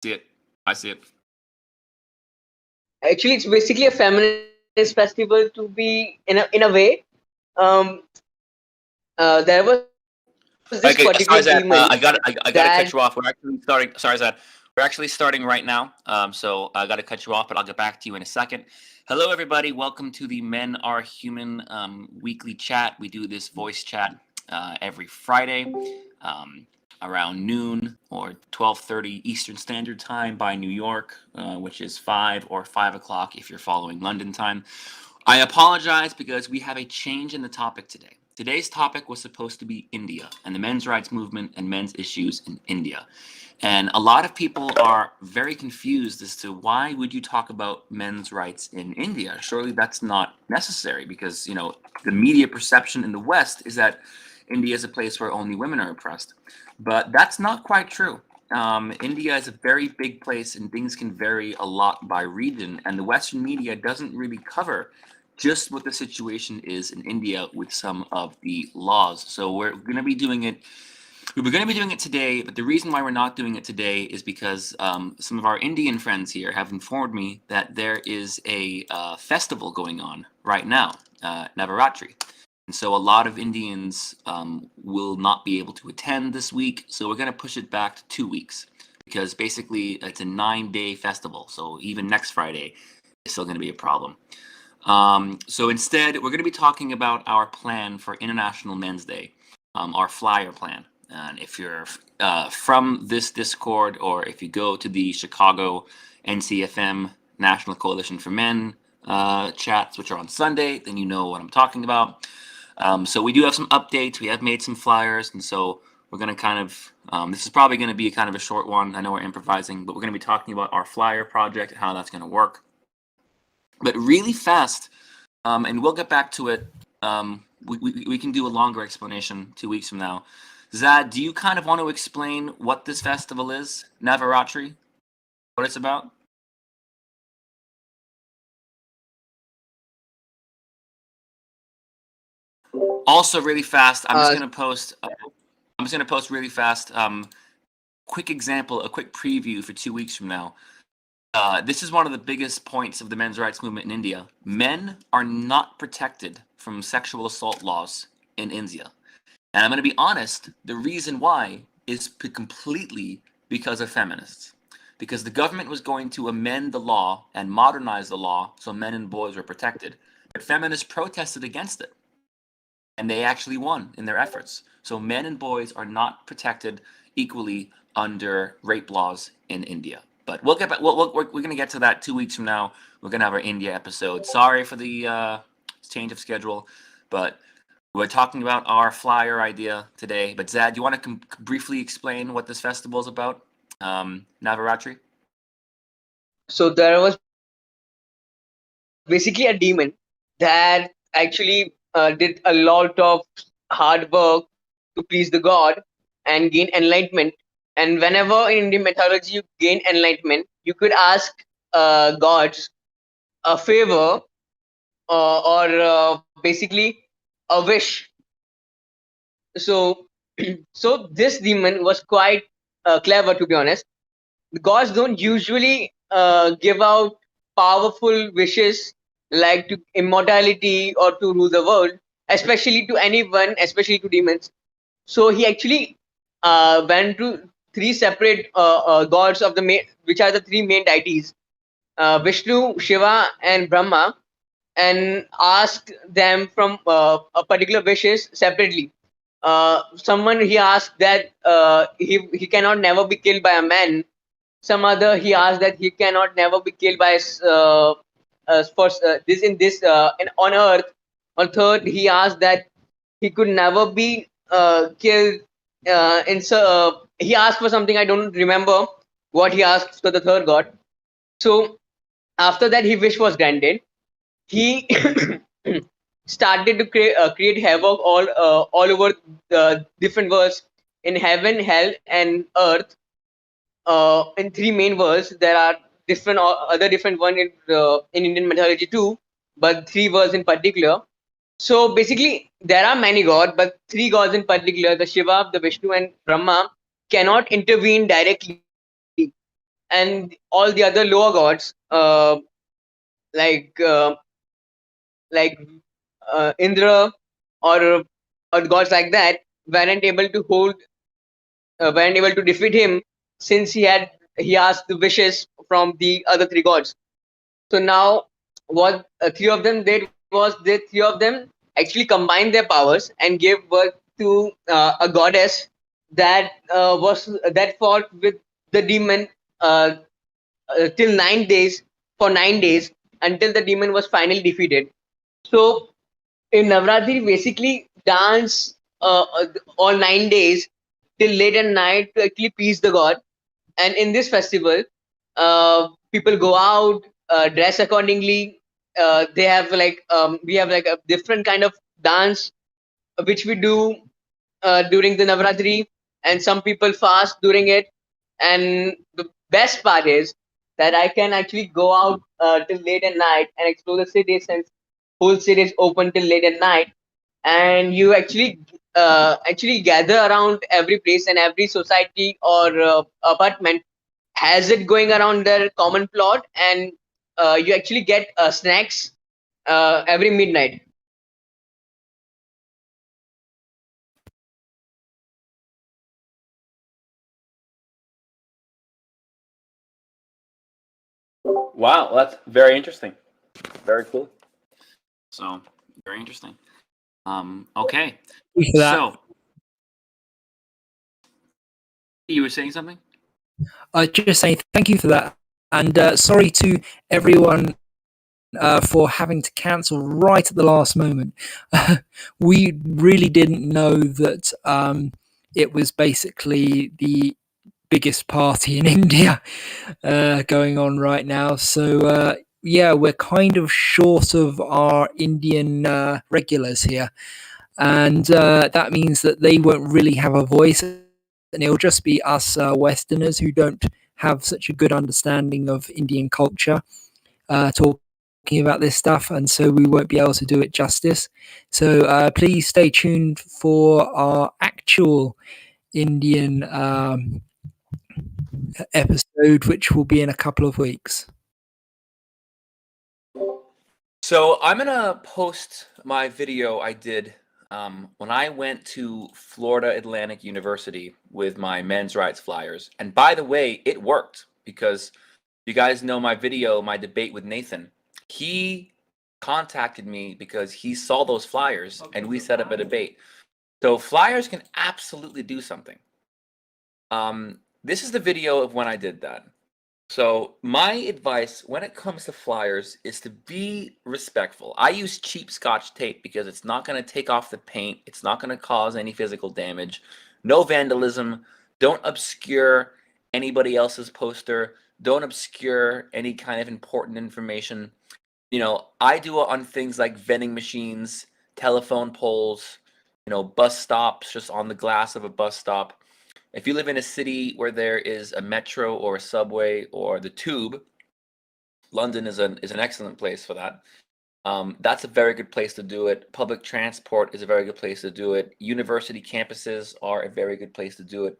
See it. I see it. Actually, it's basically a feminist festival to be in a way. Um, there was this particular Okay, demon sorry, Zad. I that got to cut you off. We're actually starting. Sorry, Zad. We're actually starting right now. So I got to cut you off, but I'll get back to you in a second. Hello, everybody. Welcome to the Men Are Human weekly chat. We do this voice chat every Friday, around noon or 12:30 Eastern Standard Time by New York, which is 5 if you're following London time. I apologize because we have a change in the topic today. Today's topic was supposed to be India and the men's rights movement and men's issues in India. And a lot of people are very confused as to why would you talk about men's rights in India? Surely that's not necessary because, the media perception in the West is that India is a place where only women are oppressed. But that's not quite true. India is a very big place and things can vary a lot by region. And the Western media doesn't really cover just what the situation is in India with some of the laws. So we're going to be doing it. We were going to be doing it today, but the reason why we're not doing it today is because some of our Indian friends here have informed me that there is a festival going on right now, Navaratri. And so a lot of Indians will not be able to attend this week. So we're going to push it back to 2 weeks because basically it's a 9-day festival. So even next Friday is still going to be a problem. So instead, we're going to be talking about our plan for International Men's Day, our flyer plan. And if you're from this Discord or if you go to the Chicago NCFM National Coalition for Men chats, which are on Sunday, then you know what I'm talking about. So we do have some updates. We have made some flyers, and so we're going to kind of, this is probably going to be kind of a short one. I know we're improvising, but we're going to be talking about our flyer project and how that's going to work. But really fast, and we'll get back to it. We can do a longer explanation 2 weeks from now. Zad, do you kind of want to explain what this festival is, Navaratri, what it's about? Also, really fast, I'm just going to post. I'm just going to post really fast. Quick example, a quick preview for 2 weeks from now. This is one of the biggest points of the men's rights movement in India. Men are not protected from sexual assault laws in India. And I'm going to be honest, the reason why is completely because of feminists. Because the government was going to amend the law and modernize the law so men and boys were protected. But feminists protested against it. And they actually won in their efforts. So men and boys are not protected equally under rape laws in India. But we'll get back. We're going to get to that 2 weeks from now. We're going to have our India episode. Sorry for the change of schedule, but we're talking about our flyer idea today. But Zad, do you want to briefly explain what this festival is about? Navaratri? So there was basically a demon that actually did a lot of hard work to please the god and gain enlightenment. And whenever in Indian mythology you gain enlightenment, you could ask gods a favor or basically a wish. So, so this demon was quite clever, to be honest. The gods don't usually give out powerful wishes like to immortality or to rule the world, especially to anyone, especially to demons. So he actually went to three separate gods of the main, which are the three main deities, Vishnu, Shiva, and Brahma, and asked them from a particular wishes separately. Someone he asked that he cannot never be killed by a man. Some other he asked that he cannot never be killed by for this in this on earth. Or third, he asked that he could never be killed he asked for something. I don't remember what he asked for the third god. So after that, his wish was granted. He started to create havoc all over the different worlds in heaven, hell, and earth. In three main worlds, there are different other different one in Indian mythology too, but three worlds in particular. So basically, there are many gods, but three gods in particular, the Shiva, the Vishnu, and Brahma, cannot intervene directly. and all the other lower gods, like uh, like Indra, or gods like that, weren't able to weren't able to defeat him, since he asked the wishes from the other three gods. So now, what three of them did was, they three of them actually combined their powers and gave birth to a goddess that fought with the demon uh, till 9 days, for 9 days, until the demon was finally defeated. So in Navratri, basically dance all 9 days till late at night to actually please the god. And in this festival, people go out, dress accordingly. They have like we have like a different kind of dance which we do during the Navratri, and some people fast during it. And the best part is that I can actually go out till late at night and explore the city, since whole city is open till late at night, and you actually gather around every place, and every society or apartment has it going around their common plot, and you actually get snacks every midnight. Wow, that's very interesting. Very cool. So very interesting. Okay. Thank you for that. So you were saying something? Just saying thank you for that, and sorry to everyone for having to cancel right at the last moment. We really didn't know that it was basically the biggest party in India going on right now. So yeah, we're kind of short of our Indian regulars here, and that means that they won't really have a voice, and it'll just be us Westerners who don't have such a good understanding of Indian culture talking about this stuff, and so we won't be able to do it justice. So please stay tuned for our actual Indian episode, which will be in a couple of weeks. So I'm gonna post my video I did when I went to Florida Atlantic University with my men's rights flyers. And by the way, it worked, because you guys know my video, my debate with Nathan. He contacted me because he saw those flyers and we set up a debate. So flyers can absolutely do something. This is the video of when I did that. So my advice when it comes to flyers is to be respectful. I use cheap Scotch tape because it's not going to take off the paint. It's not going to cause any physical damage. No vandalism. Don't obscure anybody else's poster. Don't obscure any kind of important information. You know, I do it on things like vending machines, telephone poles, bus stops, just on the glass of a bus stop. If you live in a city where there is a metro or a subway or the tube, London is an excellent place for that. That's a very good place to do it. Public transport is a very good place to do it. University campuses are a very good place to do it.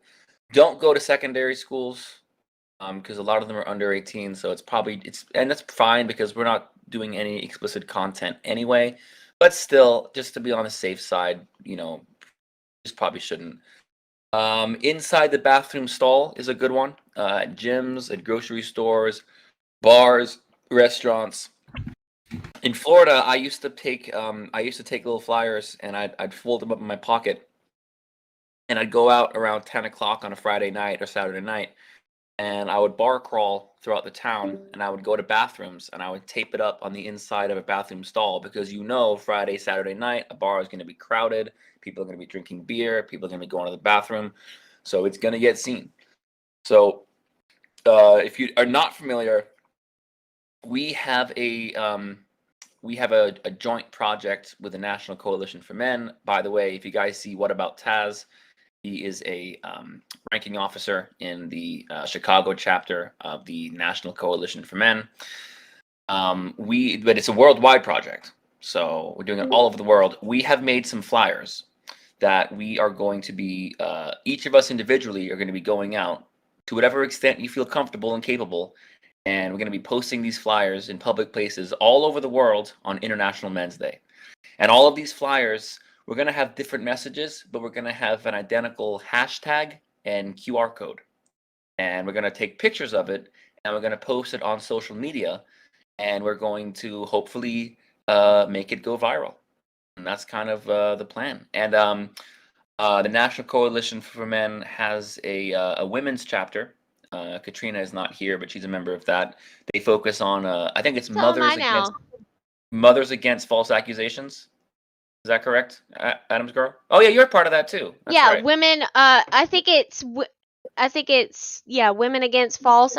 Don't go to secondary schools because a lot of them are under 18, so and that's fine because we're not doing any explicit content anyway. But still, just to be on the safe side, just probably shouldn't. Inside the bathroom stall is a good one. At gyms, at grocery stores, bars, restaurants. In Florida, I used to take little flyers and I'd fold them up in my pocket, and I'd go out around 10 o'clock on a Friday night or Saturday night, and I would bar crawl throughout the town, and I would go to bathrooms and I would tape it up on the inside of a bathroom stall, because Friday, Saturday night, a bar is going to be crowded. People are going to be drinking beer. People are going to be going to the bathroom. So it's going to get seen. So if you are not familiar, we have a joint project with the National Coalition for Men. By the way, if you guys see What About Taz, he is a ranking officer in the Chicago chapter of the National Coalition for Men. But it's a worldwide project, so we're doing it all over the world. We have made some flyers that we are going to be, each of us individually are going to be going out to whatever extent you feel comfortable and capable. And we're going to be posting these flyers in public places all over the world on International Men's Day. And all of these flyers, we're going to have different messages, but we're going to have an identical hashtag and QR code. And we're going to take pictures of it and we're going to post it on social media. And we're going to hopefully make it go viral. And that's kind of the plan. And the National Coalition for Men has a women's chapter. Katrina is not here, but she's a member of that. They focus on, I think it's So am I mothers against false accusations. Is that correct, Adam's girl? Oh yeah, you're part of that too. That's yeah, right. women. I think it's women against false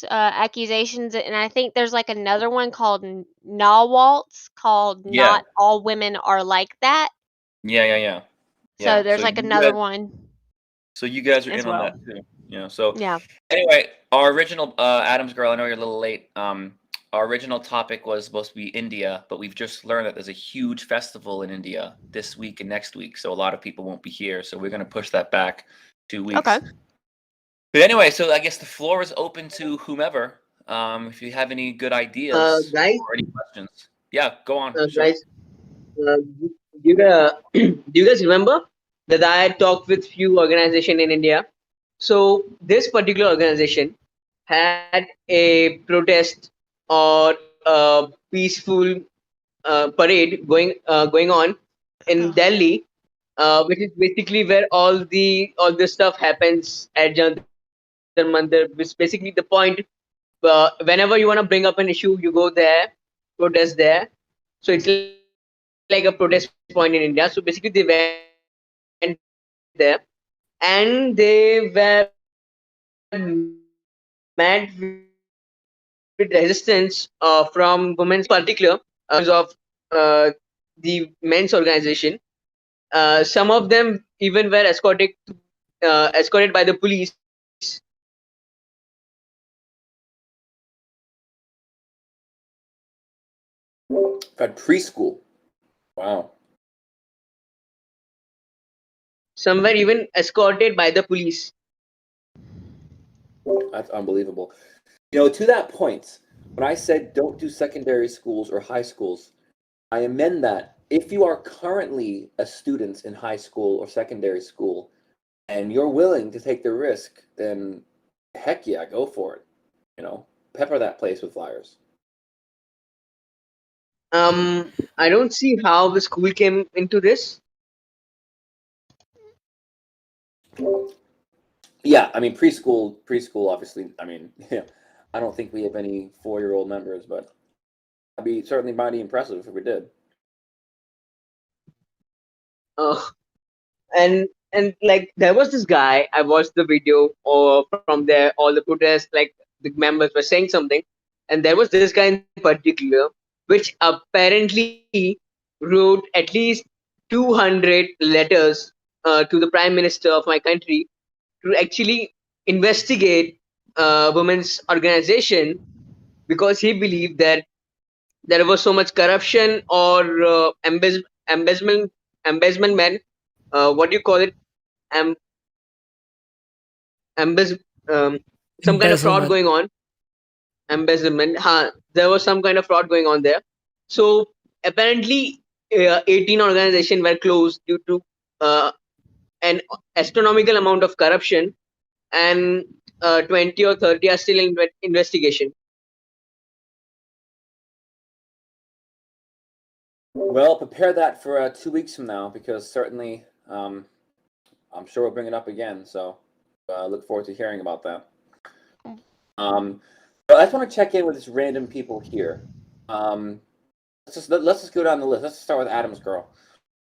accusations, and I think there's like another one called NAWALTS, called Yeah. Not All Women Are Like That. Yeah. So there's like another one. So you guys are as in on well. that too. Yeah. So Yeah. anyway, our original Adam's girl. I know you're a little late. Our original topic was supposed to be India, but we've just learned that there's a huge festival in India this week and next week, so a lot of people won't be here. So we're going to push that back 2 weeks. Okay. But anyway, so I guess the floor is open to whomever. If you have any good ideas Guys, or any questions, yeah, go on. Sure. guys, do you guys remember that I talked with few organization in India? So this particular organization had a protest or a peaceful parade going on in Delhi, which is basically where all this stuff happens at Jantar Mantar. Which basically the point. Whenever you want to bring up an issue, you go there, protest there. So it's like a protest point in India. So basically, they went there and they were met with resistance from women's organization, particular of the men's organization. Some of them even were escorted by the police. Got preschool. Wow. Some were even escorted by the police. That's unbelievable. To that point, when I said don't do secondary schools or high schools, I amend that. If you are currently a student in high school or secondary school and you're willing to take the risk, then heck yeah, go for it. Pepper that place with flyers. I don't see how the school came into this. Yeah, I mean preschool, obviously. I mean, yeah, I don't think we have any 4-year-old members, but that'd be certainly mighty impressive if we did. And like there was this guy. I watched the video from there. All the protests, like the members were saying something, and there was this guy in particular, which apparently wrote at least 200 letters to the prime minister of my country to actually investigate women's organization because he believed that there was so much corruption or embezzlement, man. What do you call it? Am, embezz, some kind of fraud Embezzlement. going on. Embezzlement. There was some kind of fraud going on there. So apparently, 18 organizations were closed due to an astronomical amount of corruption, and 20 or 30 are still in investigation. Well, prepare that for 2 weeks from now, because certainly I'm sure we'll bring it up again. So look forward to hearing about that. But I just want to check in with this random people here. Let's just go down the list. Let's start with Adam's girl.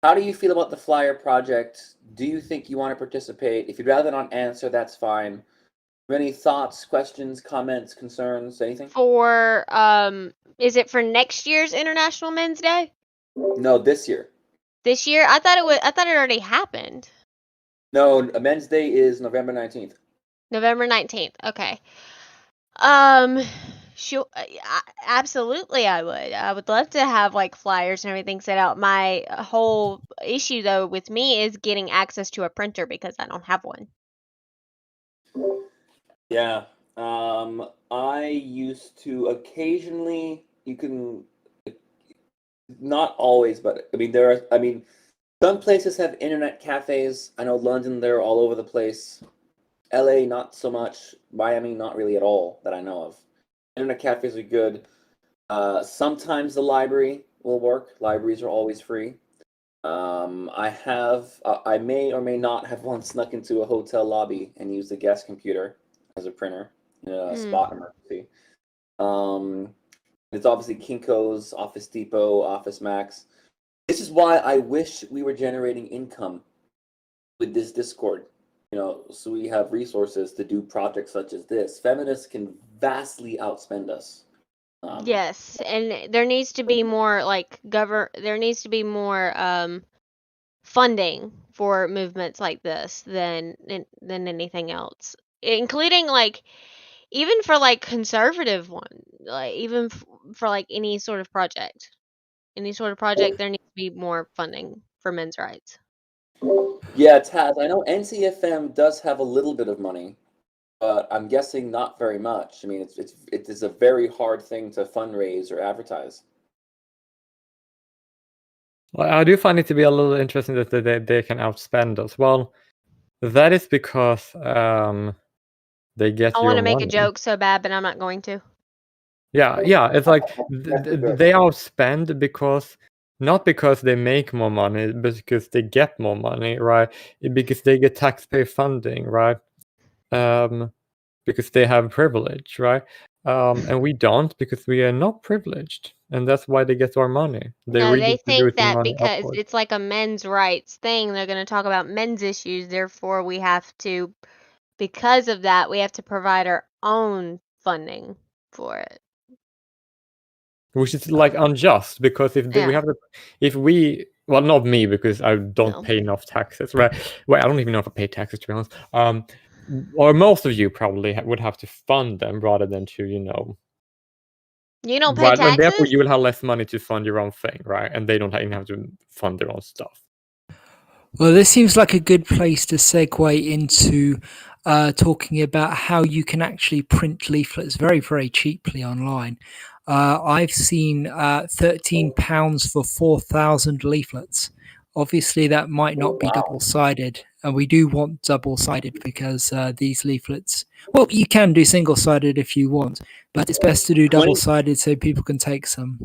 How do you feel about the flyer project? Do you think you want to participate? If you'd rather not answer, that's fine. Any thoughts, questions, comments, concerns, anything? For is it for next year's International Men's Day? No, this year. This year? I thought it already happened. No, Men's Day is November 19th. November 19th. Okay. Sure. Absolutely, I would. I would love to have like flyers and everything set out. My whole issue though with me is getting access to a printer because I don't have one. Yeah. I used to occasionally. You can not always, but I mean there are. I mean, some places have internet cafes. I know London, they're all over the place. LA, not so much. Miami, not really at all that I know of. Internet cafes are good. Sometimes the library will work. Libraries are always free. I may or may not have once snuck into a hotel lobby and used a guest computer as a printer in a Mm. spot emergency. Um, it's obviously Kinko's, Office Depot, Office Max. This is why I wish we were generating income with this Discord. So we have resources to do projects such as this. Feminists can vastly outspend us. Yes, and there needs to be more like there needs to be more funding for movements like this than anything else, including like even for like conservative one, like even for like any sort of project, there needs to be more funding for men's rights. Yeah, Taz, I know NCFM does have a little bit of money, but I'm guessing not very much. I mean, it is a very hard thing to fundraise or advertise. Well, I do find it to be a little interesting that they can outspend us. Well, that is because they get I your want to make a money. joke so bad, but I'm not going to. Yeah, it's like they outspend because not because they make more money, but because they get more money, right? Because they get taxpayer funding, right? Because they have privilege, right? And we don't because we are not privileged, and that's why they get our money. They're No, they think redistributing that money because upwards. it's like a men's rights thing, they're going to talk about men's issues. Therefore, because of that, we have to provide our own funding for it. Which is like unjust because we Yeah. have to, well, not me because I don't No. pay enough taxes, right? Well, I don't even know if I pay taxes, to be honest. Or most of you probably would have to fund them rather than to, You don't pay right? And therefore, taxes? you will have less money to fund your own thing, right? And they don't even have to fund their own stuff. Well, this seems like a good place to segue into talking about how you can actually print leaflets very, very cheaply online. I've seen £13 for 4,000 leaflets. Obviously, that might not be double-sided, and we do want double-sided because these leaflets, well, you can do single-sided if you want, but it's best to do 20 double-sided so people can take some.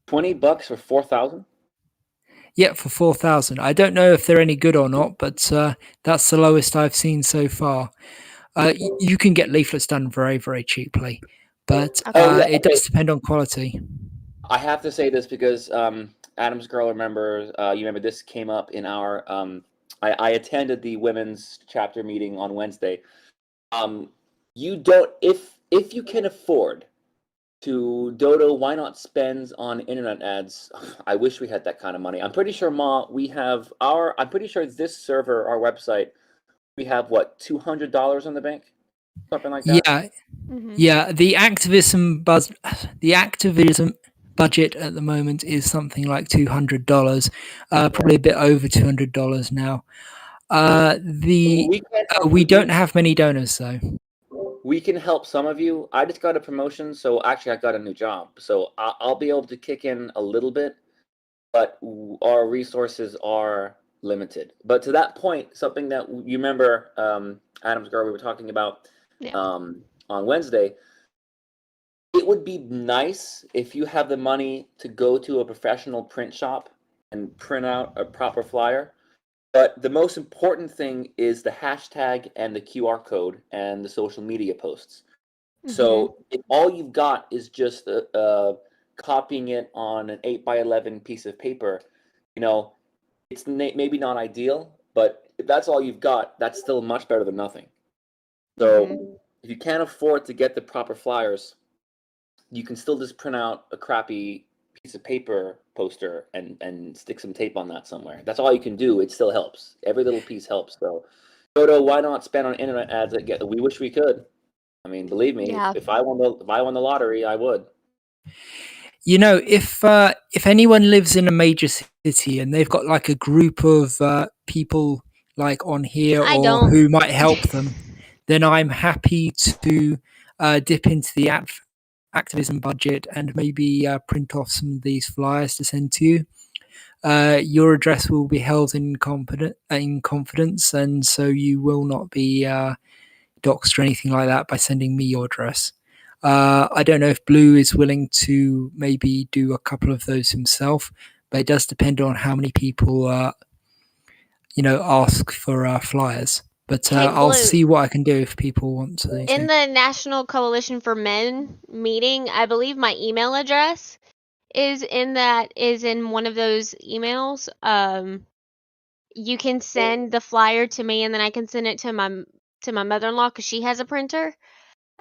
$20 for 4,000? Yeah, for 4,000. I don't know if they're any good or not, but that's the lowest I've seen so far. You can get leaflets done very, very cheaply, but Okay. it does depend on quality. I have to say this because Adam's girl remembers. You remember this came up in our. I attended the women's chapter meeting on Wednesday. You don't if you can afford to Dodo, why not spend on internet ads? I wish we had that kind of money. I'm pretty sure, Ma, I'm pretty sure this server, our website, we have what, $200 in the bank, something like that. Yeah, Mhm. yeah. The activism budget at the moment is something like $200, probably a bit over $200 now. We don't have many donors though. We can help some of you. I just got a promotion, so actually I got a new job, so I'll be able to kick in a little bit, but our resources are limited. But to that point, something that you remember, Adam's girl, we were talking about Yeah. on Wednesday. It would be nice if you have the money to go to a professional print shop and print out a proper flyer. But the most important thing is the hashtag and the QR code and the social media posts. So if all you've got is just copying it on an 8x11 piece of paper, it's maybe not ideal, but if that's all you've got, that's still much better than nothing. So if you can't afford to get the proper flyers, you can still just print out a crappy piece of paper poster and stick some tape on that somewhere. That's all you can do. It still helps. Every little piece helps. So, Dodo, why not spend on internet ads we wish we could. I mean, believe me, Yeah. if I won the lottery, I would. If anyone lives in a major city and they've got like a group of people like on here I or don't. who might help them, then I'm happy to dip into the activism budget and maybe print off some of these flyers to send to you. Your address will be held in confidence, and so you will not be doxed or anything like that by sending me your address. I don't know if Blue is willing to maybe do a couple of those himself, but it does depend on how many people, ask for flyers. But Hey, I'll Blue. see what I can do if people want to. In the National Coalition for Men meeting, I believe my email address is in one of those emails. You can send the flyer to me, and then I can send it to my mother-in-law because she has a printer,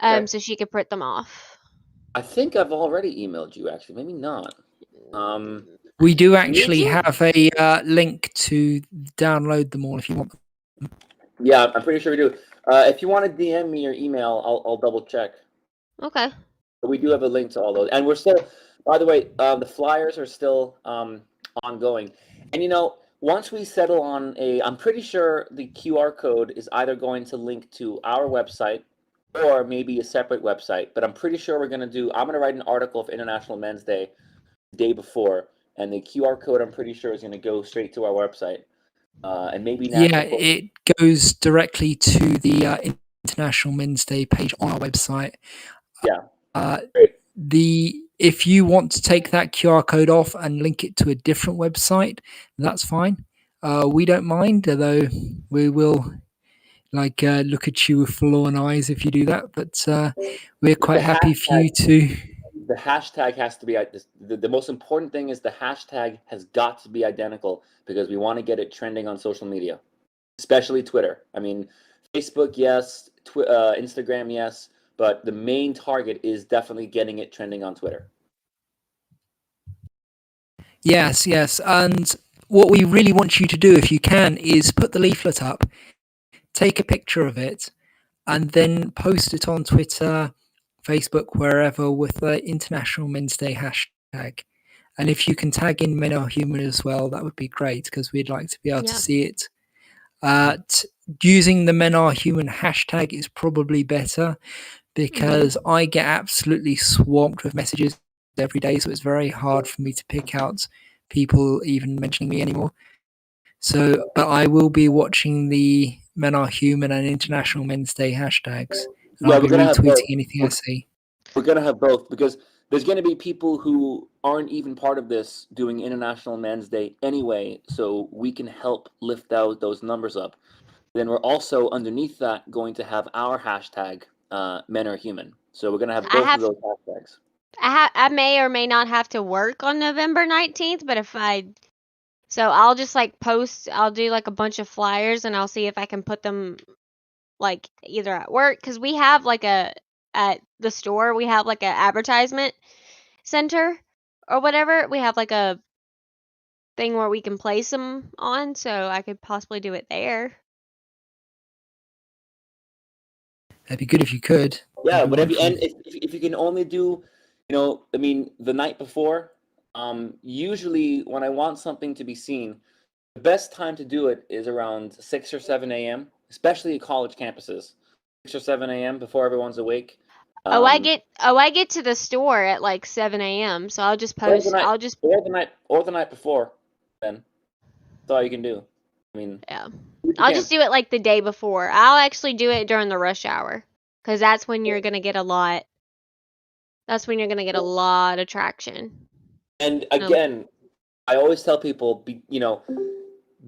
Okay. so she could print them off. I think I've already emailed you. Actually, maybe not. We do Did actually you? have a link to download them all if you want. Yeah, I'm pretty sure we do. If you want to DM me your email, I'll double check. Okay. But we do have a link to all those, and we're still. By the way, the flyers are still ongoing, and once we settle on I'm pretty sure the QR code is either going to link to our website or maybe a separate website. But I'm pretty sure I'm going to write an article for International Men's Day the day before, and the QR code I'm pretty sure is going to go straight to our website, and maybe Yeah, it goes directly to the International Men's Day page on our website. Yeah. If you want to take that QR code off and link it to a different website, that's fine. We don't mind, although we will look at you with forlorn eyes if you do that. But we're quite happy for you to. The hashtag has to be the most important thing is the hashtag has got to be identical because we want to get it trending on social media, especially Twitter. I mean, Facebook, yes, Instagram, yes, but the main target is definitely getting it trending on Twitter. Yes, and what we really want you to do, if you can, is put the leaflet up, take a picture of it, and then post it on Twitter, Facebook, wherever, with the International Men's Day hashtag. And if you can tag in Men Are Human as well, that would be great because we'd like to be able to see it. Using the Men Are Human hashtag is probably better because I get absolutely swamped with messages every day, so it's very hard for me to pick out people even mentioning me anymore. So, but I will be watching the Men Are Human and International Men's Day hashtags. And I'll be retweeting anything I see. We're going to have both because there's going to be people who aren't even part of this doing International Men's Day anyway, so we can help lift out those numbers up. Then we're also underneath that going to have our hashtag Men Are Human. So we're going to have both of those hashtags. I may or may not have to work on November 19th, but so I'll just post, I'll do a bunch of flyers and I'll see if I can put them either at work, because we have at the store, we have an advertisement center or whatever. We have a thing where we can place them on, so I could possibly do it there. That'd be good if you could. Yeah, whatever. And if you can only do, the night before, usually when I want something to be seen, the best time to do it is around 6 or 7 a.m., especially at college campuses. 6 or 7 a.m. before everyone's awake. I get to the store at 7 a.m. So I'll just post. Or the night before. Then that's all you can do. I mean, yeah. I'll just do it the day before. I'll actually do it during the rush hour because that's when you're gonna get a lot. That's when you're gonna get a lot of traction. And again, I always tell people,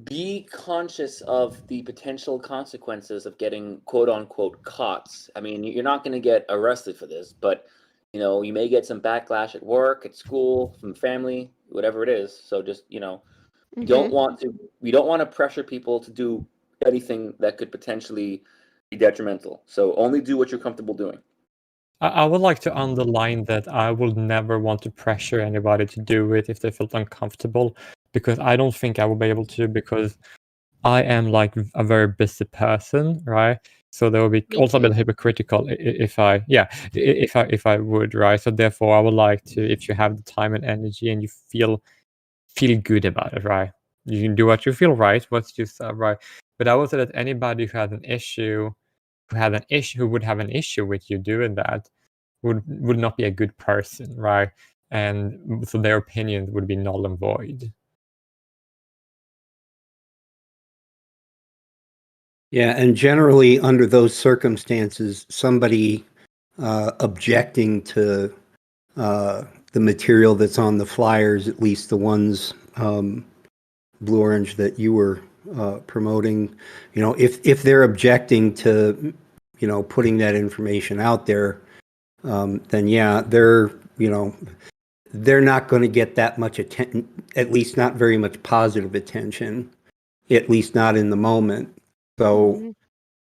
be conscious of the potential consequences of getting quote unquote caught. I mean, you're not going to get arrested for this, but you may get some backlash at work, at school, from family, whatever it is. So just, we don't want to pressure people to do anything that could potentially be detrimental. So only do what you're comfortable doing. I would like to underline that I would never want to pressure anybody to do it if they felt uncomfortable, because I don't think I will be able to, because I am a very busy person, right? So there will be also a bit hypocritical if I would, right? So therefore, I would like to, if you have the time and energy and you feel good about it, right? You can do what you feel right, what you said, right? But I would say that anybody who has an issue who would have an issue with you doing that would not be a good person, right? And so their opinion would be null and void. Yeah, and generally under those circumstances, somebody objecting to the material that's on the flyers, at least the ones blue orange that you were promoting, if they're objecting to putting that information out there, then yeah, they're not going to get that much attention, at least not very much positive attention, at least not in the moment. So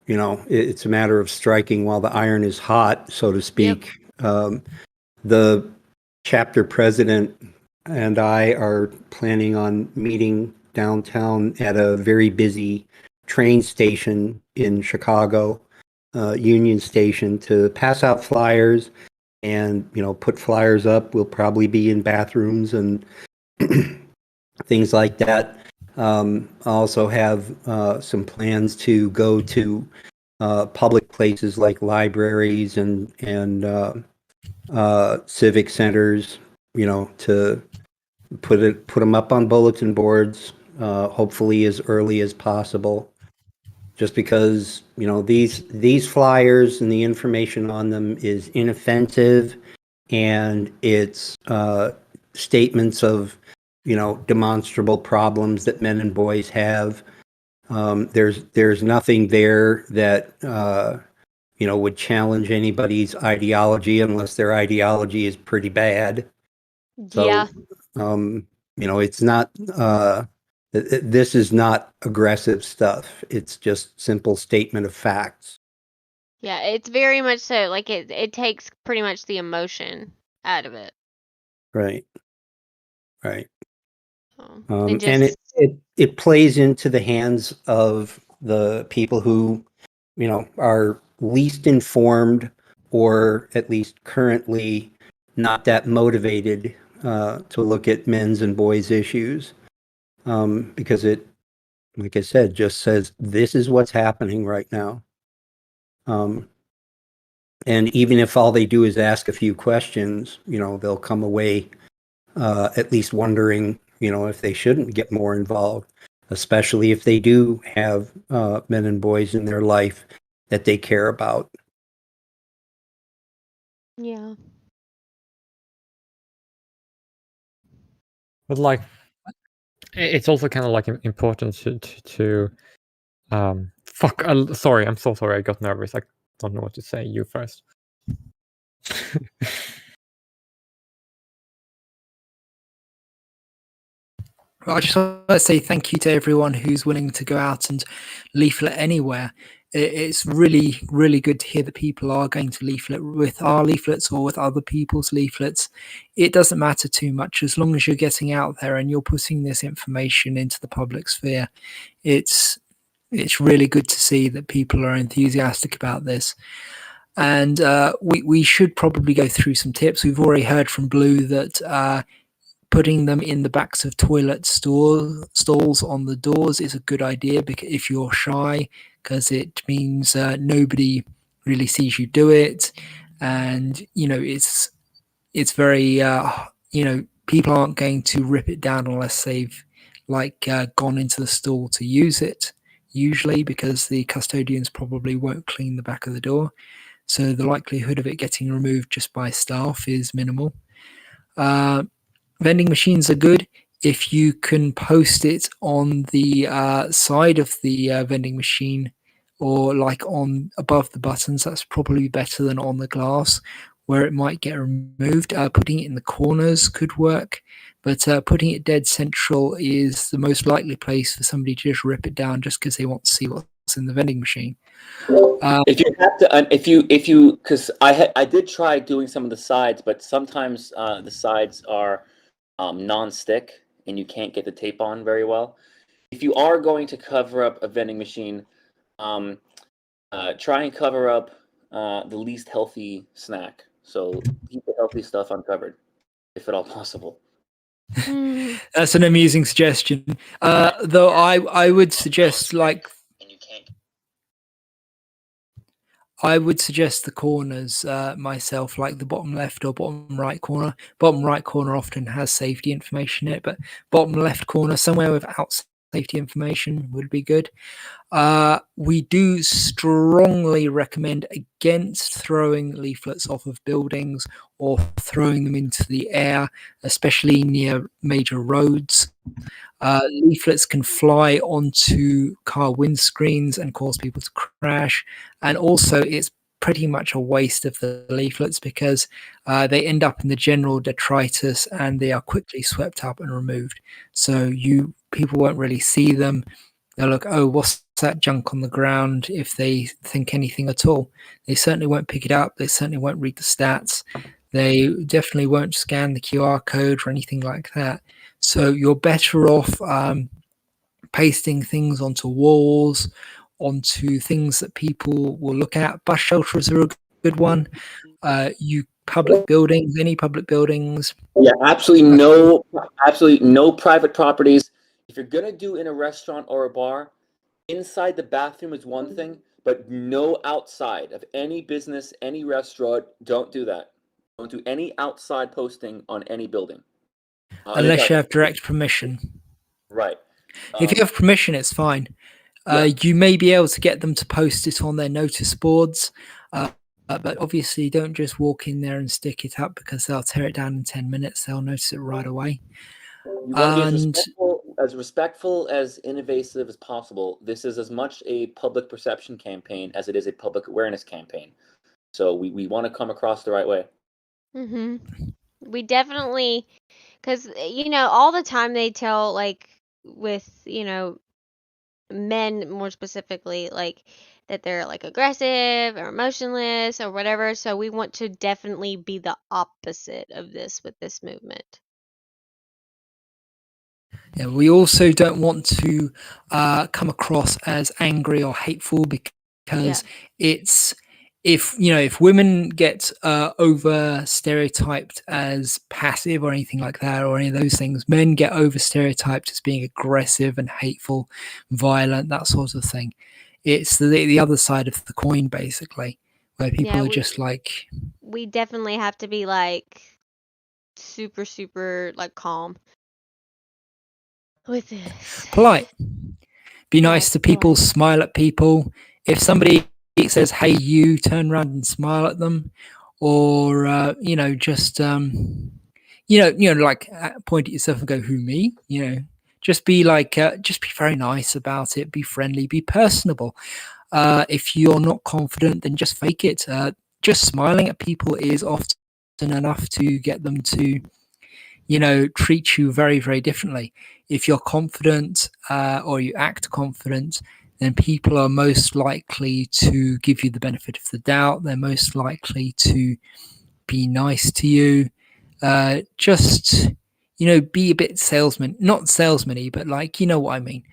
it's a matter of striking while the iron is hot, so to speak. Yep. The chapter president and I are planning on meeting downtown at a very busy train station in Chicago, Union Station, to pass out flyers and put flyers up. We'll probably be in bathrooms and things like that. I also have some plans to go to public places like libraries and civic centers, to put them up on bulletin boards, hopefully as early as possible. Just because these flyers and the information on them is inoffensive, and it's statements of demonstrable problems that men and boys have. There's nothing there that would challenge anybody's ideology unless their ideology is pretty bad. Yeah. So, it's not. This is not aggressive stuff. It's just simple statement of facts. Yeah, it's very much so. Like it takes pretty much the emotion out of it. Right. Right. So And it plays into the hands of the people who, are least informed, or at least currently not that motivated to look at men's and boys' issues, because it, like I said, just says this is what's happening right now. And even if all they do is ask a few questions, they'll come away at least wondering, if they shouldn't get more involved, especially if they do have men and boys in their life that they care about. yeah. But like, it's also kind of like important to sorry, I'm so sorry, I got nervous. I don't know what to say. You first. I just want to say thank you to everyone who's willing to go out and leaflet anywhere. It's really, really good to hear that people are going to leaflet with our leaflets or with other people's leaflets. It doesn't matter too much as long as you're getting out there and you're putting this information into the public sphere. It's really good to see that people are enthusiastic about this. And we should probably go through some tips. We've already heard from Blue that putting them in the backs of toilet stalls on the doors is a good idea, because if you're shy, because it means nobody really sees you do it, and it's very people aren't going to rip it down unless they've gone into the stall to use it, usually, because the custodians probably won't clean the back of the door, so the likelihood of it getting removed just by staff is minimal. Vending machines are good if you can post it on the side of the vending machine, or on above the buttons. That's probably better than on the glass, where it might get removed. Putting it in the corners could work, but putting it dead central is the most likely place for somebody to just rip it down just because they want to see what's in the vending machine. If you have to, if you, because I did try doing some of the sides, but sometimes the sides are non-stick and you can't get the tape on very well. If you are going to cover up a vending machine, try and cover up the least healthy snack. So keep the healthy stuff uncovered, if at all possible. That's an amusing suggestion. Though I would suggest I would suggest the corners myself, like the bottom left or bottom right corner. Bottom right corner often has safety information in it, but bottom left corner, somewhere without safety information would be good. We do strongly recommend against throwing leaflets off of buildings or throwing them into the air, especially near major roads. Leaflets can fly onto car windscreens and cause people to crash. And also, it's pretty much a waste of the leaflets because they end up in the general detritus and they are quickly swept up and removed. So people won't really see them. They'll look, oh, what's that junk on the ground? If they think anything at all, they certainly won't pick it up. They certainly won't read the stats. They definitely won't scan the QR code or anything like that. So you're better off pasting things onto walls, onto things that people will look at. Bus shelters are a good one. Public buildings, any public buildings. Yeah, absolutely no private properties. If you're gonna do in a restaurant or a bar, inside the bathroom is one thing, but no outside of any business, any restaurant. Don't do that. Don't do any outside posting on any building. Unless you have direct permission. Right. If you have permission, it's fine. You may be able to get them to post it on their notice boards, but obviously don't just walk in there and stick it up because they'll tear it down in 10 minutes. They'll notice it right away. You want to be as respectful as invasive as possible. This is as much a public perception campaign as it is a public awareness campaign. So we want to come across the right way. Mm-hmm. We definitely, because, all the time they tell, like, with, men more specifically, like, that they're, like, aggressive or emotionless or whatever. So we want to definitely be the opposite of this with this movement. Yeah, we also don't want to come across as angry or hateful because if women get over stereotyped as passive or anything like that, or any of those things, men get over stereotyped as being aggressive and hateful, violent, that sort of thing. It's the other side of the coin, basically, where people are just like. We definitely have to be like super, super like calm with this. Polite. Be nice to people, polite. smile at people. If somebody says, hey, you, turn around and smile at them. Or, just, like point at yourself and go, who, me? Just be just be very nice about it. Be friendly, be personable. If you're not confident, then just fake it. Just smiling at people is often enough to get them to treat you very, very differently. If you're confident or you act confident, then people are most likely to give you the benefit of the doubt. They're most likely to be nice to you. Just, be a bit not salesman-y, but what I mean.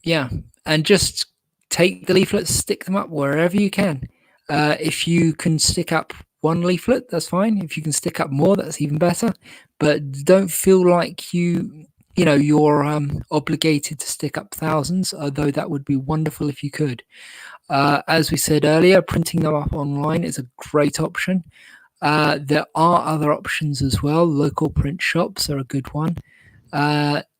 Yeah. And just take the leaflets, stick them up wherever you can. If you can stick up one leaflet, that's fine. If you can stick up more, that's even better. But don't feel like you're obligated to stick up thousands, although that would be wonderful if you could. As we said earlier, printing them up online is a great option. There are other options as well. Local print shops are a good one.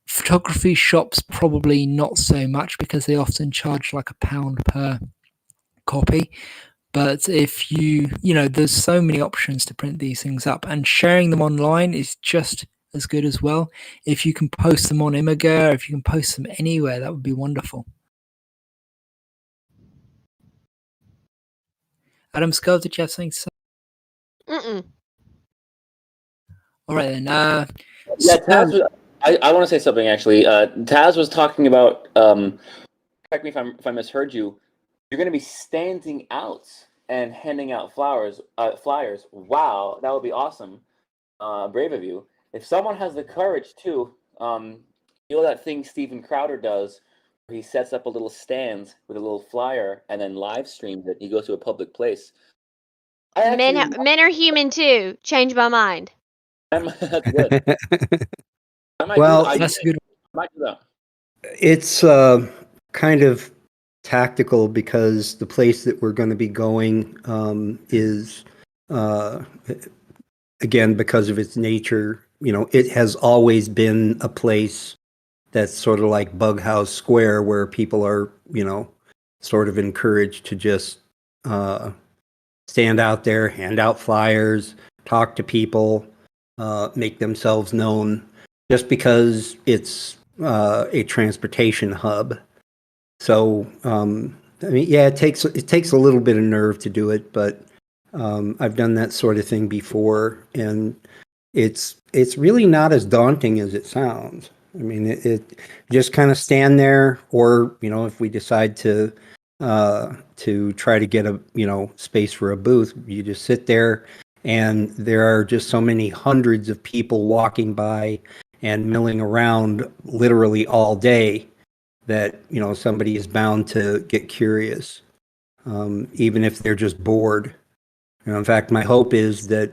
Photography shops probably not so much because they often charge like £1 per copy. But if there's so many options to print these things up, and sharing them online is just as good as well. If you can post them on Imgur, if you can post them anywhere, that would be wonderful. Adam Skull, did you have something to say? All right then. Taz I want to say something actually. Taz was talking about. Correct me if I misheard you. You're going to be standing out and handing out flyers. Wow, that would be awesome. Brave of you. If someone has the courage to, that thing Steven Crowder does, where he sets up a little stand with a little flyer and then live streams it. He goes to a public place. Men are human too. Change my mind. That's good. That's good. I might do that. It's kind of tactical because the place that we're going to be going is, again, because of its nature, it has always been a place that's sort of like Bughouse Square where people are, sort of encouraged to just stand out there, hand out flyers, talk to people, make themselves known, just because it's a transportation hub. So, I mean, yeah, it takes a little bit of nerve to do it, but I've done that sort of thing before, and it's really not as daunting as it sounds. I mean, it just kind of stand there, or if we decide to try to get a space for a booth, you just sit there, and there are just so many hundreds of people walking by and milling around literally all day that somebody is bound to get curious, even if they're just bored. In fact, my hope is that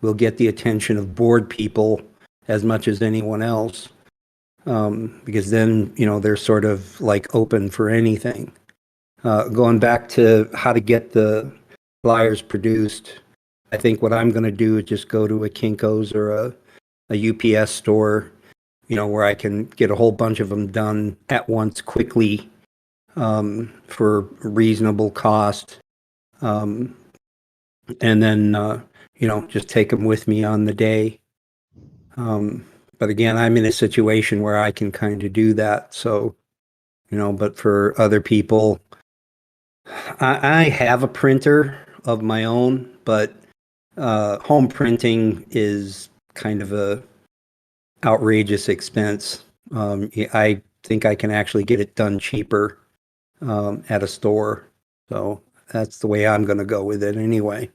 we'll get the attention of bored people as much as anyone else, because then they're sort of like open for anything. Going back to how to get the flyers produced, I think what I'm going to do is just go to a Kinko's or a UPS store, where I can get a whole bunch of them done at once quickly, for reasonable cost. And then, just take them with me on the day. But again, I'm in a situation where I can kind of do that. So, but for other people, I have a printer of my own, but home printing is kind of a outrageous expense. I think I can actually get it done cheaper at a store. So that's the way I'm going to go with it anyway.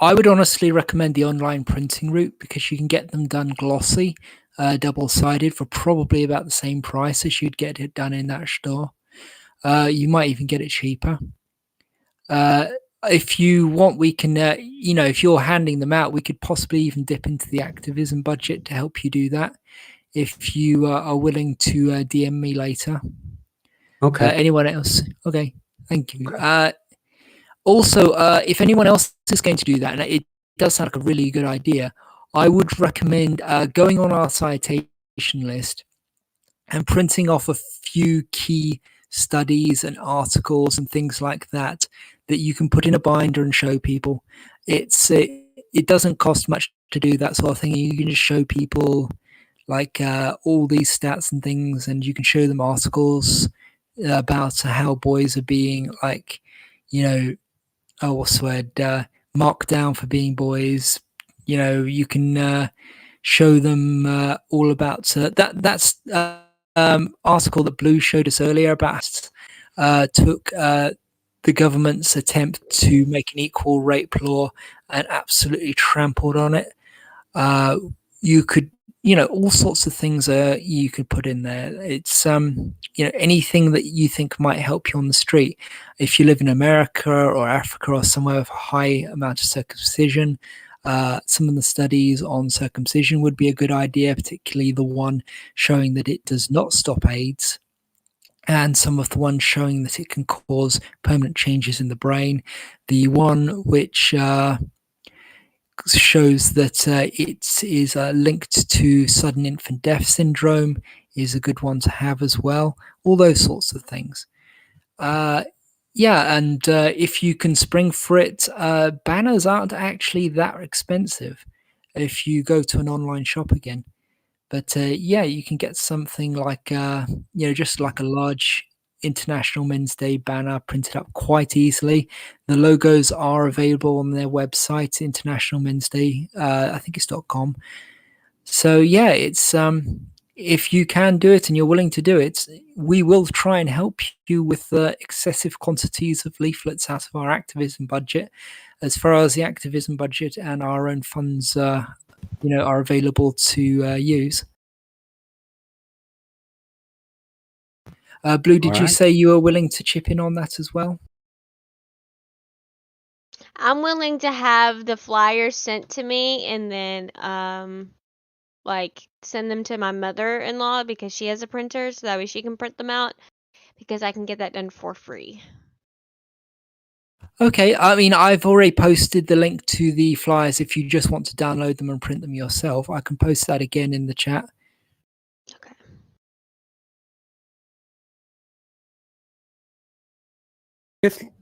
I would honestly recommend the online printing route because you can get them done glossy, double-sided for probably about the same price as you'd get it done in that store. You might even get it cheaper. If you want, we can, if you're handing them out, we could possibly even dip into the activism budget to help you do that. If you are willing to DM me later. Okay. Anyone else? Okay, thank you. Also, if anyone else is going to do that, and it does sound like a really good idea, I would recommend going on our citation list and printing off a few key studies and articles and things like that you can put in a binder and show people. It doesn't cost much to do that sort of thing. You can just show people like all these stats and things, and you can show them articles about how boys are being like, what's the word, marked down for being boys. You can show them all about that's article that Blue showed us earlier about took the government's attempt to make an equal rape law and absolutely trampled on it. You could, all sorts of things you could put in there. It's anything that you think might help you on the street. If you live in America or Africa or somewhere with a high amount of circumcision, some of the studies on circumcision would be a good idea, particularly the one showing that it does not stop AIDS, and some of the ones showing that it can cause permanent changes in the brain. The one which shows that it is linked to sudden infant death syndrome is a good one to have as well. All those sorts of things. And if you can spring for it, banners aren't actually that expensive if you go to an online shop again. But you can get something like just like a large International Men's Day banner printed up quite easily. The logos are available on their website, International Men's Day, I think it's .com. So it's if you can do it and you're willing to do it, we will try and help you with excessive quantities of leaflets out of our activism budget. As far as the activism budget and our own funds are available to use. Blue, did you say you were willing to chip in on that as well? I'm willing to have the flyers sent to me and then send them to my mother-in-law because she has a printer, so that way she can print them out. because I can get that done for free. Okay, I mean, I've already posted the link to the flyers if you just want to download them and print them yourself. I can post that again in the chat. Okay.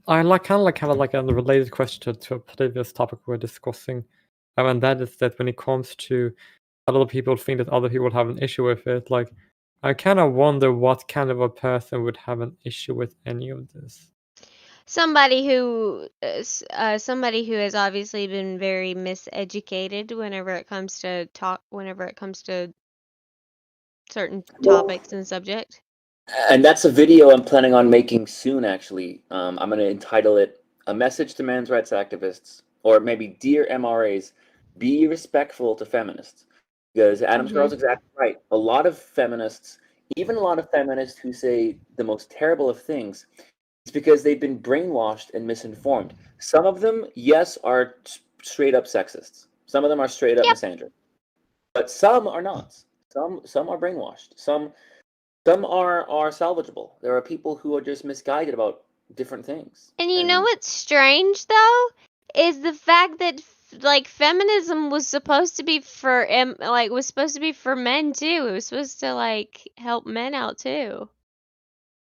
I kind of have a related question to a previous topic we're discussing, and that is that when it comes to a lot of people think that other people have an issue with it, like I kind of wonder what kind of a person would have an issue with any of this. Somebody who has obviously been very miseducated whenever it comes to certain topics and subject. And that's a video I'm planning on making soon, actually. I'm going to entitle it A Message to Men's Rights Activists, or maybe Dear MRAs, Be Respectful to Feminists. Because Adam Scarl's exactly right. A lot of feminists, even a lot of feminists who say the most terrible of things, it's because they've been brainwashed and misinformed. Some of them, yes, are straight up sexists. Some of them are straight up misandrous. But some are not. Some are brainwashed. Some are salvageable. There are people who are just misguided about different things. And you know what's strange though is the fact that feminism was supposed to be for men too. It was supposed to help men out too.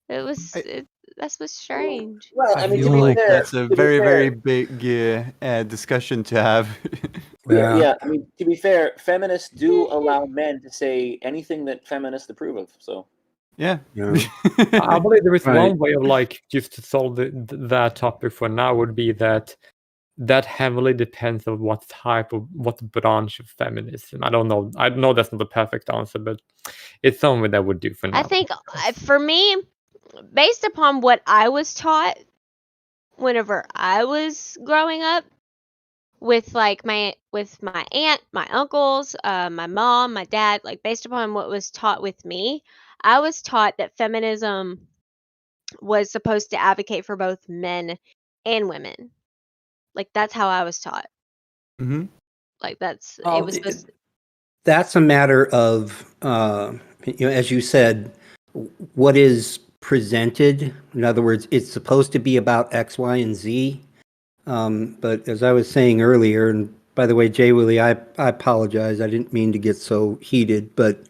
That's what's strange. Well, I I mean, feel to be like fair, that's a to be very, fair, very big discussion to have. yeah. I mean, to be fair, feminists do allow men to say anything that feminists approve of. So Yeah. I believe there is Right. one way of just to solve that topic for now would be that heavily depends on what branch of feminism. I don't know. I know that's not the perfect answer, but it's something that would do for now. I think for me, based upon what I was taught whenever I was growing up, with my aunt, my uncles, my mom, my dad, based upon what was taught with me, I was taught that feminism was supposed to advocate for both men and women. That's how I was taught. Mm-hmm. It was supposed. That's a matter of, as you said, what is presented. In other words, it's supposed to be about X, Y, and Z. But as I was saying earlier, and by the way, Jay Willie, I apologize. I didn't mean to get so heated, but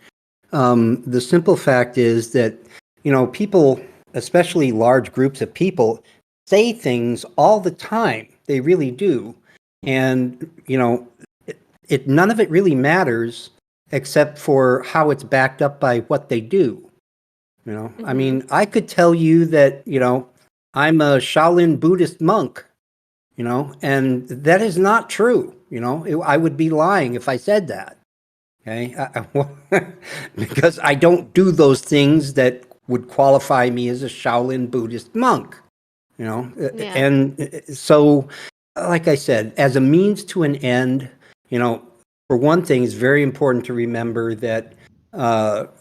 the simple fact is that, people, especially large groups of people, say things all the time. They really do. And, none of it really matters except for how it's backed up by what they do. I mean, I could tell you that, I'm a Shaolin Buddhist monk, and that is not true. I would be lying if I said that. Okay. Because I don't do those things that would qualify me as a Shaolin Buddhist monk, Yeah. and so, like I said, as a means to an end, for one thing, it's very important to remember that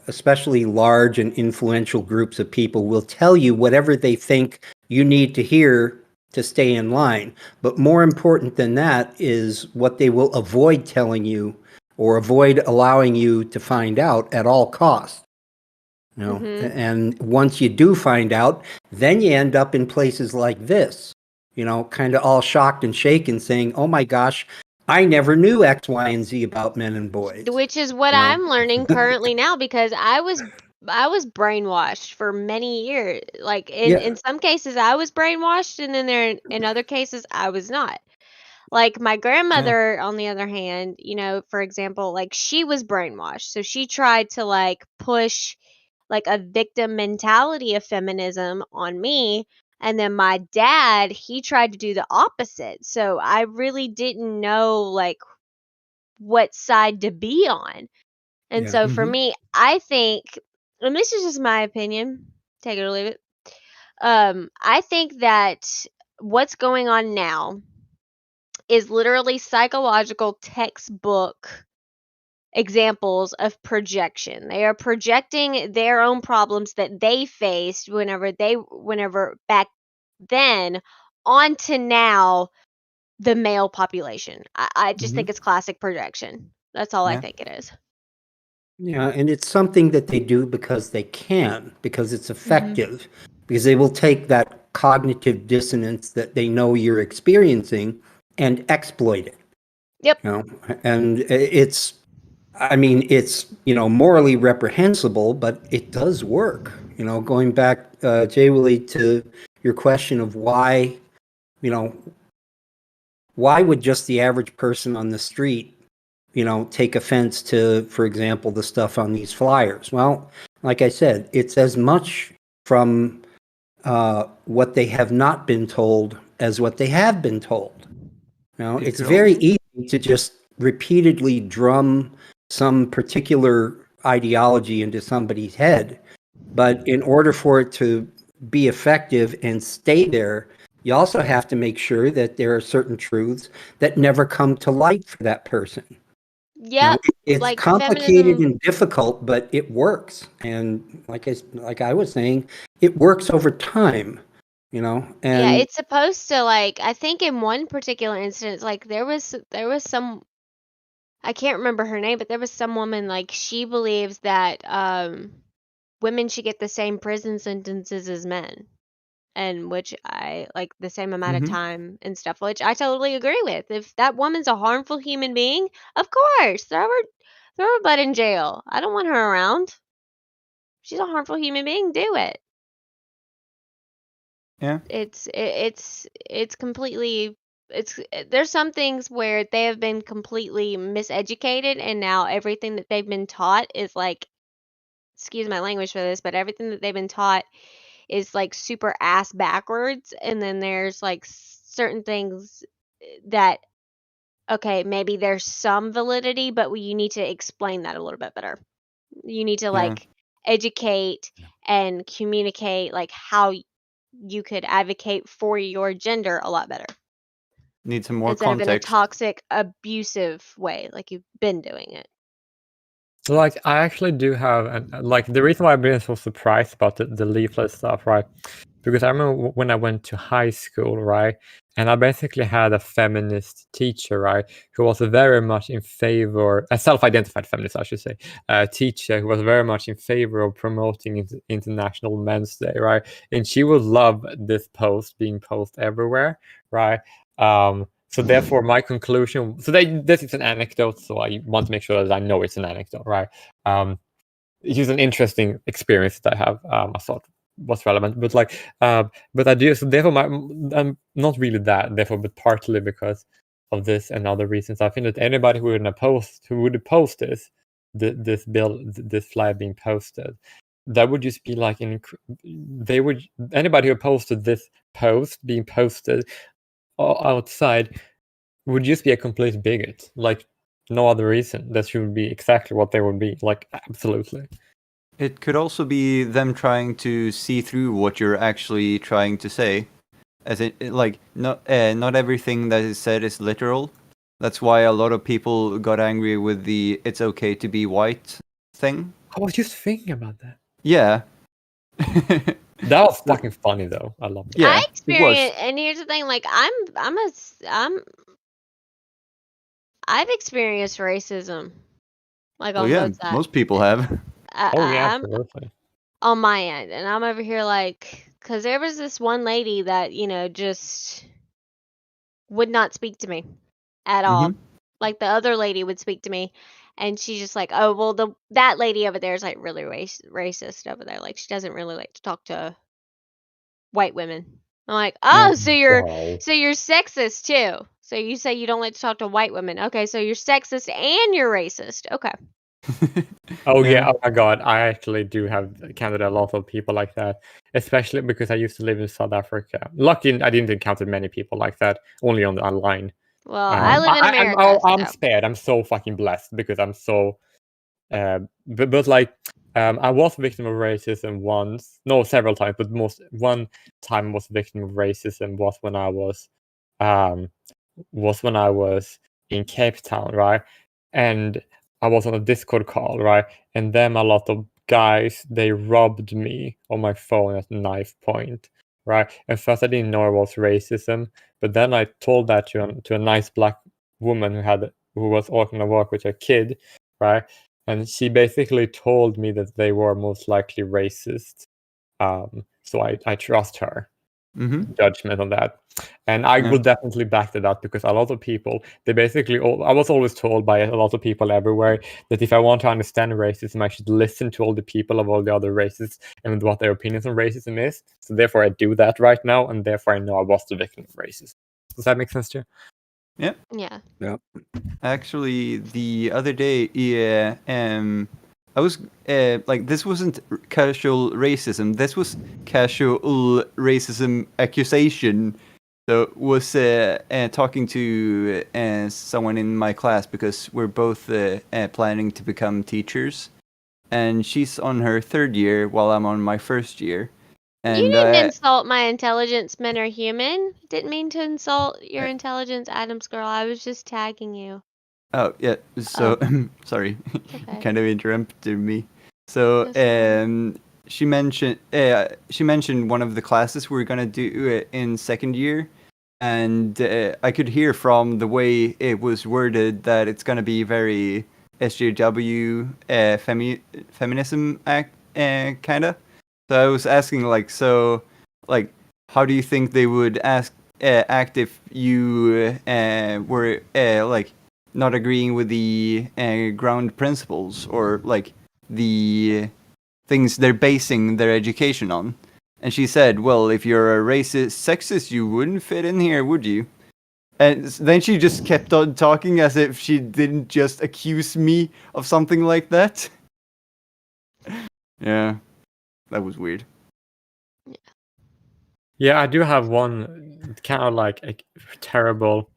especially large and influential groups of people will tell you whatever they think you need to hear to stay in line. But more important than that is what they will avoid telling you or avoid allowing you to find out at all costs. And once you do find out, then you end up in places like this, kind of all shocked and shaken saying, oh my gosh, I never knew X, Y, and Z about men and boys. Which is what I'm learning currently now, because I was brainwashed for many years. In some cases I was brainwashed, and then in other cases I was not. My grandmother, on the other hand, for example, she was brainwashed. So she tried to push a victim mentality of feminism on me. And then my dad, he tried to do the opposite. So I really didn't know what side to be on. And so for me, I think, and this is just my opinion, take it or leave it. I think that what's going on now is literally psychological textbook examples of projection. They are projecting their own problems that they faced whenever back then onto now the male population. I just think it's classic projection. That's all I think it is. Yeah, and it's something that they do because they can, because it's effective, because they will take that cognitive dissonance that they know you're experiencing and exploit it. Yep. You know, and it's, I mean, it's, morally reprehensible, but it does work. Going back, Jay Willie, to your question of why, why would just the average person on the street take offense to, for example, the stuff on these flyers? Well, like I said, it's as much from what they have not been told as what they have been told. It It's could very also- easy to just repeatedly drum some particular ideology into somebody's head. But in order for it to be effective and stay there, you also have to make sure that there are certain truths that never come to light for that person. Yep. It's Like complicated feminism. and difficult, but it works. And like I was saying, it works over time. Yeah, And it's supposed to, like, I think in one particular instance, like there was some, I can't remember her name, but there was some woman, like, she believes that women should get the same prison sentences as men, and which I like the same amount of time and stuff, which I totally agree with. If that woman's a harmful human being, of course, throw her butt in jail. I don't want her around. She's a harmful human being. Do it. Yeah. It's completely, there's some things where they have been completely miseducated, and now everything that they've been taught is like, excuse my language for this, but everything that they've been taught is like super ass backwards. And then there's like certain things that, okay, maybe there's some validity, but you need to explain that a little bit better. You need to Yeah. like educate and communicate like how you could advocate for your gender a lot better Need some more instead of in a context. toxic, abusive way like you've been doing it. Like, I actually do have, like, the reason why I've been so surprised about the leaflet stuff, right? Because I remember when I went to high school, right? And I basically had a feminist teacher, right? Who was very much in favor, a self-identified feminist, I should say, teacher who was very much in favor of promoting International Men's Day, right? And she would love this post being posted everywhere, right? So therefore, my conclusion. So this is an anecdote, so I want to make sure that I know it's an anecdote, right? It is an interesting experience that I have. I thought was relevant, but but I do. So therefore, I'm not really that. Therefore, but partly because of this and other reasons, I think that anybody who would post this bill, this flag being posted, that would just be like anybody who posted this post being posted outside would just be a complete bigot. Like, no other reason. That should be exactly what they would be. Like, absolutely. It could also be them trying to see through what you're actually trying to say, as like not everything that is said is literal. That's why a lot of people got angry with the "it's okay to be white" thing. I was just thinking about that. Yeah. That was fucking funny, though. I love it. Yeah, I it was. experience, and here's the thing, like I've experienced racism, like Well, on yeah, both sides. most people have. Oh yeah, I'm absolutely. on my end, and I'm over here like, because there was this one lady that just would not speak to me at all. Like the other lady would speak to me, and she's just like, oh well, that lady over there is like really racist over there. Like she doesn't really like to talk to white women. I'm like, oh, so you're Wow. sexist too. So you say you don't like to talk to white women. Okay, so you're sexist and you're racist. Okay. Oh yeah. Yeah. Oh my god. I actually do have encountered a lot of people like that, especially because I used to live in South Africa. Lucky I didn't encounter many people like that, only on the online. Well, I live in America. I'm So. spared. I'm so fucking blessed because I'm so. But like, I was victim of racism once. No, several times, but one time I was victim of racism was when I was in Cape Town, right? And I was on a Discord call, right? And then a lot of guys, they robbed me on my phone at knife point, right? At first I didn't know it was racism, but then I told that to a nice black woman who was working to work with her kid, right? and she basically told me that they were most likely racist. So I trust her judgment on that, and I will definitely back that up, because a lot of people, they basically I was always told by a lot of people everywhere that if I want to understand racism, I should listen to all the people of all the other races and what their opinions on racism is. So therefore I do that right now, and therefore I know I was the victim of racism. Does that make sense to you? Yeah. Actually, the other day, I was like, this wasn't casual racism. This was casual racism accusation. So was talking to someone in my class, because we're both planning to become teachers, and she's on her 3rd year while I'm on my 1st year. And you didn't insult my intelligence. Men are human. Didn't mean to insult your intelligence, Adam's girl. I was just tagging you. Oh yeah, so sorry, Okay. kind of interrupted me. So That's fine. she mentioned one of the classes we're gonna do in 2nd year, and I could hear from the way it was worded that it's gonna be very SJW feminism kinda. So I was asking, like, how do you think they would act if you were like not agreeing with the ground principles, or like the things they're basing their education on? And she said, well, if you're a racist, sexist, you wouldn't fit in here, would you? And then she just kept on talking as if she didn't just accuse me of something like that. Yeah, that was weird. Yeah, I do have one kind of like a terrible.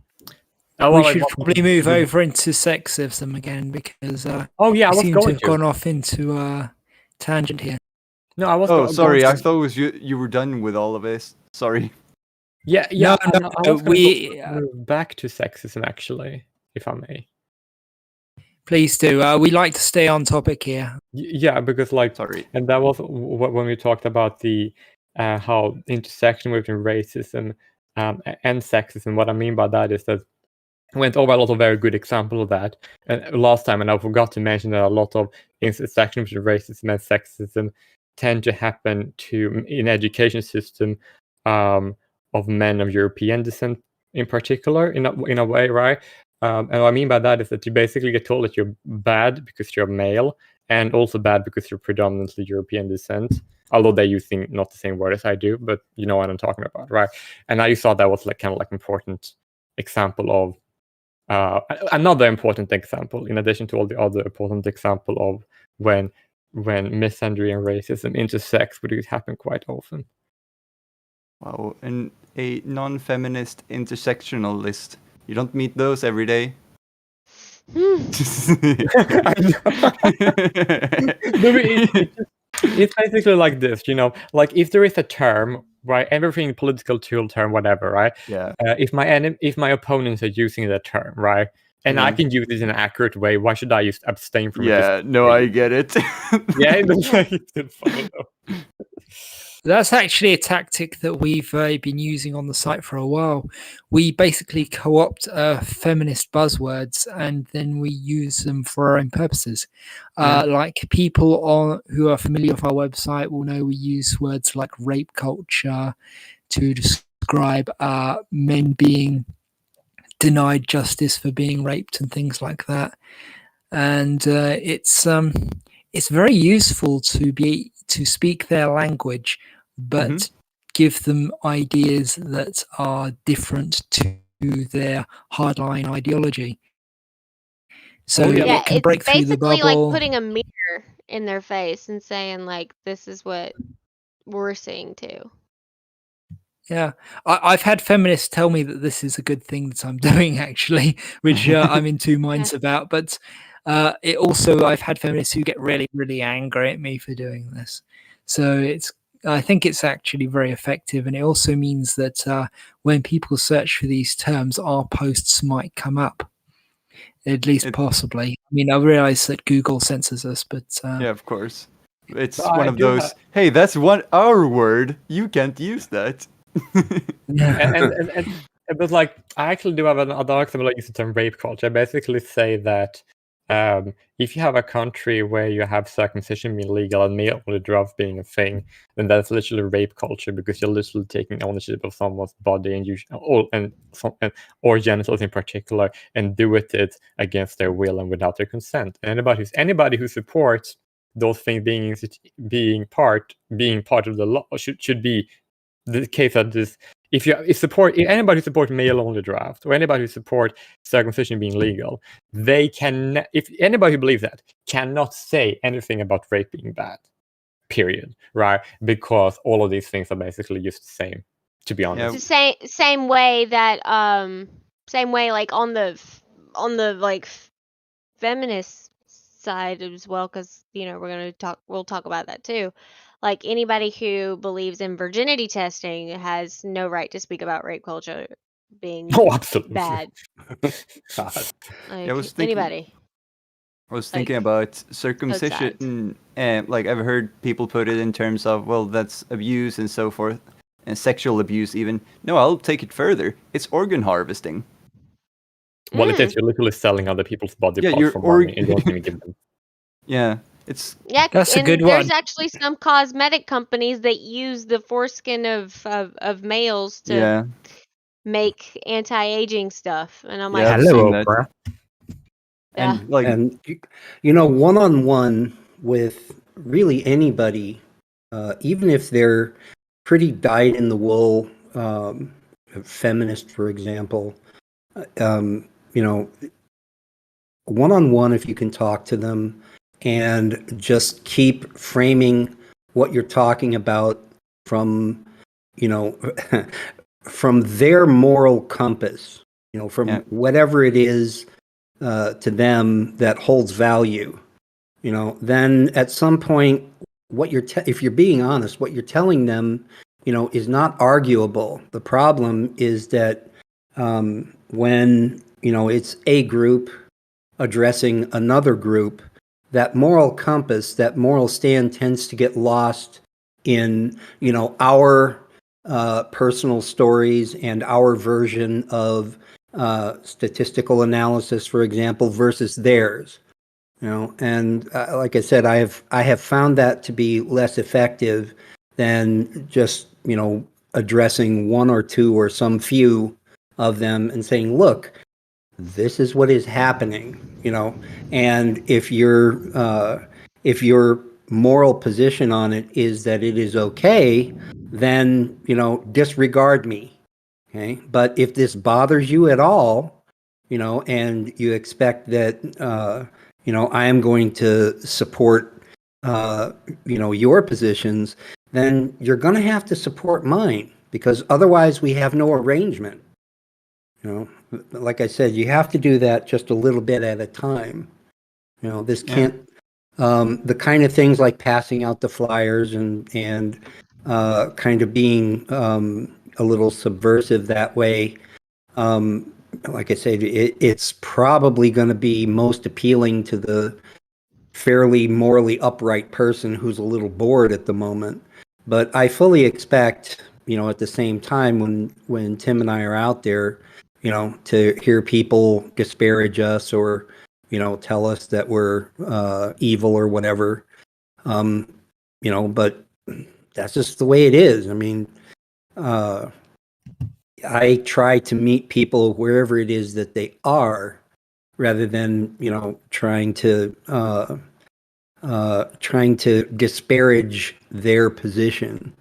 We should probably move over into sexism again, because oh yeah, I we was seem going to have gone off into a tangent here. No, I was. Oh, sorry. I going thought it was you were done with all of this. Sorry. Yeah. No, I was move back to sexism, actually, if I may. Please do. We like to stay on topic here. Yeah, because like, sorry, and that was when we talked about the how intersection between racism and sexism. What I mean by that is that I went over a lot of very good examples of that last time, and I forgot to mention that a lot of intersection between racism and sexism tend to happen in education system of men of European descent in particular, in a way, right? And what I mean by that is that you basically get told that you're bad because you're male, and also bad because you're predominantly European descent. Although they're using not the same word as I do, but you know what I'm talking about, right? And I just thought that was like kind of like important example of another important example, in addition to all the other important example of when misandry and racism intersects, but it happen quite often. Wow, and a non-feminist intersectionalist. You don't meet those every day. It's basically like this, you know, like if there is a term, right, everything political tool term, whatever, right? Yeah. If my opponents are using that term, right, and I can use it in an accurate way, why should I just abstain from it? Yeah, no, I get it. Yeah, it's funny though. That's actually a tactic that we've been using on the site for a while. We basically co-opt feminist buzzwords, and then we use them for our own purposes. Like people who are familiar with our website will know we use words like rape culture to describe men being denied justice for being raped and things like that. And it's very useful to speak their language, but give them ideas that are different to their hardline ideology. So it can break through the bubble. It's basically like putting a mirror in their face and saying, like, this is what we're seeing too. Yeah, I've had feminists tell me that this is a good thing that I'm doing, actually, which I'm in two minds about. But it also, I've had feminists who get really, really angry at me for doing this. So I think it's actually very effective, and it also means that when people search for these terms, our posts might come up, at least possibly. I mean, I realize that Google censors us, but yeah, of course, it's one of those. Hey, that's our word. You can't use that. and but like I actually do have another example. I use the term rape culture. I basically say that if you have a country where you have circumcision being legal and male-only drugs being a thing, then that's literally rape culture, because you're literally taking ownership of someone's body or genitals in particular, and do it against their will and without their consent. And anybody who supports those things being part of the law should be the case that this. If anybody who supports male-only draft, or anybody who supports circumcision being legal, if anybody who believes that cannot say anything about rape being bad, period, right? Because all of these things are basically just the same, to be honest. It's the same way that like on the like feminist side as well, because we'll talk about that too. Like, anybody who believes in virginity testing has no right to speak about rape culture being absolutely bad. God. Like, I was thinking. anybody. I was thinking about circumcision, and like I've heard people put it in terms of, well, that's abuse and so forth, and sexual abuse even. No, I'll take it further. It's organ harvesting. Well, it is. You're literally selling other people's body parts for money, and you don't even give them. Yeah, it's That's a good there's one. actually some cosmetic companies that use the foreskin of males to make anti-aging stuff, and I'm like, I've Hello, seen that. Oprah. Yeah. And like, And one-on-one with really anybody, even if they're pretty dyed-in-the-wool feminist, for example, one-on-one, if you can talk to them and just keep framing what you're talking about from from their moral compass, from whatever it is to them that holds value, then at some point, if you're being honest, what you're telling them, is not arguable. The problem is that when, it's a group addressing another group, that moral compass, that moral stand tends to get lost in, our personal stories and our version of statistical analysis, for example, versus theirs. And like I said, I have found that to be less effective than just addressing one or two or some few of them and saying, look, this is what is happening, and if your moral position on it is that it is okay, then disregard me. Okay, but if this bothers you at all, and you expect that I am going to support your positions, then you're going to have to support mine, because otherwise we have no arrangement. Like I said, you have to do that just a little bit at a time. This can't, the kind of things like passing out the flyers and kind of being a little subversive that way. Like I said, it's probably going to be most appealing to the fairly morally upright person who's a little bored at the moment. But I fully expect, at the same time, when Tim and I are out there, to hear people disparage us or, tell us that we're evil or whatever. But that's just the way it is. I mean, I try to meet people wherever it is that they are, rather than, trying to disparage their position,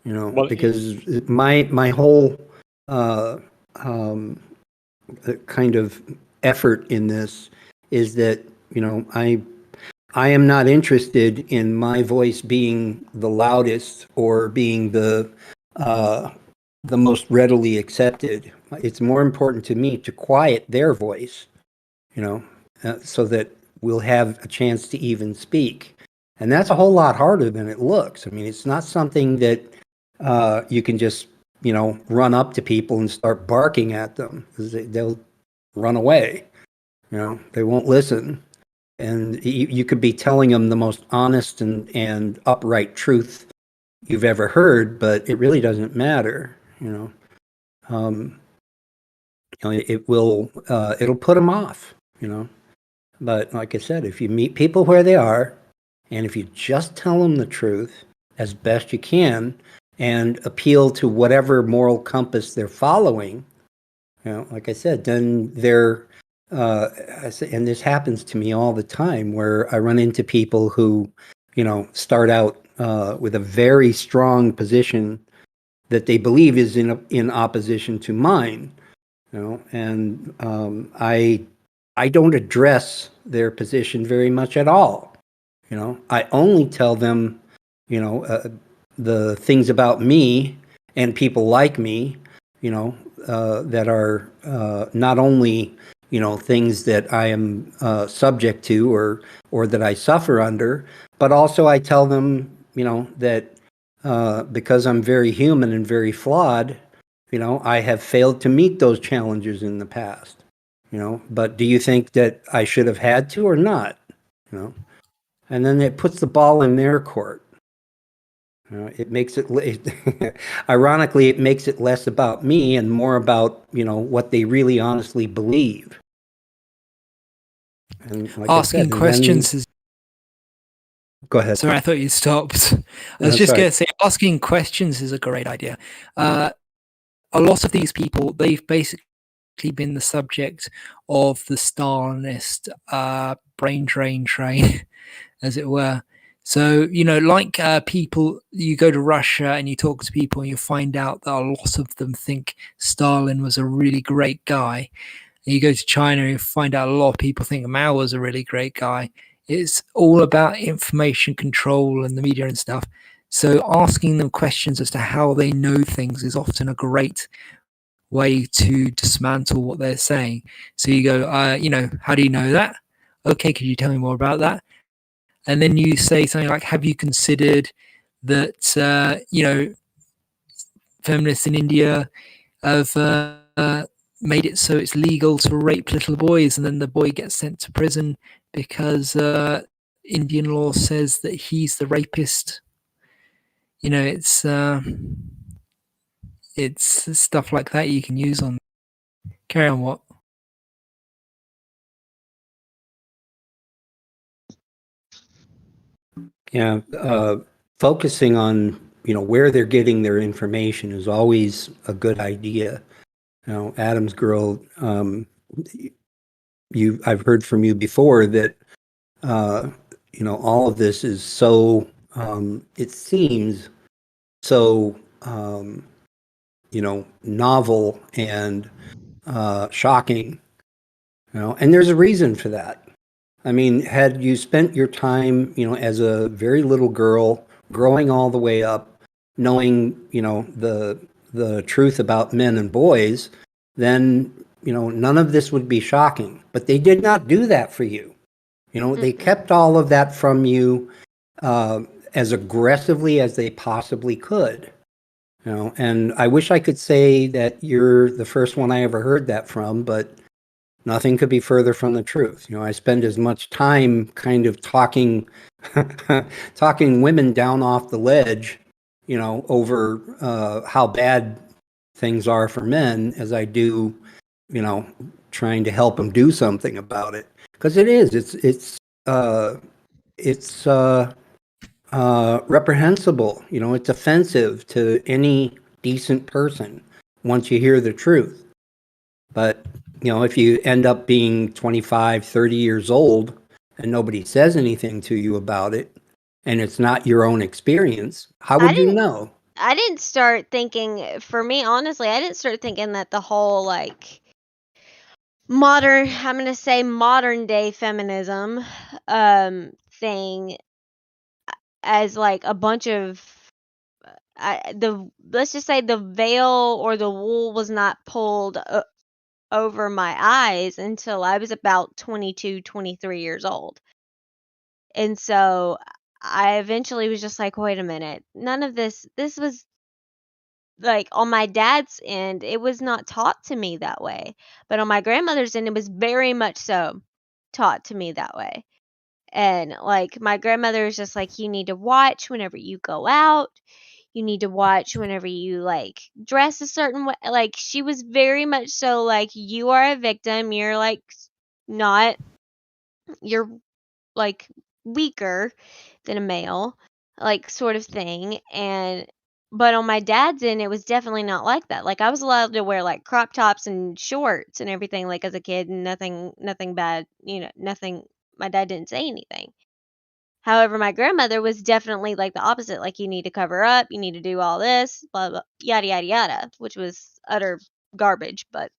because my whole kind of effort in this is that I am not interested in my voice being the loudest or being the most readily accepted. It's more important to me to quiet their voice, so that we'll have a chance to even speak. And that's a whole lot harder than it looks. I mean, it's not something that you can just, run up to people and start barking at them, because they'll run away. They won't listen. And you could be telling them the most honest and upright truth you've ever heard, but it really doesn't matter. It will it'll put them off. But like I said, if you meet people where they are, and if you just tell them the truth as best you can and appeal to whatever moral compass they're following, like I said, then they're, and this happens to me all the time where I run into people who, start out with a very strong position that they believe is in opposition to mine, and I don't address their position very much at all. I only tell them, the things about me and people like me, that are not only, things that I am subject to or that I suffer under, but also I tell them, that because I'm very human and very flawed, I have failed to meet those challenges in the past. But do you think that I should have had to or not? And then it puts the ball in their court. It makes it, ironically, it makes it less about me and more about, what they really honestly believe. And like I Asking said, questions is. Go ahead. Sorry, I thought you stopped. I was That's just right. going to say, asking questions is a great idea. A lot of these people, they've basically been the subject of the Stalinist brain drain train, as it were. So, like people, you go to Russia and you talk to people and you find out that a lot of them think Stalin was a really great guy. And you go to China and you find out a lot of people think Mao was a really great guy. It's all about information control and the media and stuff. So asking them questions as to how they know things is often a great way to dismantle what they're saying. So you go, how do you know that? Okay, could you tell me more about that? And then you say something like, have you considered that, feminists in India have made it so it's legal to rape little boys, and then the boy gets sent to prison because Indian law says that he's the rapist. It's stuff like that you can use on. Carry on, what? Yeah, focusing on, where they're getting their information is always a good idea. Adam's girl, I've heard from you before that, all of this is so, it seems so, novel and shocking, and there's a reason for that. I mean, had you spent your time, as a very little girl, growing all the way up, knowing, the truth about men and boys, then, none of this would be shocking. But they did not do that for you. They kept all of that from you as aggressively as they possibly could. And I wish I could say that you're the first one I ever heard that from, but nothing could be further from the truth. I spend as much time kind of talking women down off the ledge, over how bad things are for men as I do, trying to help them do something about it. Because it is, it's reprehensible. It's offensive to any decent person once you hear the truth. But, if you end up being 25, 30 years old and nobody says anything to you about it, and it's not your own experience, how would you know? I didn't start thinking, for me, honestly, I didn't start thinking that the whole, modern, I'm going to say modern day feminism thing as, a bunch of, let's just say the veil or the wool was not pulled over my eyes until I was about 22, 23 years old. And so I eventually was just like, wait a minute, none of this was on my dad's end, it was not taught to me that way. But on my grandmother's end, it was very much so taught to me that way. And my grandmother is just like, you need to watch whenever you go out. You need to watch whenever you dress a certain way. She was very much so you are a victim. You're not you're like weaker than a male, like sort of thing. But on my dad's end, it was definitely not like that. Like I was allowed to wear like crop tops and shorts and everything like as a kid, and nothing bad, nothing. My dad didn't say anything. However, my grandmother was definitely like the opposite. Like you need to cover up, you need to do all this, blah blah, yada yada yada, which was utter garbage. But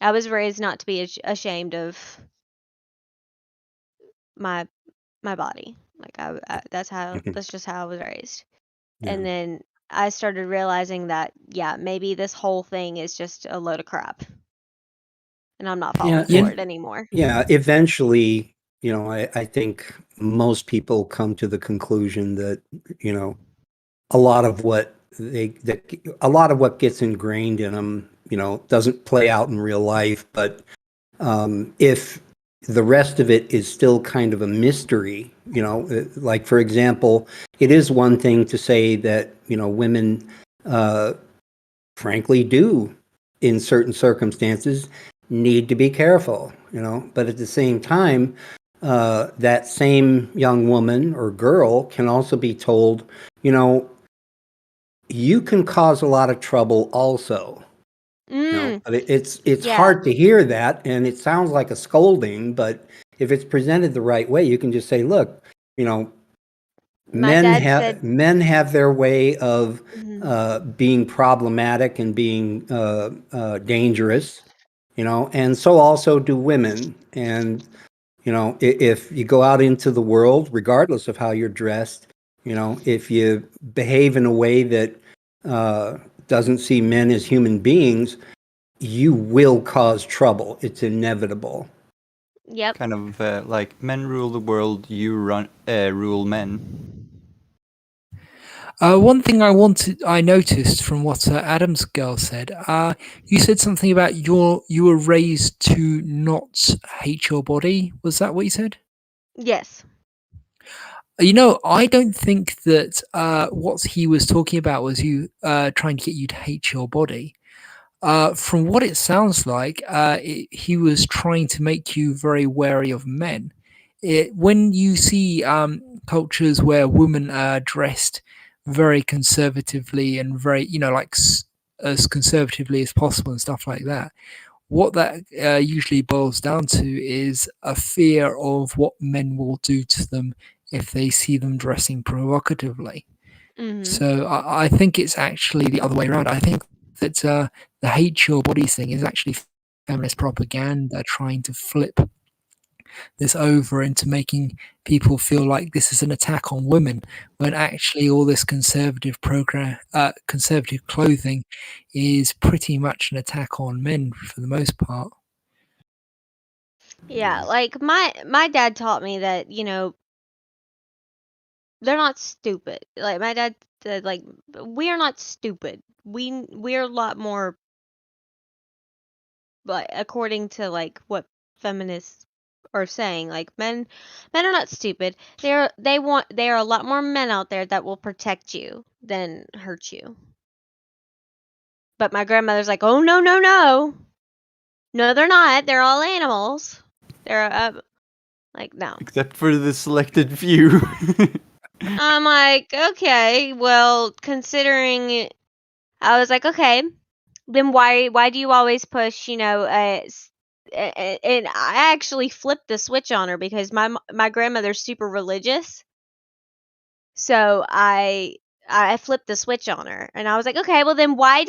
I was raised not to be ashamed of my my body. Like that's just how I was raised. And Yeah. then I started realizing that maybe this whole thing is just a load of crap. And I'm not falling Yeah, for it anymore. Yeah, eventually, I think most people come to the conclusion that, a lot of what a lot of what gets ingrained in them, doesn't play out in real life. But if the rest of it is still kind of a mystery, like for example, it is one thing to say that, women frankly do in certain circumstances need to be careful, but at the same time, that same young woman or girl can also be told, you can cause a lot of trouble also. But it's Yeah. hard to hear that, and it sounds like a scolding, but if it's presented the right way, you can just say, look, My dad said, men have their way of Mhm. being problematic and being dangerous, and so also do women. And if you go out into the world, regardless of how you're dressed, if you behave in a way that doesn't see men as human beings, you will cause trouble. It's inevitable. Yep. Kind of like men rule the world, you rule men. One thing I noticed from what Adam's girl said, you said something about you were raised to not hate your body. Was that what you said? Yes. I don't think that what he was talking about was you trying to get you to hate your body. From what it sounds like, he was trying to make you very wary of men. When you see cultures where women are dressed very conservatively and very, as conservatively as possible and stuff like that, what that usually boils down to is a fear of what men will do to them if they see them dressing provocatively. Mhm. So I think it's actually the other way around. I think that the hate your body thing is actually feminist propaganda trying to flip this over into making people feel like this is an attack on women, when actually all this conservative clothing is pretty much an attack on men for the most part. Yeah, like my dad taught me that, they're not stupid. Like my dad said, like we are not stupid. We're a lot more, like according to like what feminists are saying, like men are not stupid. There are a lot more men out there that will protect you than hurt you. But my grandmother's like, "Oh no, no, no. No, they're not. They're all animals." They're like, "No." Except for the selected few. I'm like, "Okay, well, considering." I was like, "Okay, then why do you always push, and I actually flipped the switch on her because my grandmother's super religious. So I flipped the switch on her, and I was like, "Okay, well then why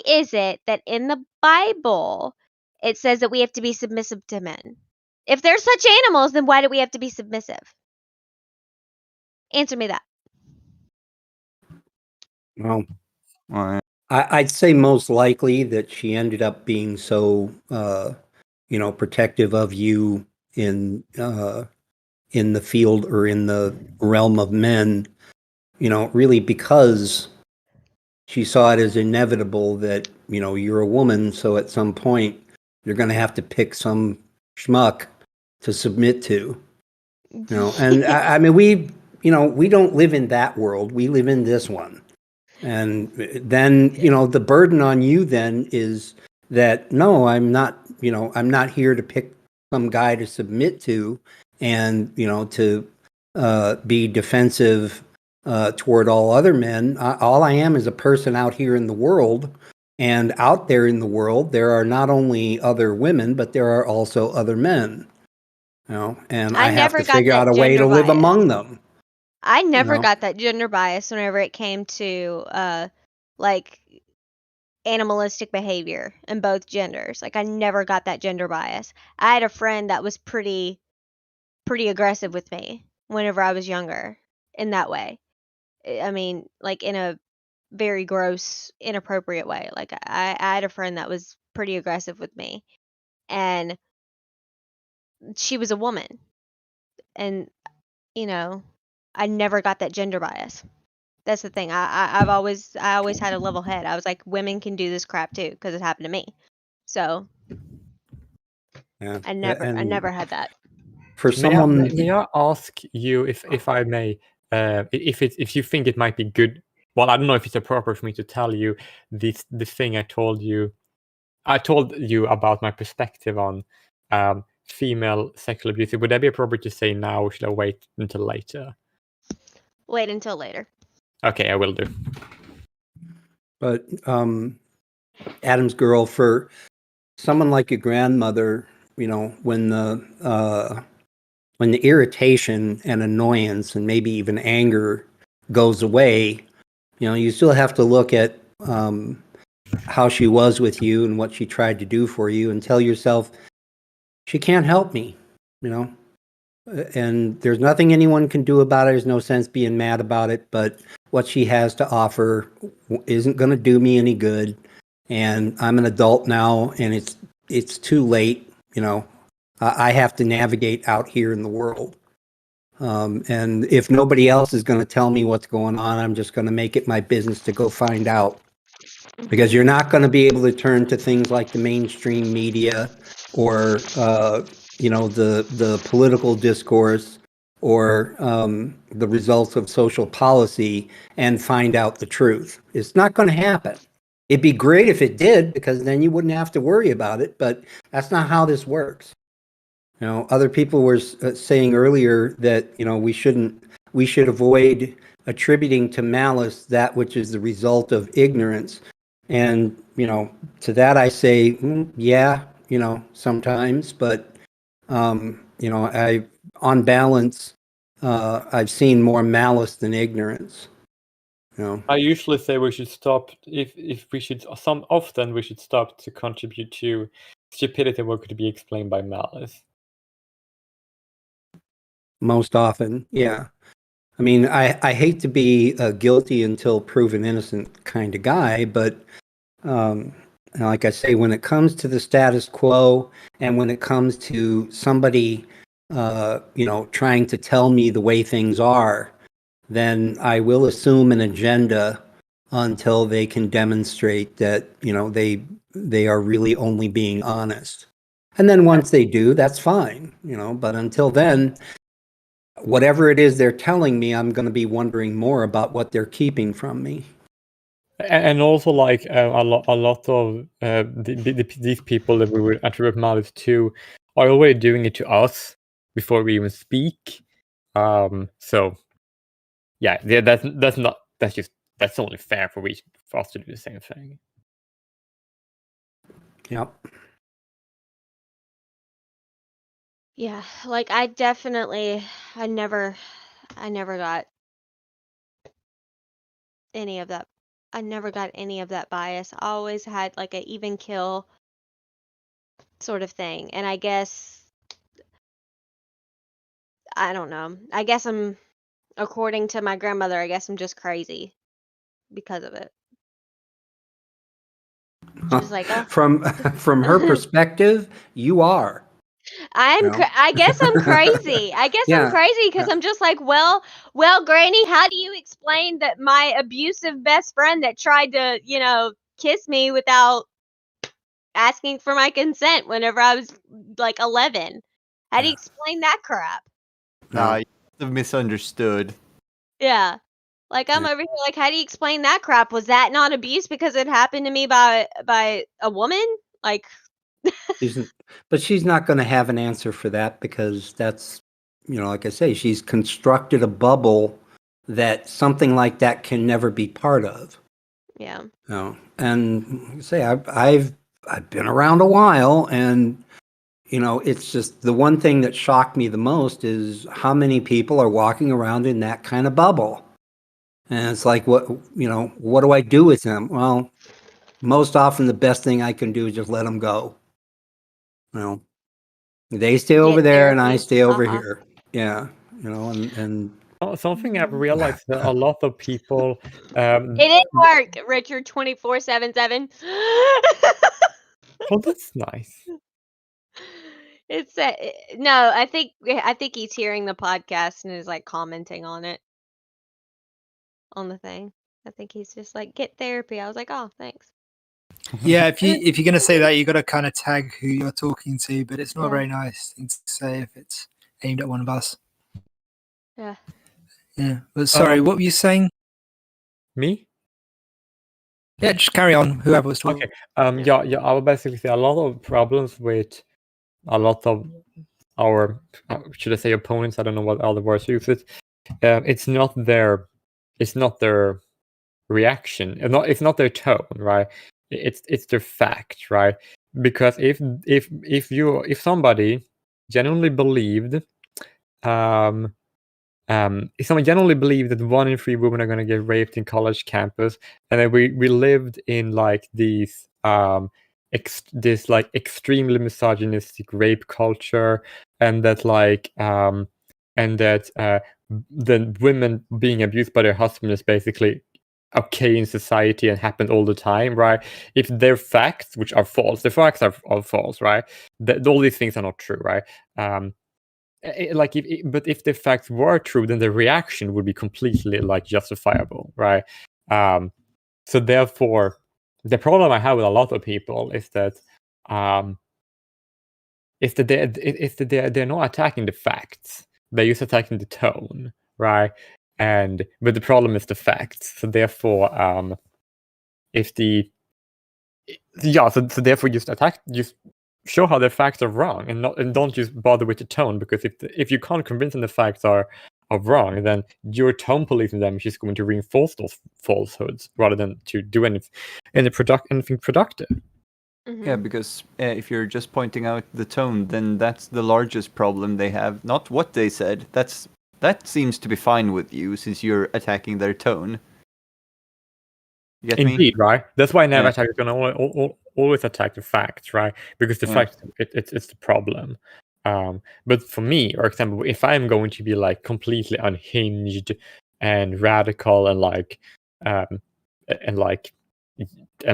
is it that in the Bible it says that we have to be submissive to men? If they're such animals, then why do we have to be submissive? Answer me that." Well, Well, I'd say most likely that she ended up being so, protective of you in the field or in the realm of men, really because she saw it as inevitable that, you're a woman. So at some point, you're going to have to pick some schmuck to submit to, and I mean, we don't live in that world. We live in this one. And then, the burden on you then is that, no, I'm not here to pick some guy to submit to, and to be defensive toward all other men. All I am is a person out here in the world, and out there in the world, there are not only other women, but there are also other men. And I have never to got figure that out a way to gender live bias. among them. I never know? got that gender bias whenever it came to like animalistic behavior in both genders. Like I never got that gender bias. I had a friend that was pretty aggressive with me whenever I was younger in that way. I mean, like in a very gross, inappropriate way. Like I had a friend that was pretty aggressive with me, and she was a woman, and I never got that gender bias. That's the thing. I always had a level head. I was like, women can do this crap too because it happened to me. So Yeah. I never had that. For May someone, may I ask you, if I may, if you think it might be good? Well, I don't know if it's appropriate for me to tell you this thing I told you. I told you about my perspective on female sexual abuse. Would that be appropriate to say now, or should I wait until later? Wait until later. Okay, I will do. but Adam's girl, for someone like your grandmother, when the irritation and annoyance and maybe even anger goes away, you still have to look at how she was with you and what she tried to do for you, and tell yourself, she can't help me, and there's nothing anyone can do about it. There's no sense being mad about it, but what she has to offer isn't going to do me any good. And I'm an adult now, and it's too late. I have to navigate out here in the world. And if nobody else is going to tell me what's going on, I'm just going to make it my business to go find out. Because you're not going to be able to turn to things like the mainstream media, or the political discourse, or the results of social policy, and find out the truth. It's not going to happen. It'd be great if it did, because then you wouldn't have to worry about it, but that's not how this works. Other people were saying earlier that we should avoid attributing to malice that which is the result of ignorance. And to that I say, yeah, sometimes, but I, on balance, I've seen more malice than ignorance. I usually say we should stop if we should often we should stop to contribute to stupidity what could be explained by malice. Most often, yeah. I mean, I hate to be a guilty until proven innocent kind of guy, but like I say, when it comes to the status quo, and when it comes to somebody, trying to tell me the way things are, then I will assume an agenda until they can demonstrate that, they are really only being honest. And then once they do, that's fine, but until then, whatever it is they're telling me, I'm going to be wondering more about what they're keeping from me. And also, like a lot of these people that we would attribute malice to are already doing it to us before we even speak. So yeah, that's only fair for us to do the same thing. Yep. Yeah, like I never got any of that. I never got any of that bias. I always had like an even kill sort of thing. And I guess, I don't know. I guess according to my grandmother, I guess I'm just crazy because of it. She was like, oh. From her perspective, you are. I guess I'm crazy. I guess I'm crazy because I'm just like, well, Granny, how do you explain that my abusive best friend that tried to, kiss me without asking for my consent whenever I was like 11? How do you explain that crap? Nah, you must have misunderstood. Yeah. Like I'm over here like, how do you explain that crap? Was that not abuse because it happened to me by a woman? Like But she's not going to have an answer for that because that's, like I say, she's constructed a bubble that something like that can never be part of. Yeah. And say I've been around a while, and it's just the one thing that shocked me the most is how many people are walking around in that kind of bubble. And it's like, what do I do with them? Well, most often the best thing I can do is just let them go. They stay over there and I therapy. stay over here. Yeah. And Something I've realized that a lot of people. It didn't work, Richard. 24/7. Oh, that's nice. It's no. I think he's hearing the podcast and is like commenting on it, on the thing. I think he's just like, get therapy. I was like, oh, thanks. Yeah, if you're gonna say that, you got to kind of tag who you're talking to, but it's not a Yeah. very nice thing to say if it's aimed at one of us. Yeah. Yeah, but sorry, what were you saying? Me? Yeah, just carry on. Whoever was talking. Okay. Yeah. I would basically say a lot of problems with a lot of our, should I say, opponents? I don't know what other words use it. It's not their reaction. It's not their tone, right? It's their fact, right? Because if somebody genuinely believed, if someone genuinely believed that 1 in 3 women are going to get raped in college campus, and then we lived in like these this like extremely misogynistic rape culture, and that the women being abused by their husband is basically okay in society and happened all the time, right? If they're facts, which are false, the facts are false, right? All these things are not true, right? But if the facts were true, then the reaction would be completely like justifiable, right? So therefore, the problem I have with a lot of people is that they're not attacking the facts; they're just attacking the tone, right? But the problem is the facts. So therefore, so therefore, just show how the facts are wrong, and don't just bother with the tone, because if you can't convince them the facts are wrong, then your tone policing them is just going to reinforce those falsehoods rather than to do anything productive. Yeah, because if you're just pointing out the tone, then that's the largest problem they have. Not what they said. That seems to be fine with you, since you're attacking their tone. You get Indeed, me? right? That's why Navaratri is going to always attack the facts, right? Because the facts, it's the problem. But for me, for example, if I'm going to be like completely unhinged and radical and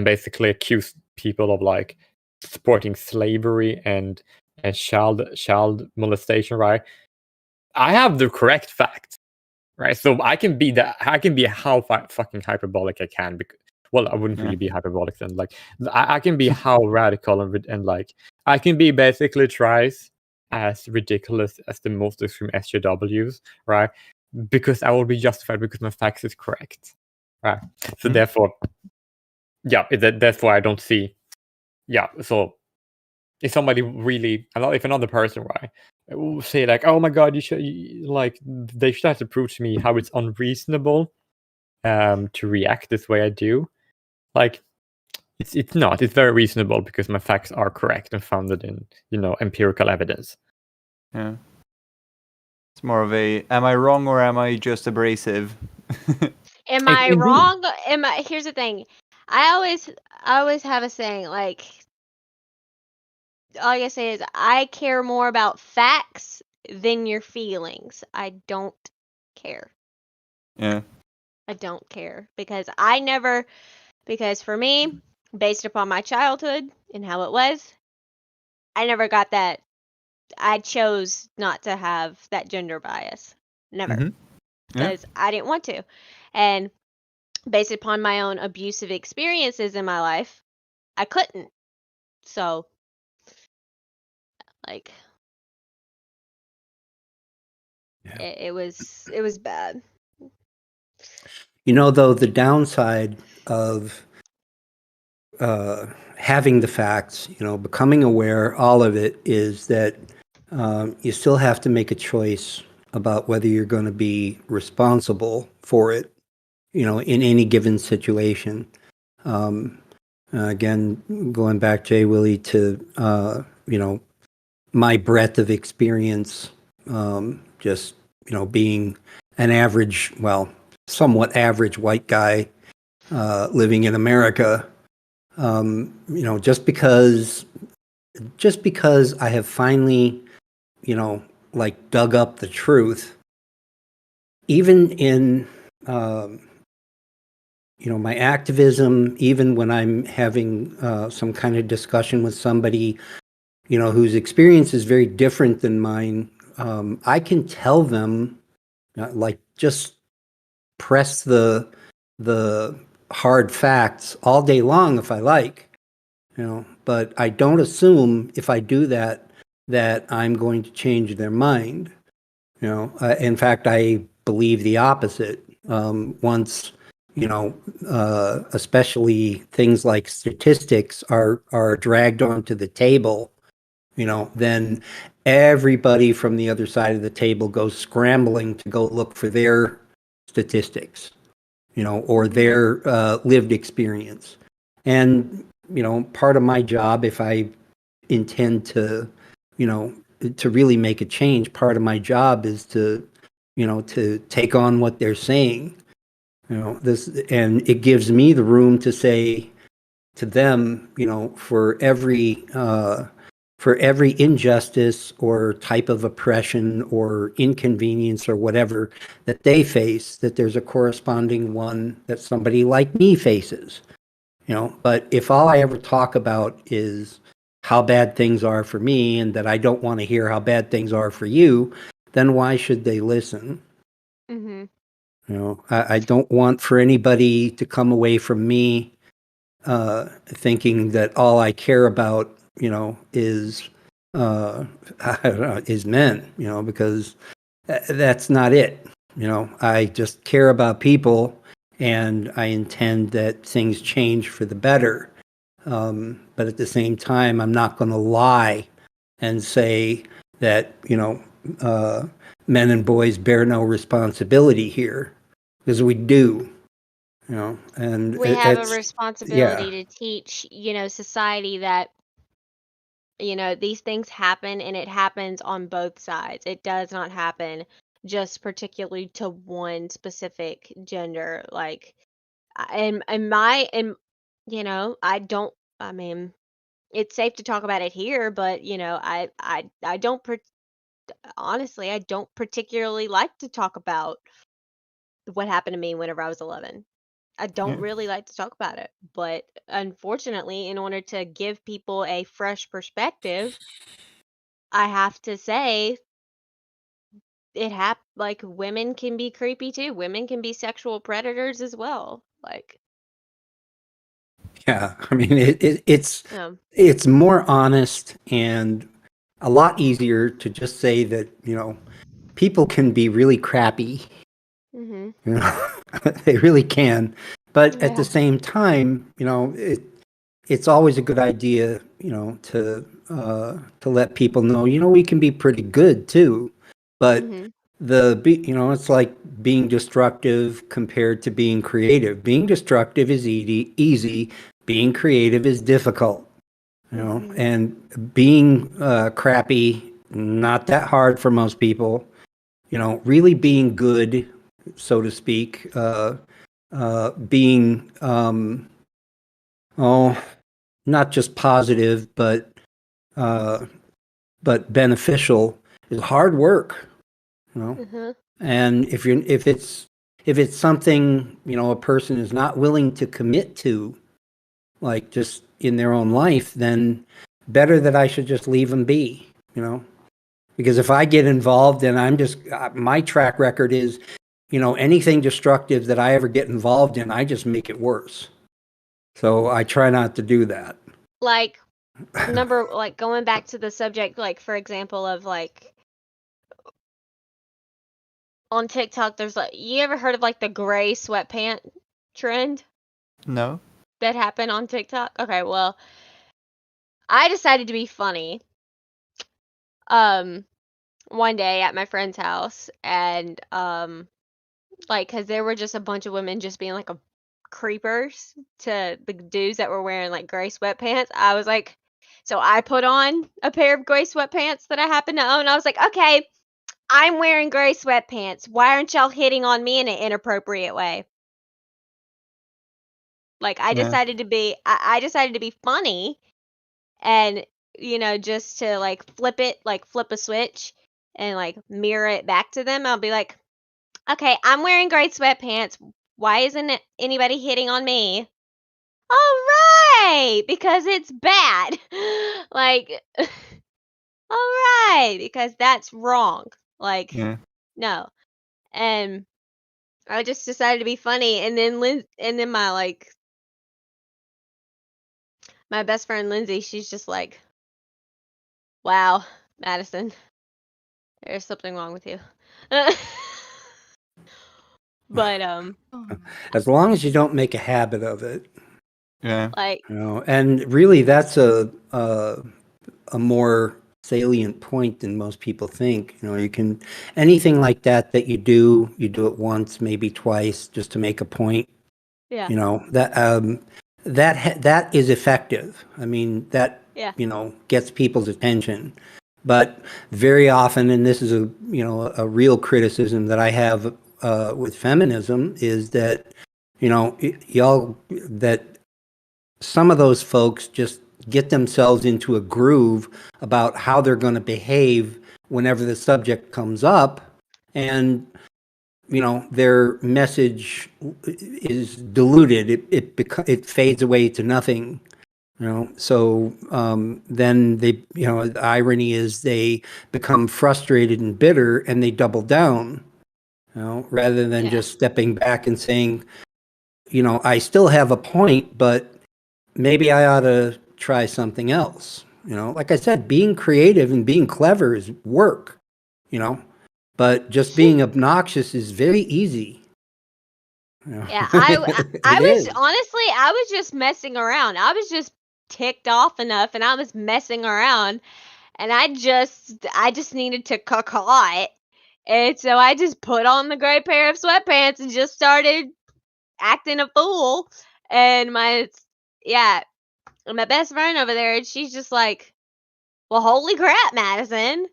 basically accuse people of like supporting slavery and child molestation, right? I have the correct facts, right? So I can be how fucking hyperbolic I can. Well, I wouldn't really be hyperbolic then. Like, I can be how radical and like I can be basically twice as ridiculous as the most extreme SJWs, right? Because I will be justified because my facts is correct, right? So therefore, that's why I don't see. Yeah, so if somebody really, if another person, right, will say like, "Oh my God, they should have to prove to me how it's unreasonable to react this way I do." Like, it's not. It's very reasonable because my facts are correct and founded in empirical evidence. Yeah. It's more of a, am I wrong or am I just abrasive? Am I wrong? Here's the thing. I always have a saying, like, all I say is I care more about facts than your feelings. I don't care. Yeah. I don't care because for me, based upon my childhood and how it was, I never got that. I chose not to have that gender bias. Never. Because I didn't want to. And based upon my own abusive experiences in my life, I couldn't. So, like, it was bad. Though, the downside of having the facts, becoming aware, all of it is that you still have to make a choice about whether you're going to be responsible for it, in any given situation. Again, going back, Jay Willie, to, my breadth of experience, just, being an average, well, somewhat average white guy living in America, just because I have finally, dug up the truth, even in, my activism, even when I'm having some kind of discussion with somebody, whose experience is very different than mine, I can tell them, just press the hard facts all day long if I like, but I don't assume if I do that I'm going to change their mind. In fact, I believe the opposite. Once, especially things like statistics are dragged onto the table, then everybody from the other side of the table goes scrambling to go look for their statistics, or their lived experience. And, part of my job, if I intend to, to really make a change, part of my job is to, to take on what they're saying, and it gives me the room to say to them, for every injustice or type of oppression or inconvenience or whatever that they face, that there's a corresponding one that somebody like me faces. But if all I ever talk about is how bad things are for me and that I don't want to hear how bad things are for you, then why should they listen? Mm-hmm. I don't want for anybody to come away from me thinking that all I care about, is I don't know, is men, because that's not it. I just care about people, and I intend that things change for the better. But at the same time, I'm not going to lie and say that, men and boys bear no responsibility here, because we do. And We have a it's, responsibility to teach, society that, these things happen and it happens on both sides. It does not happen just particularly to one specific gender. Like, I don't, I mean, it's safe to talk about it here, but, I don't, honestly, I don't particularly like to talk about what happened to me whenever I was 11. I don't Yeah. really like to talk about it, but unfortunately, in order to give people a fresh perspective, I have to say like women can be creepy too. Women can be sexual predators as well. Like, yeah, I mean, um, it's more honest and a lot easier to just say that, people can be really crappy. mhm. They really can. But at the Yeah. same time, it's always a good idea, to let people know, we can be pretty good too. But Mhm. it's like being destructive compared to being creative. Being destructive is easy. Being creative is difficult. Mhm. And being crappy, not that hard for most people. Really being good, so to speak, being not just positive, uh, but beneficial is hard work. Mhm. And if it's something, a person is not willing to commit to, like just in their own life, then better that I should just leave them be, because if I get involved, then my track record is, anything destructive that I ever get involved in, I just make it worse. So I try not to do that. Like like going back to the subject, like for example of like on TikTok, there's like, you ever heard of like the gray sweatpant trend? No. that happened on TikTok? Okay, well, I decided to be funny. One day at my friend's house, and like, cause there were just a bunch of women just being like creepers to the dudes that were wearing like gray sweatpants. I was like, so I put on a pair of gray sweatpants that I happen to own. I was like, okay, I'm wearing gray sweatpants. Why aren't y'all hitting on me in an inappropriate way? Like I Yeah. decided to be I decided to be funny, and just to like flip a switch and like mirror it back to them. I'll be like, okay, I'm wearing gray sweatpants. Why isn't anybody hitting on me? All right, because it's bad. Like, all right, because that's wrong. Like, Yeah. no. And I just decided to be funny, and then my best friend Lindsay, she's just like, "Wow, Madison, there's something wrong with you." But As long as you don't make a habit of it, Yeah. like, and really that's a more salient point than most people think. You can, anything like that you do it once, maybe twice, just to make a point. yeah, That is effective. I mean, that yeah, gets people's attention. But very often, and this is a real criticism that I have with feminism, is that that some of those folks just get themselves into a groove about how they're going to behave whenever the subject comes up, and their message is diluted. It fades away to nothing. So then they, the irony is they become frustrated and bitter, and they double down. Rather than yeah, just stepping back and saying, I still have a point, but maybe I ought to try something else. Like I said, being creative and being clever is work. But just being obnoxious is very easy. yeah. I It was is. honestly, I was just messing around. I was just ticked off enough, and I was messing around, and I just needed to caw it. And so I just put on the gray pair of sweatpants and just started acting a fool. And my best friend over there, and she's just like, "Well, holy crap, Madison."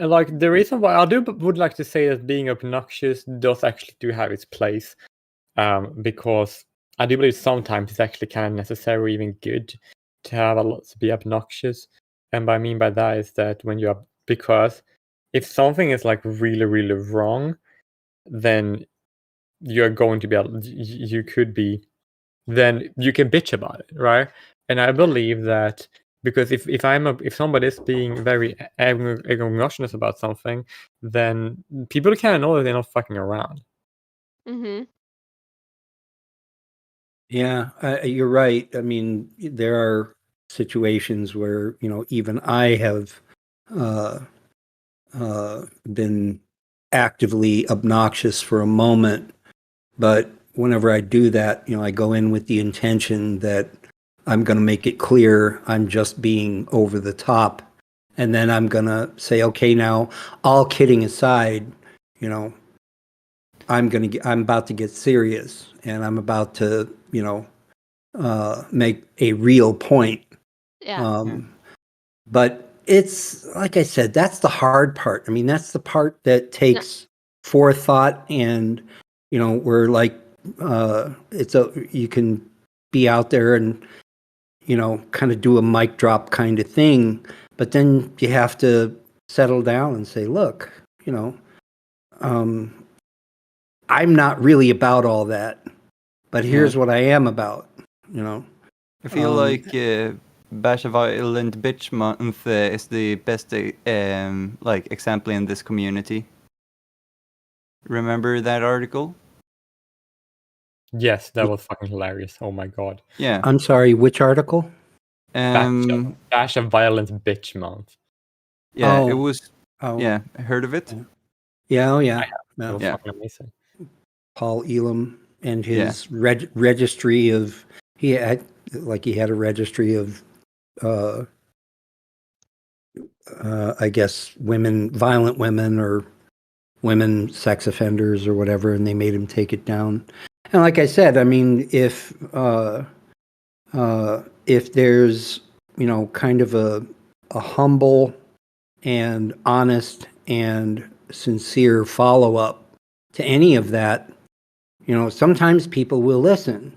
Like the reason why I would like to say that being obnoxious does actually do have its place, because I do believe sometimes it's actually kind of necessary, even good, to have a lot to be obnoxious. And what I mean by that is that when you are, because if something is like really, really wrong, then you're going to be you could be, then you can bitch about it, right? And I believe that because if somebody's being very obnoxious about something, then people kind of know that they're not fucking around. Mm-hmm. Yeah, you're right. I mean, there are situations where, even I have been actively obnoxious for a moment. But whenever I do that, I go in with the intention that I'm going to make it clear I'm just being over the top. And then I'm going to say, okay, now, all kidding aside, I'm about to get serious, and I'm about to, make a real point. Yeah. But it's, like I said, that's the hard part. I mean, that's the part that takes forethought, and, we're like, you can be out there and, kind of do a mic drop kind of thing, but then you have to settle down and say, look, I'm not really about all that, but here's what I am about, I feel like Bash a Violent Bitch Month is the best like example in this community. Remember that article? Yes, that was fucking hilarious. Oh my god. Yeah. I'm sorry, which article? Bash a Violent Bitch Month. Yeah, Oh. it was. Oh. Yeah, heard of it? Yeah, oh yeah. That was Yeah. fucking amazing. Paul Elam and his registry of he had a registry of I guess violent women or women sex offenders or whatever, and they made him take it down. And like I said, I mean, if there's kind of a humble and honest and sincere follow-up to any of that, sometimes people will listen.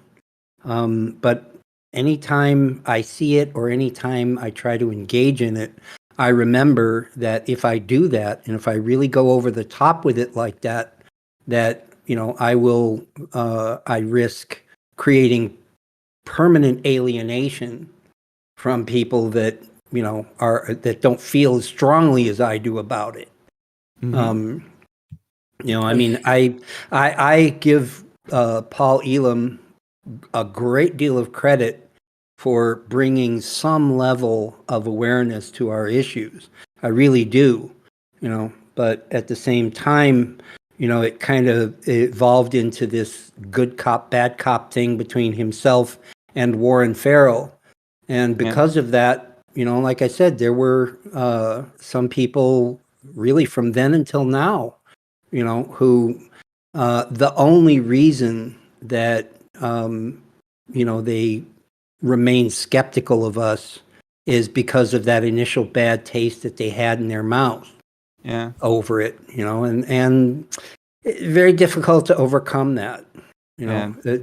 But anytime I see it or anytime I try to engage in it, I remember that if I do that and if I really go over the top with it like that, I risk creating permanent alienation from people that that don't feel as strongly as I do about it. Mhm. I mean, I give Paul Elam a great deal of credit for bringing some level of awareness to our issues. I really do, but at the same time, it kind of evolved into this good cop, bad cop thing between himself and Warren Farrell. And because of that, like I said, there were some people really from then until now, who the only reason that, they remain skeptical of us is because of that initial bad taste that they had in their mouth over it, and very difficult to overcome that,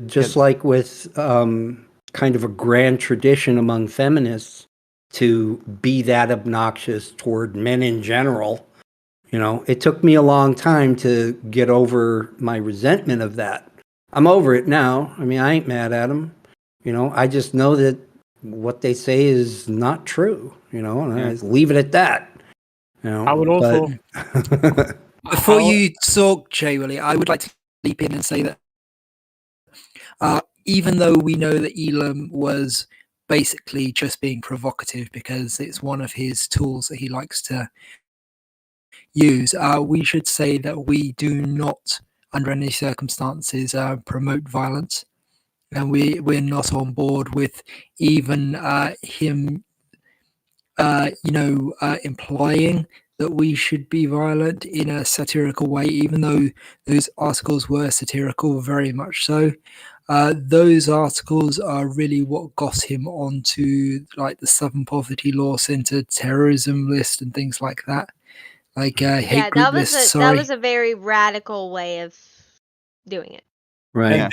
just like with kind of a grand tradition among feminists to be that obnoxious toward men in general. It took me a long time to get over my resentment of that. I'm over it now. I mean, I ain't mad at them. I just know that what they say is not true, and I leave it at that. I would also Before you talk, Jay Willie, I would like to leap in and say that even though we know that Elam was basically just being provocative because it's one of his tools that he likes to use, we should say that we do not, under any circumstances, promote violence. And we're not on board with even him, implying that we should be violent in a satirical way, even though those articles were satirical, very much so. Those articles are really what got him onto like the Southern Poverty Law Center terrorism list and things like that. Like hate group lists. That was a very radical way of doing it. Right,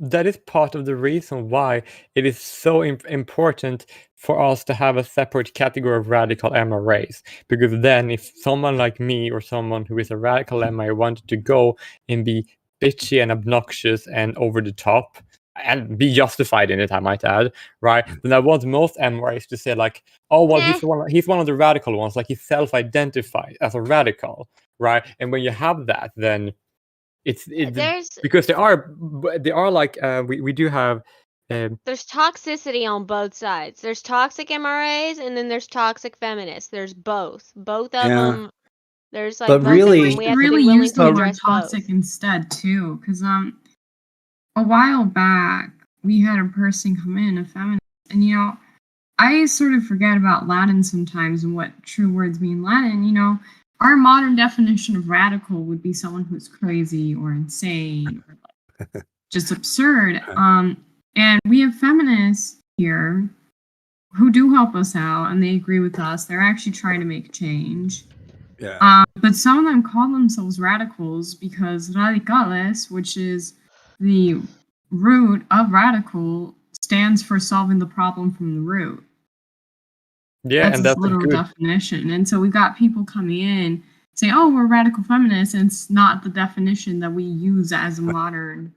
that is part of the reason why it is so important for us to have a separate category of radical MRAs. Because then if someone like me or someone who is a radical MRA wanted to go and be bitchy and obnoxious and over the top, and be justified in it, I might add, right? Then I want most MRAs to say like, oh, well, he's one of the radical ones, like he self-identifies as a radical, right? And when you have that, then it's because there are like we do have there's toxicity on both sides. There's toxic MRAs and then there's toxic feminists. There's both of them. There's like but both really, of them. We have to be willing to address toxic both. instead too, because a while back we had a person come in, a feminist, and I sort of forget about Latin sometimes and what true words mean in Latin. Our modern definition of radical would be someone who's crazy or insane or like just absurd. And we have feminists here who do help us out and they agree with us. They're actually trying to make change. But some of them call themselves radicals because radicales, which is the root of radical, stands for solving the problem from the root. That's its literal definition. And so we got people coming in saying, oh, we're radical feminists, and it's not the definition that we use as a modern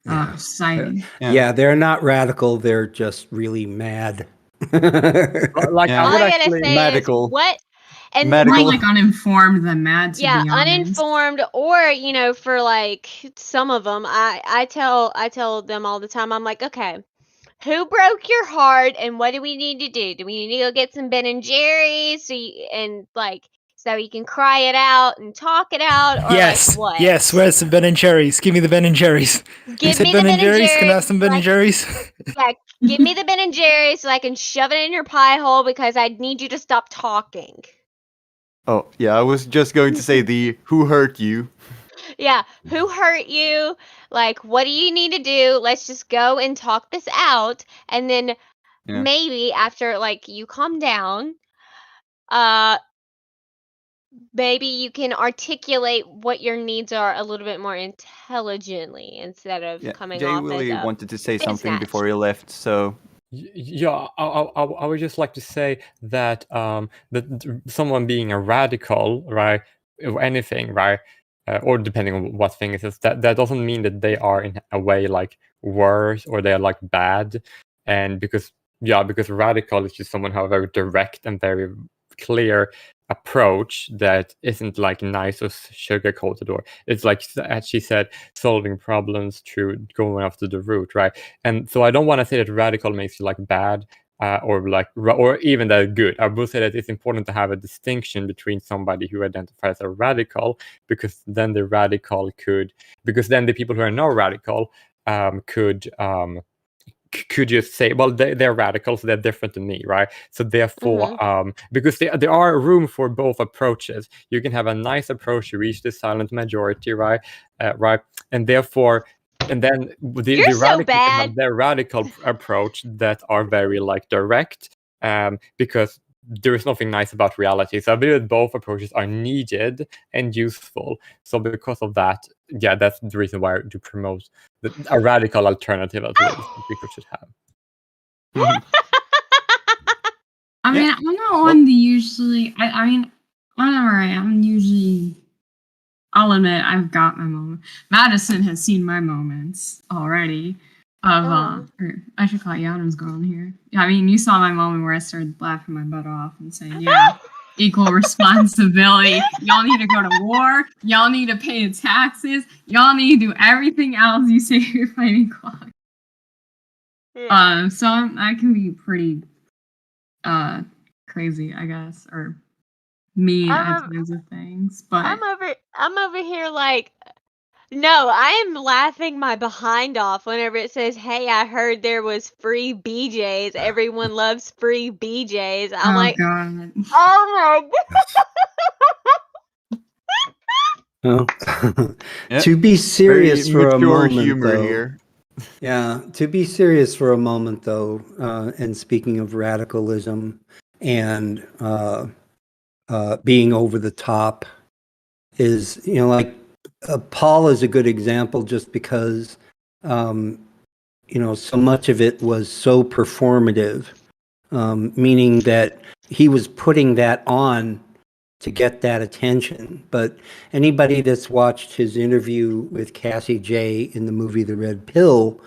society. Yeah, they're not radical, they're just really mad. Like I would actually medical. What? And more like uninformed than mad, to be honest. Uninformed, or for like some of them, I tell them all the time, I'm like, okay, who broke your heart and what do we need to do? Do we need to go get some Ben and Jerry's and like so you can cry it out and talk it out, or Yes, like what? yes. Where's some Ben and Jerry's? Give me the Ben and Jerry's. You Give said me Ben the and Ben and Jerry's. Can I Jerry's. have some Ben and Jerry's? Yeah, give me the Ben and Jerry's so I can shove it in your pie hole because I need you to stop talking. Oh, yeah, I was just going to say the who hurt you. Yeah, who hurt you? Like, what do you need to do? Let's just go and talk this out, and then Yeah. maybe after like you calm down, maybe you can articulate what your needs are a little bit more intelligently instead of Yeah, coming Jay off as Willie a wanted to say something mismatch. before he left, so Yeah, I would just like to say that that someone being a radical, right, or anything, right, or depending on what thing it is, that doesn't mean that they are in a way like worse or they're like bad, and because radical is just someone who have a very direct and very clear approach that isn't like nice or sugar coated, or it's like, as she said, solving problems through going after the root, right? And so I don't want to say that radical makes you like bad or even that good. I will say that it's important to have a distinction between somebody who identifies as a radical, because then the people who are not radical could just say, well, they're radicals, they're different than me, right? So therefore, because there are room for both approaches. You can have a nice approach to reach the silent majority, right? Right, and therefore, and then the You're so radicals can bad. have their radical approach that are very like direct, because there is nothing nice about reality. So I believe that both approaches are needed and useful. So because of that, yeah, that's the reason why I do promote a radical alternative, at least, people should have. I mean, Yeah. I'm not one to usually. I mean, whenever I am usually, I'll admit I've got my moment. Madison has seen my moments already. Or I should call Yana's girl here. I mean, you saw my moment where I started laughing my butt off and saying, "Yeah, equal responsibility. Y'all need to go to war. Y'all need to pay the taxes. Y'all need to do everything else you say you're fighting clock." Yeah. So I can be pretty crazy, I guess, or mean at times of things. But I'm over here like, no, I am laughing my behind off whenever it says, "Hey, I heard there was free BJ's. Everyone loves free BJ's." I'm oh like, god. oh my god. Oh. Yeah, To be serious very for a mature moment, humor though. here. Yeah, to be serious for a moment, though, and speaking of radicalism and being over the top, is, like, Paul is a good example, just because, so much of it was so performative, meaning that he was putting that on to get that attention. But anybody that's watched his interview with Cassie J in the movie The Red Pill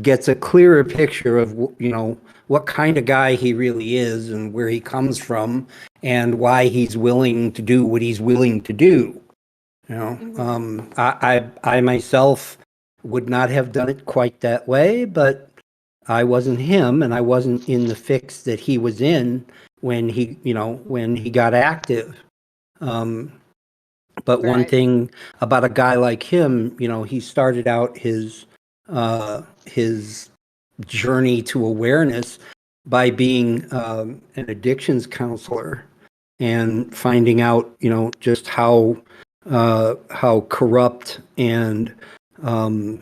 gets a clearer picture of, what kind of guy he really is and where he comes from and why he's willing to do what he's willing to do. I myself would not have done it quite that way, but I wasn't him, and I wasn't in the fix that he was in when he got active. But one Right. thing about a guy like him, he started out his journey to awareness by being an addictions counselor and finding out, just how corrupt and I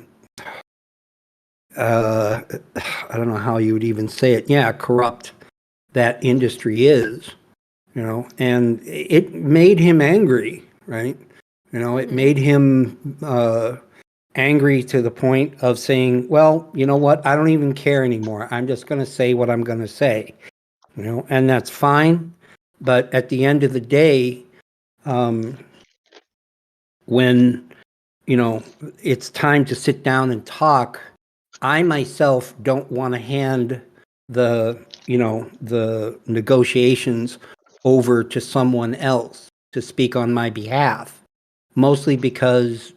don't know how you would even say it. Yeah, corrupt that industry is, and it made him angry, right? It made him angry to the point of saying, well, you know what? I don't even care anymore. I'm just going to say what I'm going to say, and that's fine. But at the end of the day, when, it's time to sit down and talk, I myself don't want to hand the negotiations over to someone else to speak on my behalf, mostly because,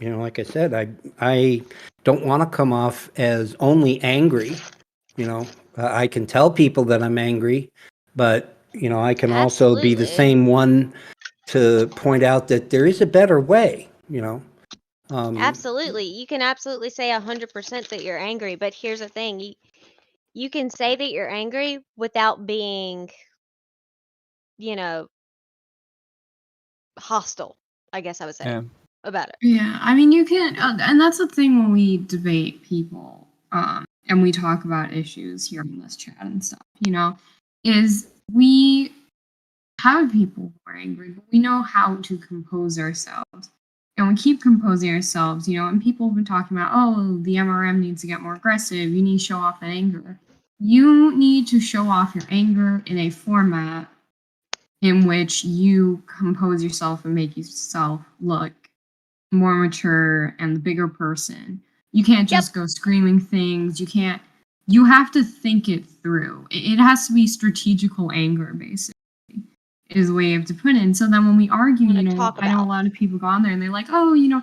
like I said, I don't want to come off as only angry. I can tell people that I'm angry, but, I can also be the Absolutely. same one to point out that there is a better way, Absolutely. You can absolutely say 100% that you're angry, but here's the thing. You can say that you're angry without being, hostile, I guess I would say, about it. Yeah, I mean, you can, and that's the thing when we debate people, and we talk about issues here in this chat and stuff, is we have people who are angry, but we know how to compose ourselves. And we keep composing ourselves, and people have been talking about, oh, the MRM needs to get more aggressive. You need to show off that anger. You need to show off your anger in a format in which you compose yourself and make yourself look more mature and the bigger person. You can't just go screaming things. You have to think it through. It has to be strategical anger, basically, is the way you have to put it. And so then when we argue, I know a lot of people go on there and they're like, oh, you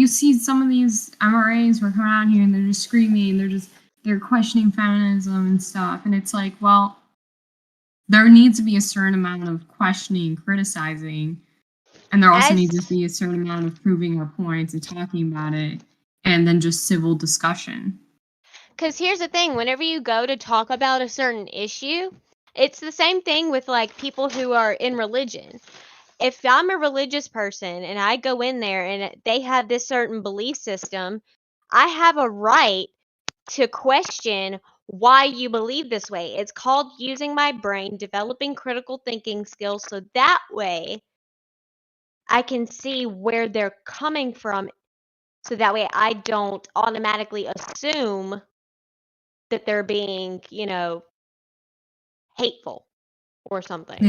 see some of these MRAs who are coming out here and they're just screaming, they're questioning feminism and stuff. And it's like, well, there needs to be a certain amount of questioning, criticizing, and there also needs to be a certain amount of proving our points and talking about it, and then just civil discussion. Because here's the thing, whenever you go to talk about a certain issue, it's the same thing with like people who are in religion. If I'm a religious person and I go in there and they have this certain belief system, I have a right to question why you believe this way. It's called using my brain, developing critical thinking skills, so that way I can see where they're coming from, so that way I don't automatically assume that they're being, hateful or something.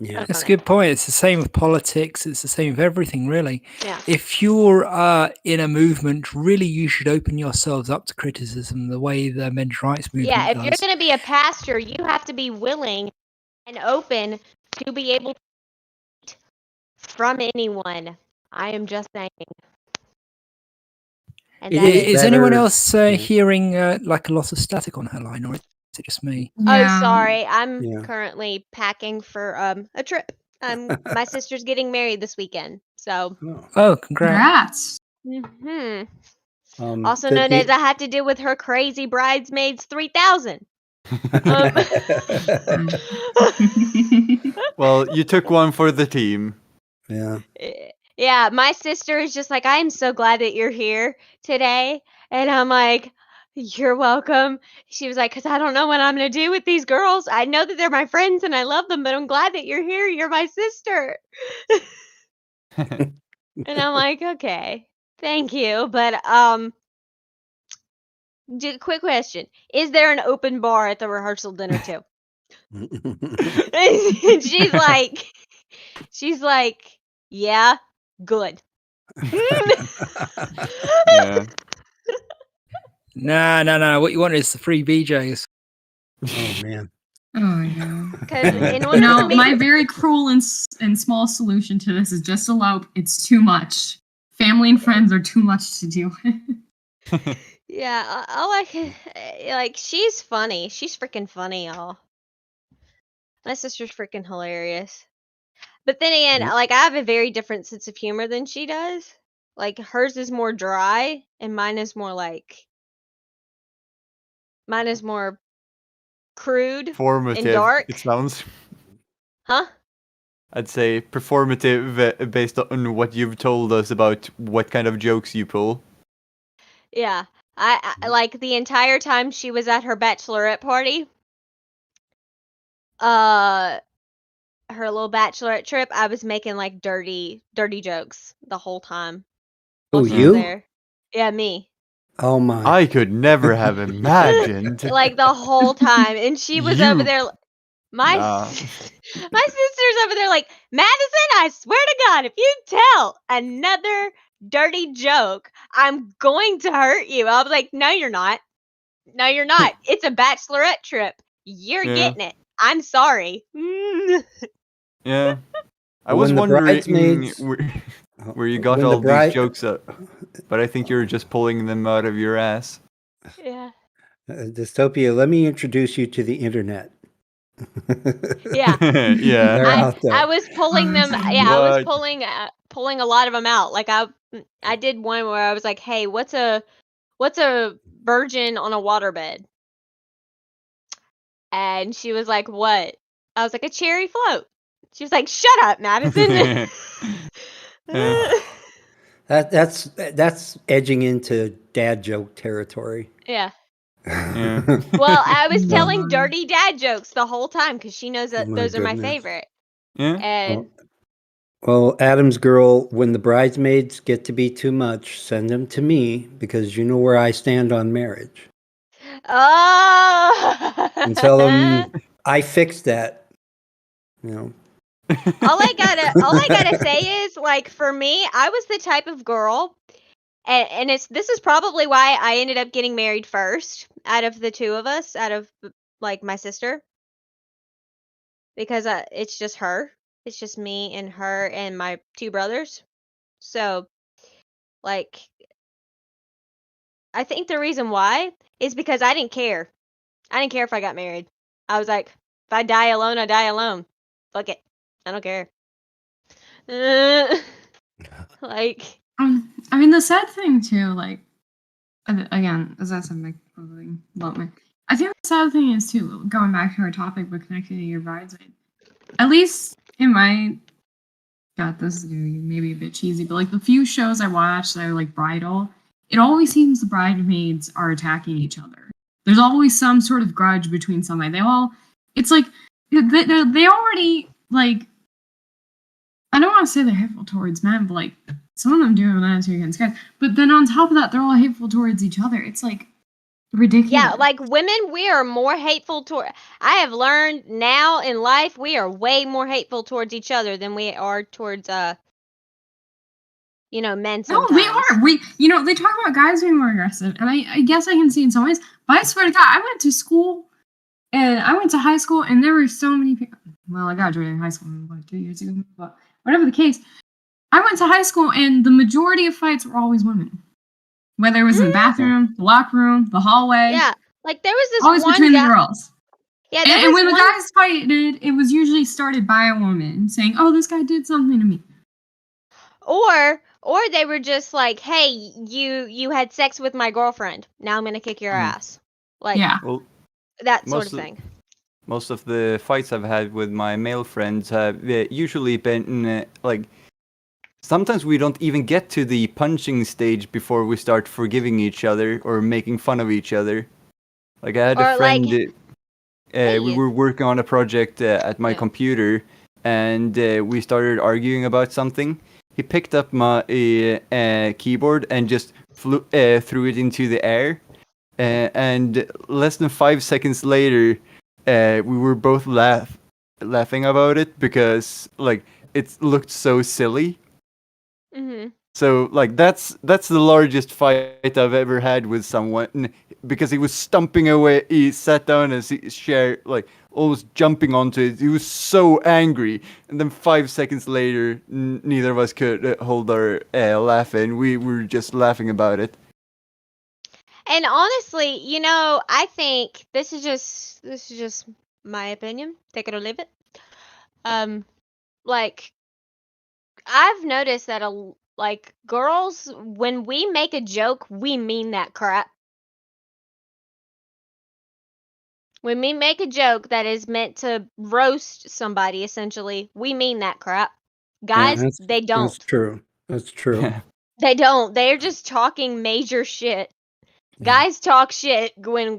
Yeah. That's a good point. It's the same with politics. It's the same with everything, really. Yeah. If you're in a movement, really, you should open yourselves up to criticism the way the men's rights movement Yeah, if does. you're going to be a pastor, you have to be willing and open to be able to eat from anyone. I am just saying. And Is anyone else hearing like a lot of static on her line, or is it just me? Oh, sorry. I'm currently packing for a trip. My sister's getting married this weekend, so. Oh, congrats! Also known as I had to deal with her crazy bridesmaids 3000. Well, you took one for the team. Yeah. Yeah, my sister is just like, I am so glad that you're here today. And I'm like, you're welcome. She was like, because I don't know what I'm going to do with these girls. I know that they're my friends and I love them, but I'm glad that you're here. You're my sister. And I'm like, okay, thank you. But quick question. Is there an open bar at the rehearsal dinner too? she's like, yeah, good. Yeah. No. What you want is the free BJs. Oh man. Oh yeah. Because in order for me, my very cruel and small solution to this is just elope. It's too much. Family and friends are too much to deal with. Yeah, like she's funny. She's freaking funny, y'all. My sister's freaking hilarious. But then again, like I have a very different sense of humor than she does. Like hers is more dry, and mine is more crude Formative, and dark. it sounds. Huh? I'd say performative based on what you've told us about what kind of jokes you pull. Yeah. I like the entire time she was at her bachelorette party. Her little bachelorette trip, I was making like dirty jokes the whole time. Oh, you? There. Yeah, me. Oh my! I could never have imagined. Like the whole time, and she was over there. My sister's over there like, Madison, I swear to God, if you tell another dirty joke, I'm going to hurt you. I was like, no, you're not. No, you're not. It's a bachelorette trip. You're getting it. I'm sorry. Yeah. I was wondering where you got all these jokes up, but I think you're just pulling them out of your ass. Yeah. Dystopia, let me introduce you to the internet. Yeah. Yeah. They're out there. I was pulling them. Yeah, I was What? pulling a lot of them out. Like I did one where I was like, "Hey, what's a virgin on a waterbed?" And she was like, "What?" I was like, "A cherry float." She was like, "Shut up, Madison." That's edging into dad joke territory. Yeah. Yeah. Well, I was Yeah. telling dirty dad jokes the whole time because she knows that My those are my goodness. favorite. Yeah. And Well, Adam's girl, when the bridesmaids get to be too much, send them to me because you know where I stand on marriage. oh, And tell them I fixed that. You know. all I gotta say is, like, for me, I was the type of girl, and this is probably why I ended up getting married first out of the two of us, out of like my sister, because it's just her, it's just me and her and my two brothers. So, like, I think the reason why is because I didn't care. I didn't care if I got married. I was like, if I die alone, I die alone. Fuck it, I don't care. Like, I mean, the sad thing too, like, again, as I said, my clothing, I think the sad thing is too, going back to our topic, but connecting to your bridesmaid. At least in my, God, this is gonna be maybe a bit cheesy, but like the few shows I watch that are like bridal, it always seems the bridesmaids are attacking each other. There's always some sort of grudge between somebody. It's like they already like. I don't want to say they're hateful towards men, but like some of them do have an attitude against guys. But then on top of that, they're all hateful towards each other. It's like ridiculous. yeah, like women, we are more hateful toward. I have learned now in life we are way more hateful towards each other than we are towards men sometimes. No, we are. They talk about guys being more aggressive, and I guess I can see in some ways. But I swear to God, I went to high school, and there were so many people. Well, I graduated high school like 2 years ago, but whatever the case, I went to high school, and the majority of fights were always women. Whether it was in the bathroom, the locker room, the hallway. Yeah, like there was this always one between guy. the girls. Yeah, And when the guys fighted, it was usually started by a woman saying, "Oh, this guy did something to me." Or they were just like, "Hey, you had sex with my girlfriend. Now I'm gonna kick your ass." Like, yeah, Well, that sort of thing. most of the fights I've had with my male friends have usually been like. Sometimes we don't even get to the punching stage before we start forgiving each other or making fun of each other. Like I had Or a friend. like, We were working on a project at my computer, and we started arguing about something. He picked up my keyboard and just threw it into the air. And less than 5 seconds later, we were both laughing about it because like it looked so silly. mhm. So like that's the largest fight I've ever had with someone because he was stumping away. He sat down and his chair, like almost jumping onto it. He was so angry, and then 5 seconds later, neither of us could hold our laughing. We were just laughing about it. And honestly, I think this is just my opinion. Take it or leave it. Like I've noticed that like girls, when we make a joke, we mean that crap. When we make a joke that is meant to roast somebody, essentially, we mean that crap. Guys, they don't. That's true. That's true. They don't. They're just talking major shit. Guys talk shit when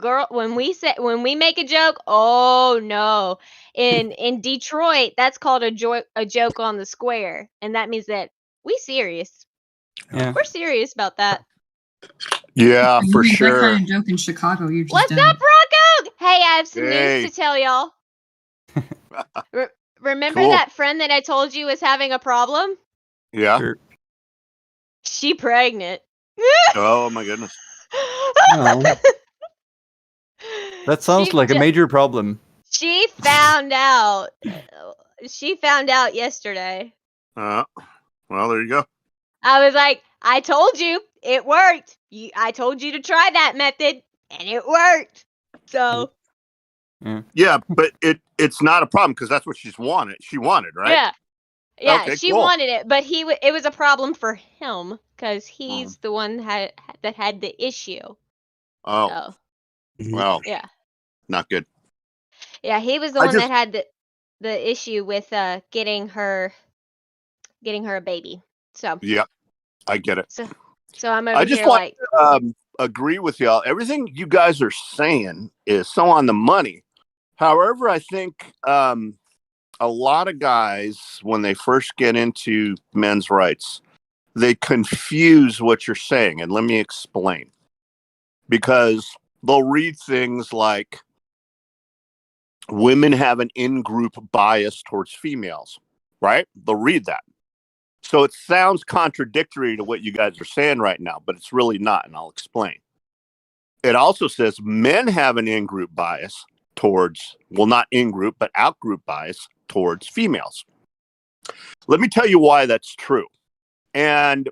we make a joke. Oh no. In Detroit, that's called a joke on the square, and that means that we serious. Yeah. We're serious about that. Yeah, you for make sure. that kind of joke in Chicago, you're just What's dead. up, Rocco? Hey, I have some Hey. news to tell y'all. Remember Cool. that friend that I told you was having a problem? Yeah. Sure. She pregnant. Oh my goodness. Oh. That sounds She like a major problem. She found out. She found out yesterday. Well, there you go. I was like, I told you it worked. I told you to try that method, and it worked. So Yeah, but it's not a problem because that's what she wanted, right? Yeah. Yeah, Okay, she cool. wanted it, but it was a problem for him because he's the one that had the issue. Oh, So, well, yeah. not good. Yeah, he was the one that had the issue with getting her a baby. So, Yeah, I get it. so I'm over I just here want like, to agree with y'all. Everything you guys are saying is so on the money. However, I think a lot of guys, when they first get into men's rights, they confuse what you're saying. And let me explain. Because they'll read things like women have an in-group bias towards females, right? They'll read that. So it sounds contradictory to what you guys are saying right now, but it's really not, and I'll explain. It also says men have an in-group bias towards, well, not in-group, but out-group bias towards females. Let me tell you why that's true. And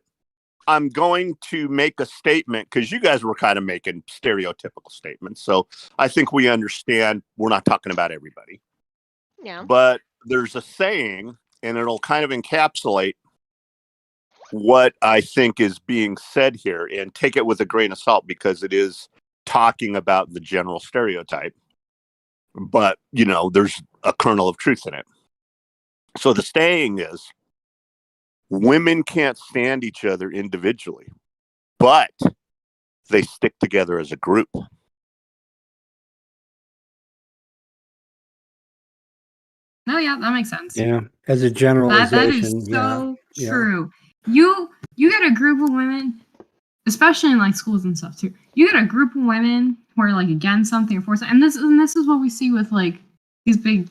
I'm going to make a statement because you guys were kind of making stereotypical statements. So I think we understand we're not talking about everybody. yeah. But there's a saying, and it'll kind of encapsulate what I think is being said here, and take it with a grain of salt because it is talking about the general stereotype. But, you know, there's a kernel of truth in it. So the saying is, women can't stand each other individually, but they stick together as a group. No, yeah, that makes sense. Yeah, as a generalization. That is so true. You get a group of women, especially in like schools and stuff too. You get a group of women who are like against something or for something, and this is what we see with like these big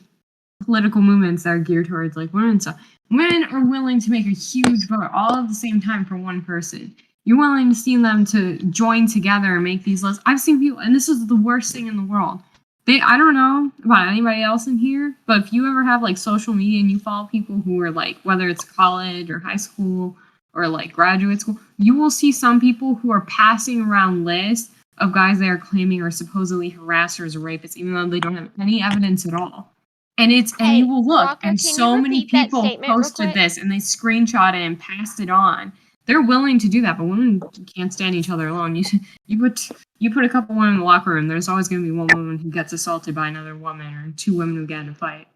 political movements that are geared towards like women and stuff. Women are willing to make a huge vote all at the same time for one person. You're willing to see them to join together and make these lists. I've seen people, and this is the worst thing in the world. I don't know about anybody else in here, but if you ever have like social media and you follow people who are like, whether it's college or high school or like graduate school, you will see some people who are passing around lists of guys they are claiming are supposedly harassers or rapists, even though they don't have any evidence at all. And and you will look, Rocco, and so many people posted this, and they screenshot it and passed it on. They're willing to do that, but women can't stand each other alone. You put a couple women in the locker room, there's always going to be one woman who gets assaulted by another woman, or two women who get in a fight.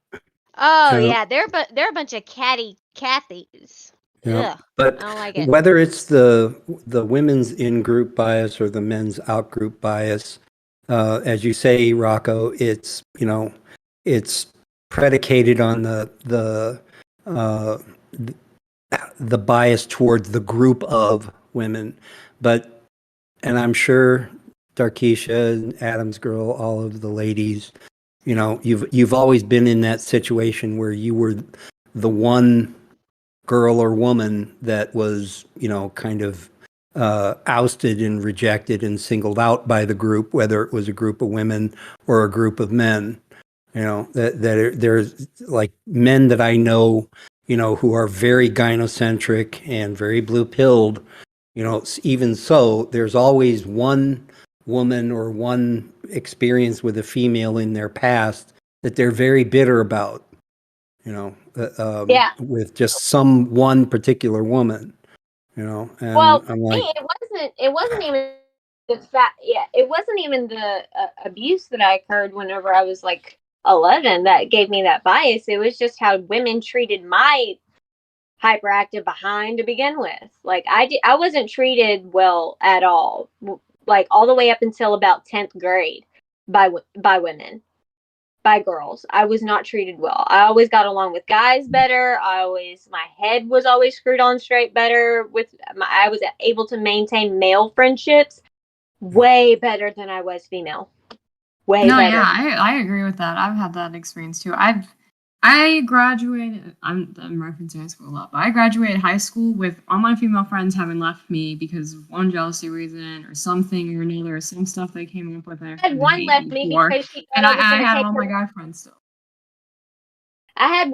Oh yeah, they're a bunch of Cathys. Yeah. Ugh, But I don't like it. whether it's the women's in-group bias or the men's out-group bias, as you say, Rocco, it's, you know, it's predicated on the bias towards the group of women. But, and I'm sure Darkisha and Adam's Girl, all of the ladies, you know, you've always been in that situation where you were the one girl or woman that was, you know, kind of ousted and rejected and singled out by the group, whether it was a group of women or a group of men. You know, there's like men that I know, you know, who are very gynocentric and very blue-pilled. You know, even so, there's always one woman or one experience with a female in their past that they're very bitter about. You know, with just one particular woman, you know, and well, I'm like, it wasn't even the fact, it wasn't even the abuse that I occurred whenever I was like 11 that gave me that bias. It was just how women treated my hyperactive behind to begin with. Like I wasn't treated well at all, like all the way up until about 10th grade by women. By girls. I was not treated well. I always got along with guys better. My head was always screwed on straight better. I was able to maintain male friendships way better than I was female. Way better. Yeah, I agree with that. I've had that experience too. I graduated. I'm referencing high school a lot, but I graduated high school with all my female friends having left me because of one jealousy reason or something or another, or some stuff they came up with. I had one left me because she and I had all my guy friends still. I had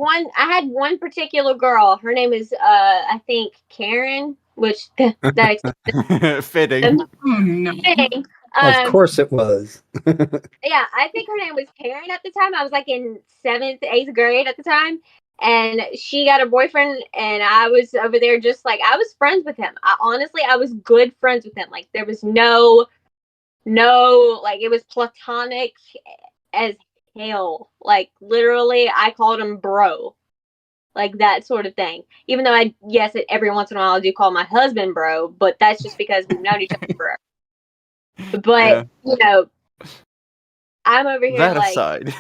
one particular girl. Her name is I think Karen, which that fitting. Oh, no. fitting. Of course it was. Yeah, I think her name was Karen at the time. I was like in 7th, 8th grade at the time. And she got a boyfriend, and I was over there just like, I was friends with him. Honestly, I was good friends with him. Like, there was no, like, it was platonic as hell. Like, literally, I called him bro. Like, that sort of thing. Even though every once in a while I do call my husband bro, but that's just because we've known each other forever. But, I'm over here, That like, aside.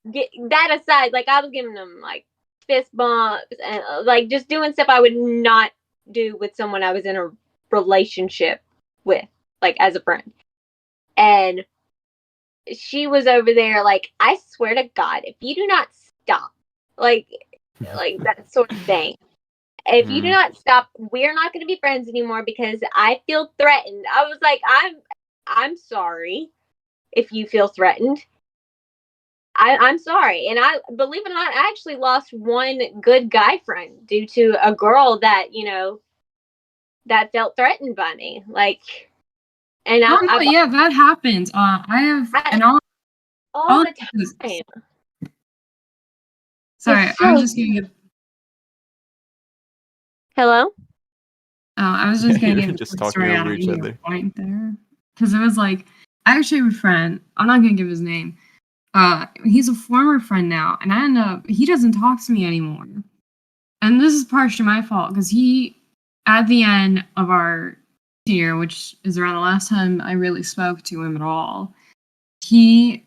that aside, like, I was giving them, like, fist bumps and, like, just doing stuff I would not do with someone I was in a relationship with, like, as a friend. And she was over there, like, I swear to God, if you do not stop, like that sort of thing. If you do not stop, we're not going to be friends anymore because I feel threatened. I was like, I'm sorry if you feel threatened. I'm sorry. And I, believe it or not, I actually lost one good guy friend due to a girl that, that felt threatened by me. Like, and yeah, that happens. I have all the time. Sorry, So, I was just gonna give. Hello? Oh, I was just gonna You're give a just quick talking story over on each your other. point there, because it was like I actually have a friend. I'm not gonna give his name. He's a former friend now, and he doesn't talk to me anymore. And this is partially my fault because he, at the end of our year, which is around the last time I really spoke to him at all, he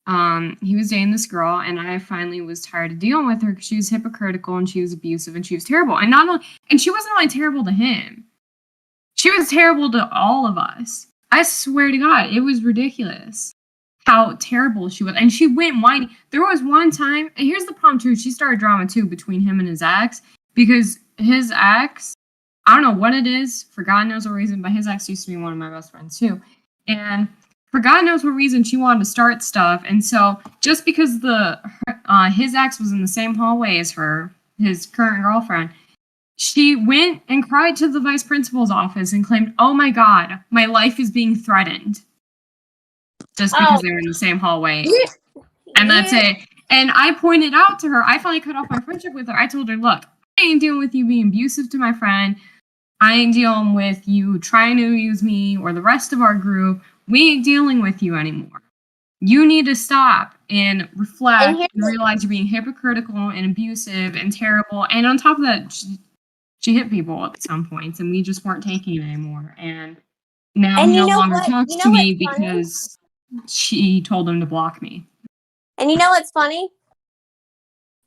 was dating this girl, and I finally was tired of dealing with her because she was hypocritical and she was abusive and she was terrible. And she wasn't only terrible to him; she was terrible to all of us. I swear to God, it was ridiculous how terrible she was. And she went whining. There was one time, and here's the problem too, she started drama too between him and his ex, because his ex, I don't know what it is, for God knows what reason, but his ex used to be one of my best friends too. And for God knows what reason, she wanted to start stuff. And so just because his ex was in the same hallway as her, his current girlfriend, she went and cried to the vice principal's office and claimed, "Oh my God, my life is being threatened." Just because they were in the same hallway. And that's it. And I pointed out to her, I finally cut off my friendship with her. I told her, look, I ain't dealing with you being abusive to my friend. I ain't dealing with you trying to use me or the rest of our group. We ain't dealing with you anymore. You need to stop and reflect and realize you're being hypocritical and abusive and terrible. And on top of that, she hit people at some points, and we just weren't taking it anymore. And now he no longer talks to me because she told him to block me. And you know what's funny?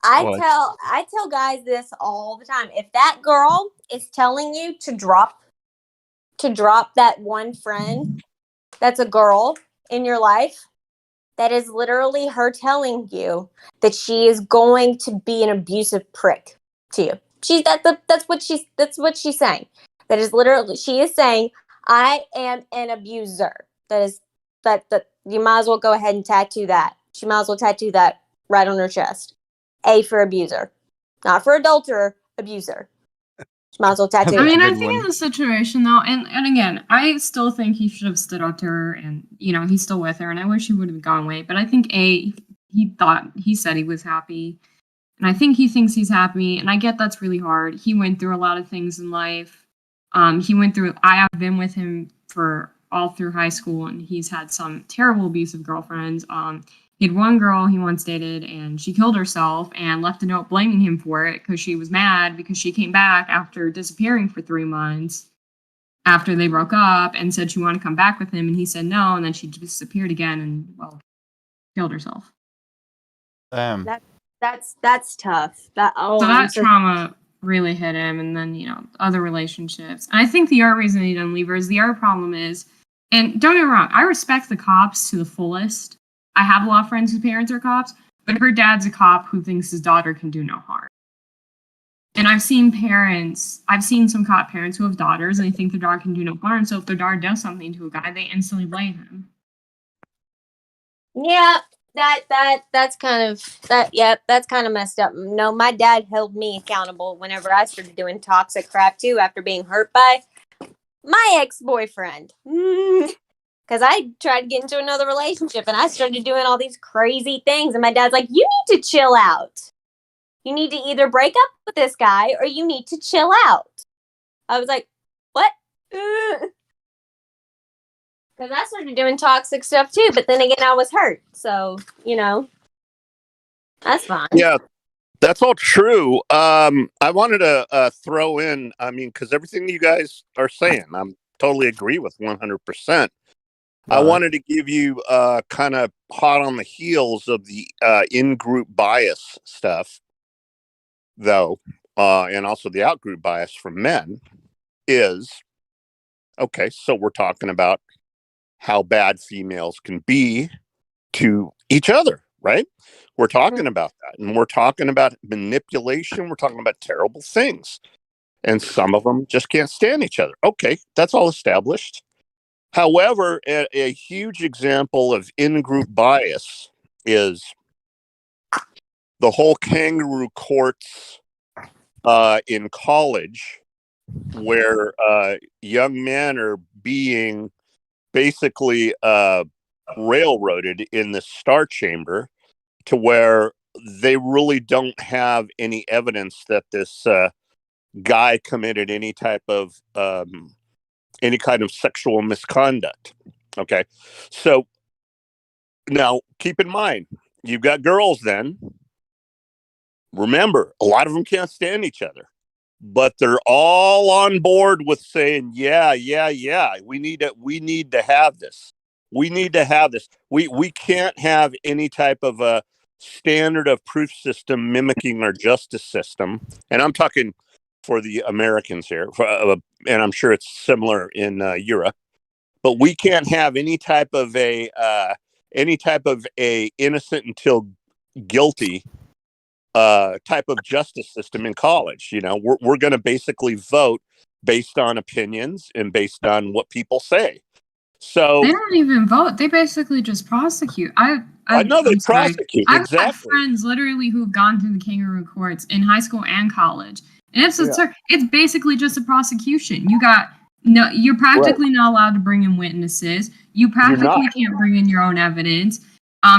I tell guys this all the time. If that girl is telling you to drop that one friend that's a girl in your life, that is literally her telling you that she is going to be an abusive prick to you. That's what she's saying. That is literally, she is saying, I am an abuser. That you might as well go ahead and tattoo that. She might as well tattoo that right on her chest. A for abuser. Not for adulterer, abuser. She might as well tattoo it. I mean, I think in this situation, though, and again, I still think he should have stood up to her, and, he's still with her, and I wish he would have gone away. But I think, he said he was happy, and I think he thinks he's happy, and I get that's really hard. He went through a lot of things in life. I have been with him for all through high school, and he's had some terrible abusive girlfriends. He had one girl he once dated, and she killed herself and left a note blaming him for it because she was mad because she came back after disappearing for 3 months after they broke up and said she wanted to come back with him, and he said no, and then she disappeared again and, killed herself. That's tough. That trauma really hit him, and then, other relationships. And I think the other reason he didn't leave her is the other problem is, and don't get me wrong, I respect the cops to the fullest. I have a lot of friends whose parents are cops, but her dad's a cop who thinks his daughter can do no harm. And I've seen some cop parents who have daughters and they think their daughter can do no harm, so if their daughter does something to a guy, they instantly blame him. Yeah, that's kind of messed up. No, my dad held me accountable whenever I started doing toxic crap too after being hurt by my ex-boyfriend. because I tried to get into another relationship and I started doing all these crazy things. And my dad's like, you need to chill out. You need to either break up with this guy or you need to chill out. I was like, what? Because I started doing toxic stuff too. But then again, I was hurt. So, that's fine. Yeah, that's all true. I wanted to throw in, because everything you guys are saying, I'm totally agree with 100%. I wanted to give you kind of hot on the heels of the in-group bias stuff, though, and also the out-group bias from men is, okay, so we're talking about how bad females can be to each other, right? We're talking about that, and we're talking about manipulation. We're talking about terrible things, and some of them just can't stand each other. Okay, that's all established. However, a huge example of in-group bias is the whole kangaroo courts in college, where young men are being basically railroaded in the star chamber to where they really don't have any evidence that this guy committed any type of any kind of sexual misconduct. Okay, so now keep in mind, you've got girls then. Remember, a lot of them can't stand each other, but they're all on board with saying, yeah, we need to have this. We need to have this. We can't have any type of a standard of proof system mimicking our justice system. And I'm talking for the Americans here, and I'm sure it's similar in Europe. But we can't have any type of a innocent until guilty type of justice system in college. We're going to basically vote based on opinions and based on what people say. So they don't even vote. They basically just prosecute. I know they prosecute. I've Exactly. got friends literally who've gone through the kangaroo courts in high school and college. And it's basically just a prosecution. You're practically not allowed to bring in witnesses. You practically can't bring in your own evidence.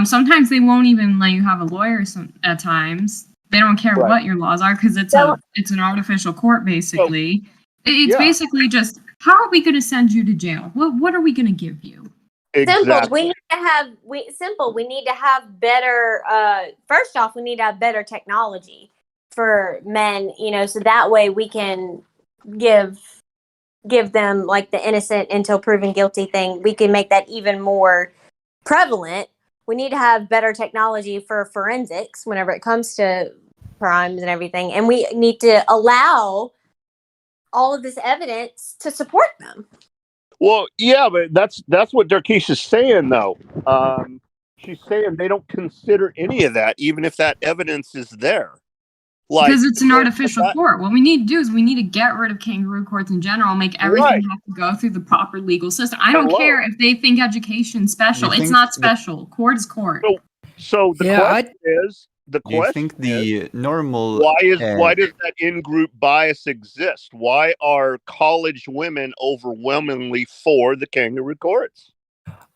Sometimes they won't even let you have a lawyer. At times they don't care what your laws are because it's an artificial court basically. It's basically just, how are we going to send you to jail? What are we going to give you? Exactly. Simple. We need to have better. First off, we need to have better technology for men. So that way we can give them like the innocent until proven guilty thing. We can make that even more prevalent. We need to have better technology for forensics whenever it comes to crimes and everything. And we need to allow all of this evidence to support them. Well, yeah, but that's what Darkeisha's saying, though. She's saying they don't consider any of that, even if that evidence is there. Because it's an artificial court. What we need to do is we need to get rid of kangaroo courts in general, make everything have to go through the proper legal system. I don't care if they think education's special. It's not special. Court is court. So the question is, normal? Why does that in-group bias exist? Why are college women overwhelmingly for the kangaroo courts?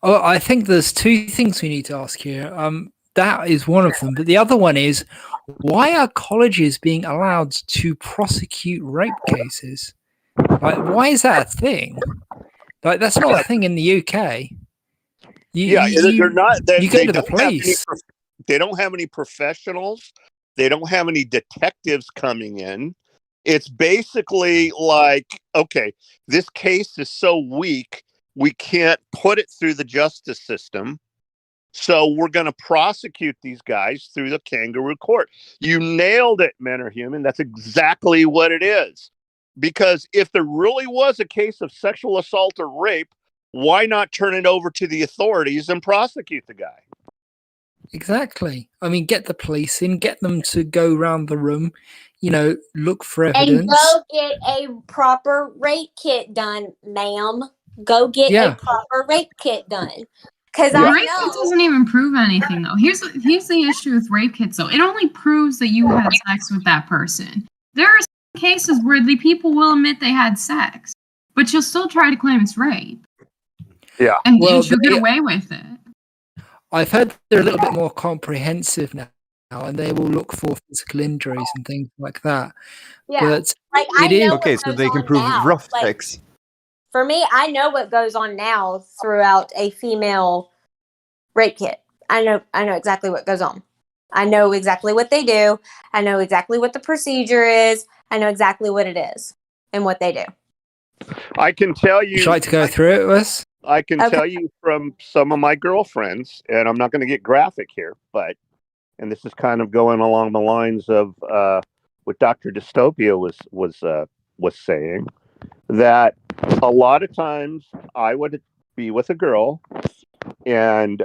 Oh, I think there's two things we need to ask here. That is one of them, but the other one is, why are colleges being allowed to prosecute rape cases? Like, why is that a thing? Like, that's not a thing in the UK. They're not. You go to the police. They don't have any professionals. They don't have any detectives coming in. It's basically like, okay, this case is so weak, we can't put it through the justice system. So we're going to prosecute these guys through the kangaroo court. You nailed it, Men Are Human. That's exactly what it is. Because if there really was a case of sexual assault or rape, why not turn it over to the authorities and prosecute the guy? Exactly. I mean, get the police in, get them to go around the room, look for evidence. And go get a proper rape kit done, ma'am. Go get a proper rape kit done. Because rape kit doesn't even prove anything, though. Here's the issue with rape kits, though. It only proves that you had sex with that person. There are some cases where the people will admit they had sex, but you'll still try to claim it's rape. Yeah. And Well, she'll get they- away with it. I've heard they're a little bit more comprehensive now, and they will look for physical injuries and things like that. Yeah. But Like I it is know Okay, what so goes they can on prove now. rough Like sex. for me, I know what goes on now throughout a female rape kit. I know exactly what goes on. I know exactly what they do. I know exactly what the procedure is. I know exactly what it is and what they do. I can tell would you you. like to go through it with us? I can Okay. tell you from some of my girlfriends, and I'm not going to get graphic here, but and this is kind of going along the lines of what Dr. Dystopia was saying, that a lot of times I would be with a girl, and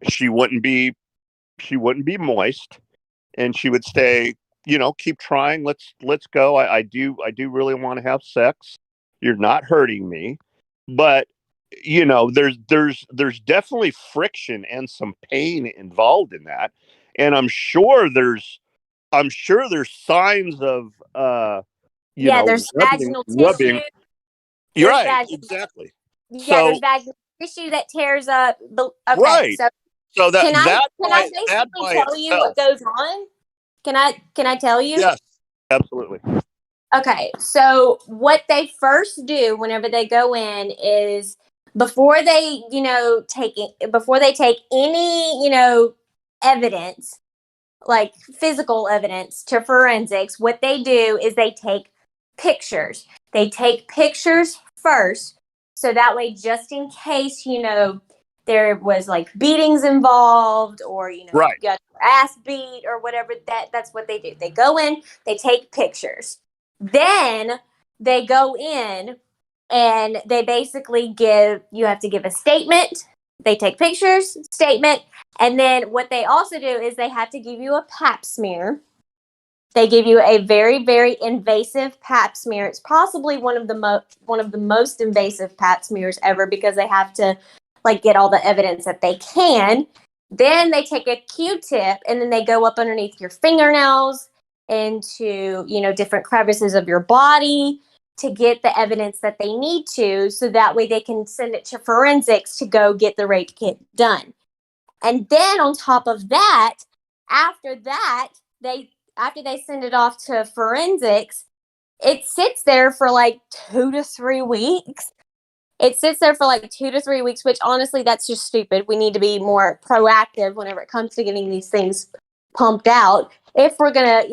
she wouldn't be moist, and she would say, keep trying, let's go. I do really want to have sex. You're not hurting me, but there's definitely friction and some pain involved in that, and I'm sure there's signs of There's vaginal rubbing. tissue. You're There's right, exactly. there's So vaginal tissue that tears up. Okay, right, so that can I that basically by tell you what itself, goes on? Can I tell you? yes, absolutely. Okay, so what they first do whenever they go in is before they, take any, evidence, like physical evidence to forensics, what they do is they take pictures. They take pictures first, so that way, just in case, there was like beatings involved, or Right. you got your ass beat or whatever. That's what they do. They go in, they take pictures. Then they go in and they basically you have to give a statement. They take pictures, statement, and then what they also do is they have to give you a pap smear. They give you a very, very invasive pap smear. It's possibly one of the most invasive pap smears ever, because they have to get all the evidence that they can. Then they take a Q-tip and then they go up underneath your fingernails into different crevices of your body to get the evidence that they need to, so that way they can send it to forensics to go get the rape kit done. And then on top of that, after they send it off to forensics, it sits there for like 2 to 3 weeks. It sits there for like 2 to 3 weeks, which honestly, that's just stupid. We need to be more proactive whenever it comes to getting these things pumped out. If we're gonna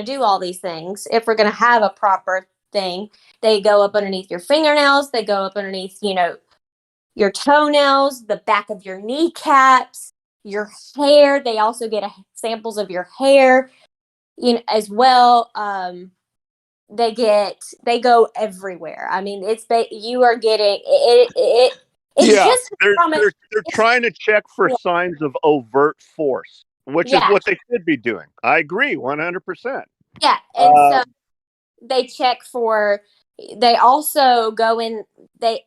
do all these things, if we're gonna have a proper thing, they go up underneath your fingernails, they go up underneath, your toenails, the back of your kneecaps, your hair. They also get samples of your hair, as well. They go everywhere. I mean, you are getting it. It's Yeah, just they're trying to check for signs of overt force, which is what they should be doing. I agree 100%. Yeah, and so they check for. They also go in. They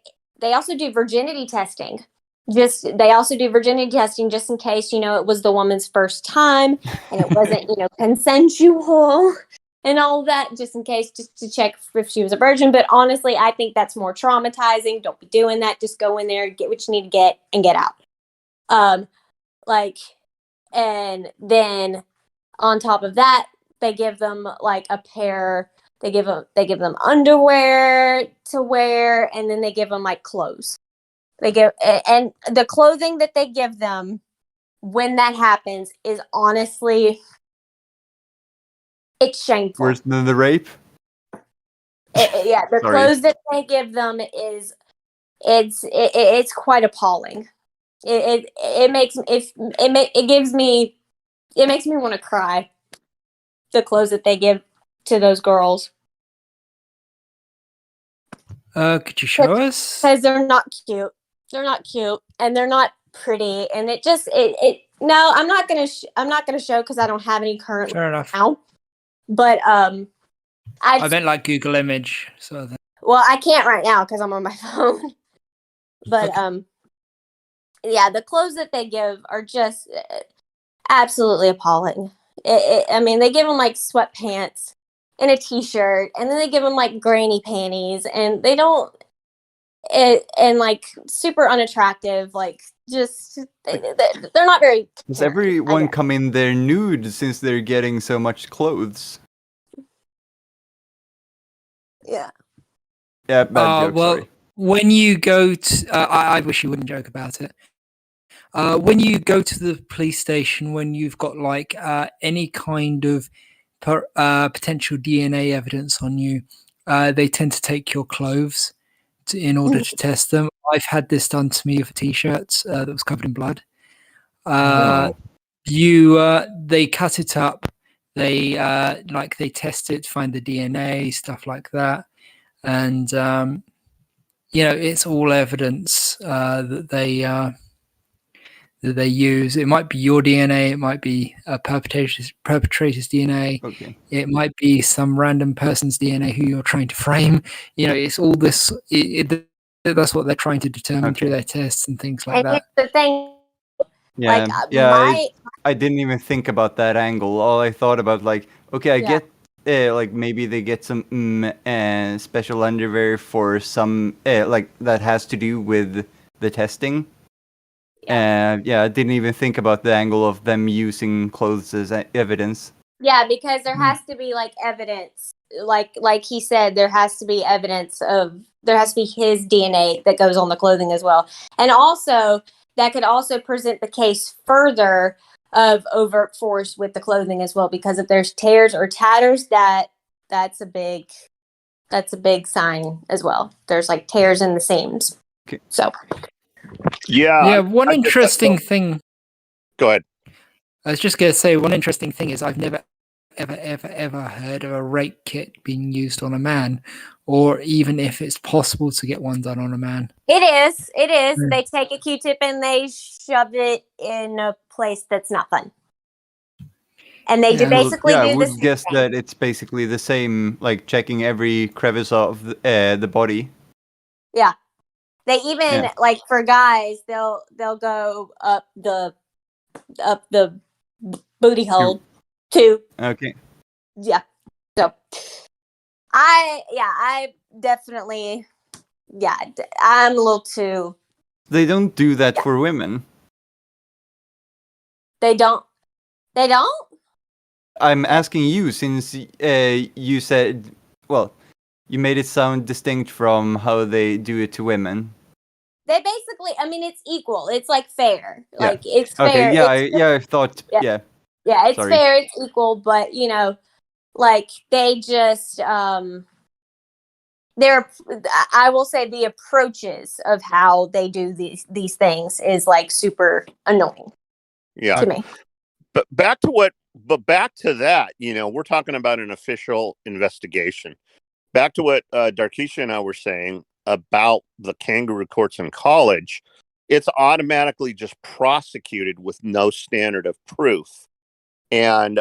also do virginity testing. They also do virginity testing just in case it was the woman's first time and it wasn't consensual and all that, just in case, just to check if she was a virgin. But honestly, I think that's more traumatizing. Don't be doing that. Just go in there, get what you need to get, and get out. And then on top of that, they give them like a pair. They give them underwear to wear, and then they give them like clothes. And the clothing that they give them when that happens is honestly, it's shameful. Worse than the rape? The Sorry. clothes that they give them it's quite appalling. It makes me want to cry. The clothes that they give to those girls. Could you show us? Because they're not cute. They're not cute, and they're not pretty, and it just no, I'm not gonna show, because I don't have any currently Fair enough. now. But I meant like Google image sort of thing. well, I can't right now because I'm on my phone. But yeah, the clothes that they give are just absolutely appalling. I mean, they give them like sweatpants and a t-shirt, and then they give them like granny panties, and they don't. and like super unattractive, like just they're not very Does caring, I everyone guess. come in there nude since they're getting so much clothes? Yeah. Yeah, bad joke. Well, Sorry. when you go to, I wish you wouldn't joke about it. When you go to the police station, when you've got like any kind of potential DNA evidence on you, they tend to take your clothes in order to test them. I've had this done to me with t-shirts that was covered in blood. No. They cut it up. They they test it, find the DNA, stuff like that, and it's all evidence that they use. It might be your DNA, it might be a perpetrator's DNA, Okay. it might be some random person's DNA who you're trying to frame. It's all this. That's what they're trying to determine through their tests and things like And that. here's the thing, Yeah, like yeah. I didn't even think about that angle. All I thought about, like, okay, I Yeah. get, like maybe they get some special underwear for some, like that has to do with the testing. Yeah, I didn't even think about the angle of them using clothes as evidence. Yeah, because there has to be like evidence, like he said, there has to be his DNA that goes on the clothing as well, and also that could also present the case further of overt force with the clothing as well, because if there's tears or tatters, that's a big sign as well. There's like tears in the seams. Okay. So Yeah. One I get that, interesting though. thing. Go ahead. I was just going to say, one interesting thing is I've never, ever heard of a rape kit being used on a man, or even if it's possible to get one done on a man. it is. Mm. They take a Q-tip and they shove it in a place that's not fun. And they Yeah. basically I do would this. guess that it's basically the same, like checking every crevice of the body. Yeah. They even Yeah. like for guys, they'll go up the booty hole too. Okay. Yeah. So I definitely I'm a little too. They don't do that for women. They don't. I'm asking you since you said, well, you made it sound distinct from how they do it to women. They basically, I mean, it's equal. It's like fair. Yeah. Like it's Okay. fair. Yeah. It's I thought. Yeah. Yeah. Yeah, it's Sorry. fair, it's equal, but like they just I will say the approaches of how they do these things is like super annoying Yeah. to me. But back to that, we're talking about an official investigation. Back to what Darkisha and I were saying about the kangaroo courts in college, it's automatically just prosecuted with no standard of proof. And,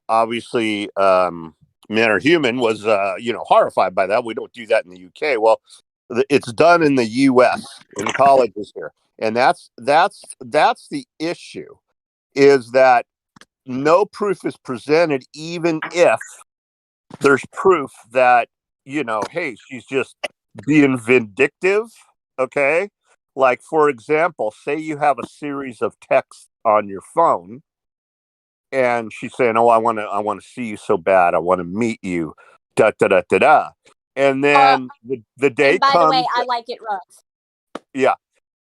obviously, Men Are Human was, horrified by that. We don't do that in the UK. Well, it's done in the US, in the colleges here. And that's the issue, is that no proof is presented, even if there's proof that, hey, she's just being vindictive. Okay. Like, for example, say you have a series of texts on your phone and she's saying, oh, I want to see you so bad. I want to meet you. Da, da, da, da, da. And then the day And by comes. the way, I like it rough. Yeah.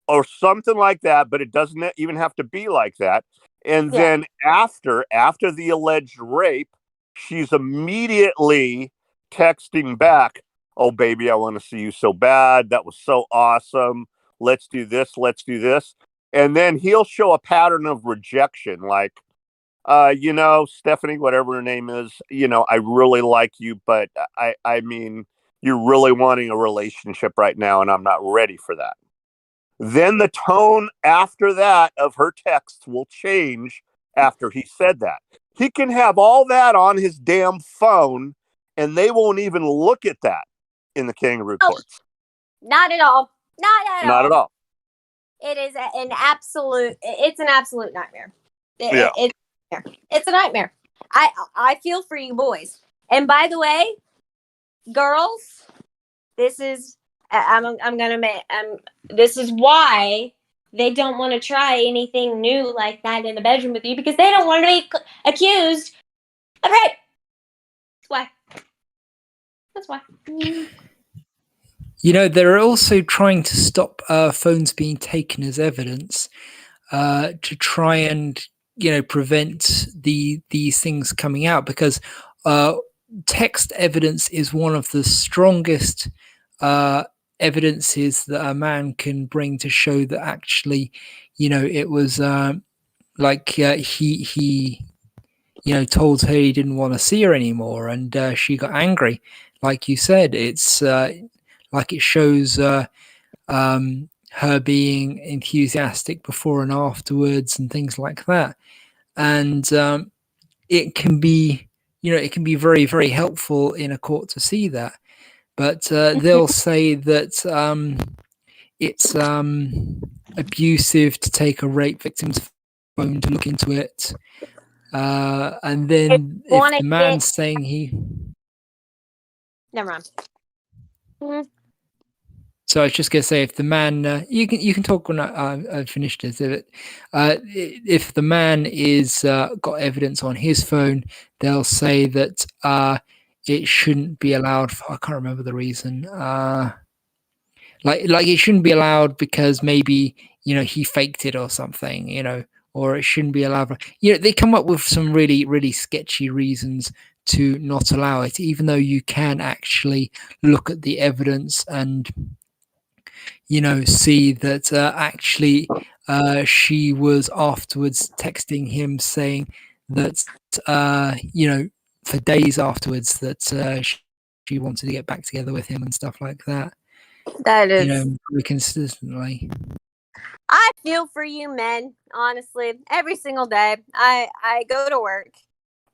Or something like that, but it doesn't even have to be like that. And then after the alleged rape, she's immediately texting back, oh, baby, I want to see you so bad. That was so awesome. Let's do this. Let's do this. And then he'll show a pattern of rejection, like, Stephanie, whatever her name is, I really like you, but I mean, you're really wanting a relationship right now, and I'm not ready for that. Then the tone after that of her texts will change after he said that. He can have all that on his damn phone, and they won't even look at that in the kangaroo courts. Not at all. Not at all. It is an absolute. It's an absolute nightmare. Yeah. It's a nightmare. I feel for you boys. And by the way, girls, This is I'm gonna make this is why they don't want to try anything new like that in the bedroom with you, because they don't want to be accused of rape. That's why. That's why. You know, they're also trying to stop phones being taken as evidence to try and, you know, prevent these things coming out, because text evidence is one of the strongest evidences that a man can bring to show that actually, you know, it was he you know, told her he didn't want to see her anymore, and she got angry. Like you said, it's like it shows her being enthusiastic before and afterwards, and things like that. And it can be, you know, it can be very, very helpful in a court to see that. But they'll say that it's abusive to take a rape victim's phone to look into it. And then if wanna the man's saying he, Never mind. Mhm. so I was just gonna say, if the man, you can talk when I've finished this. If the man is got evidence on his phone, they'll say that it shouldn't be allowed. I can't remember the reason. Like it shouldn't be allowed because maybe, you know, he faked it or something, you know, or it shouldn't be allowed. You know, they come up with some really, really sketchy reasons to not allow it, even though you can actually look at the evidence and, you know, see that actually she was afterwards texting him saying that, you know, for days afterwards that she wanted to get back together with him and stuff like that. That You know, is. pretty consistently. I feel for you men, honestly. Every single day, I go to work,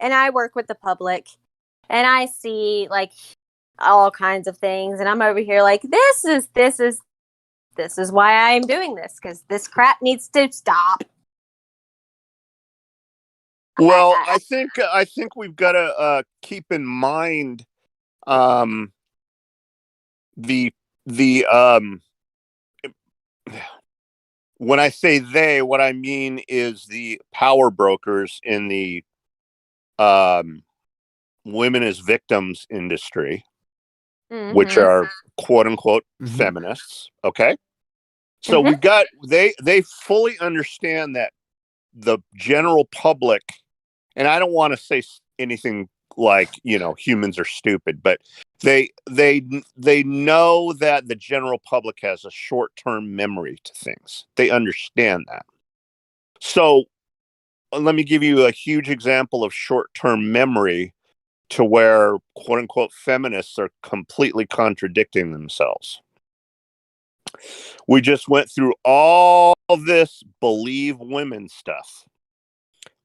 and I work with the public, and I see like all kinds of things, and I'm over here like, this is why I am doing this, because this crap needs to stop. Well, I think we've got to keep in mind the when I say they, what I mean is the power brokers in the women as victims industry, which are quote unquote feminists. Okay. So we've got, they fully understand that the general public, and I don't want to say anything like, you know, humans are stupid, but they know that the general public has a short-term memory to things. They understand that. So let me give you a huge example of short-term memory to where quote unquote feminists are completely contradicting themselves. We just went through all this believe women stuff,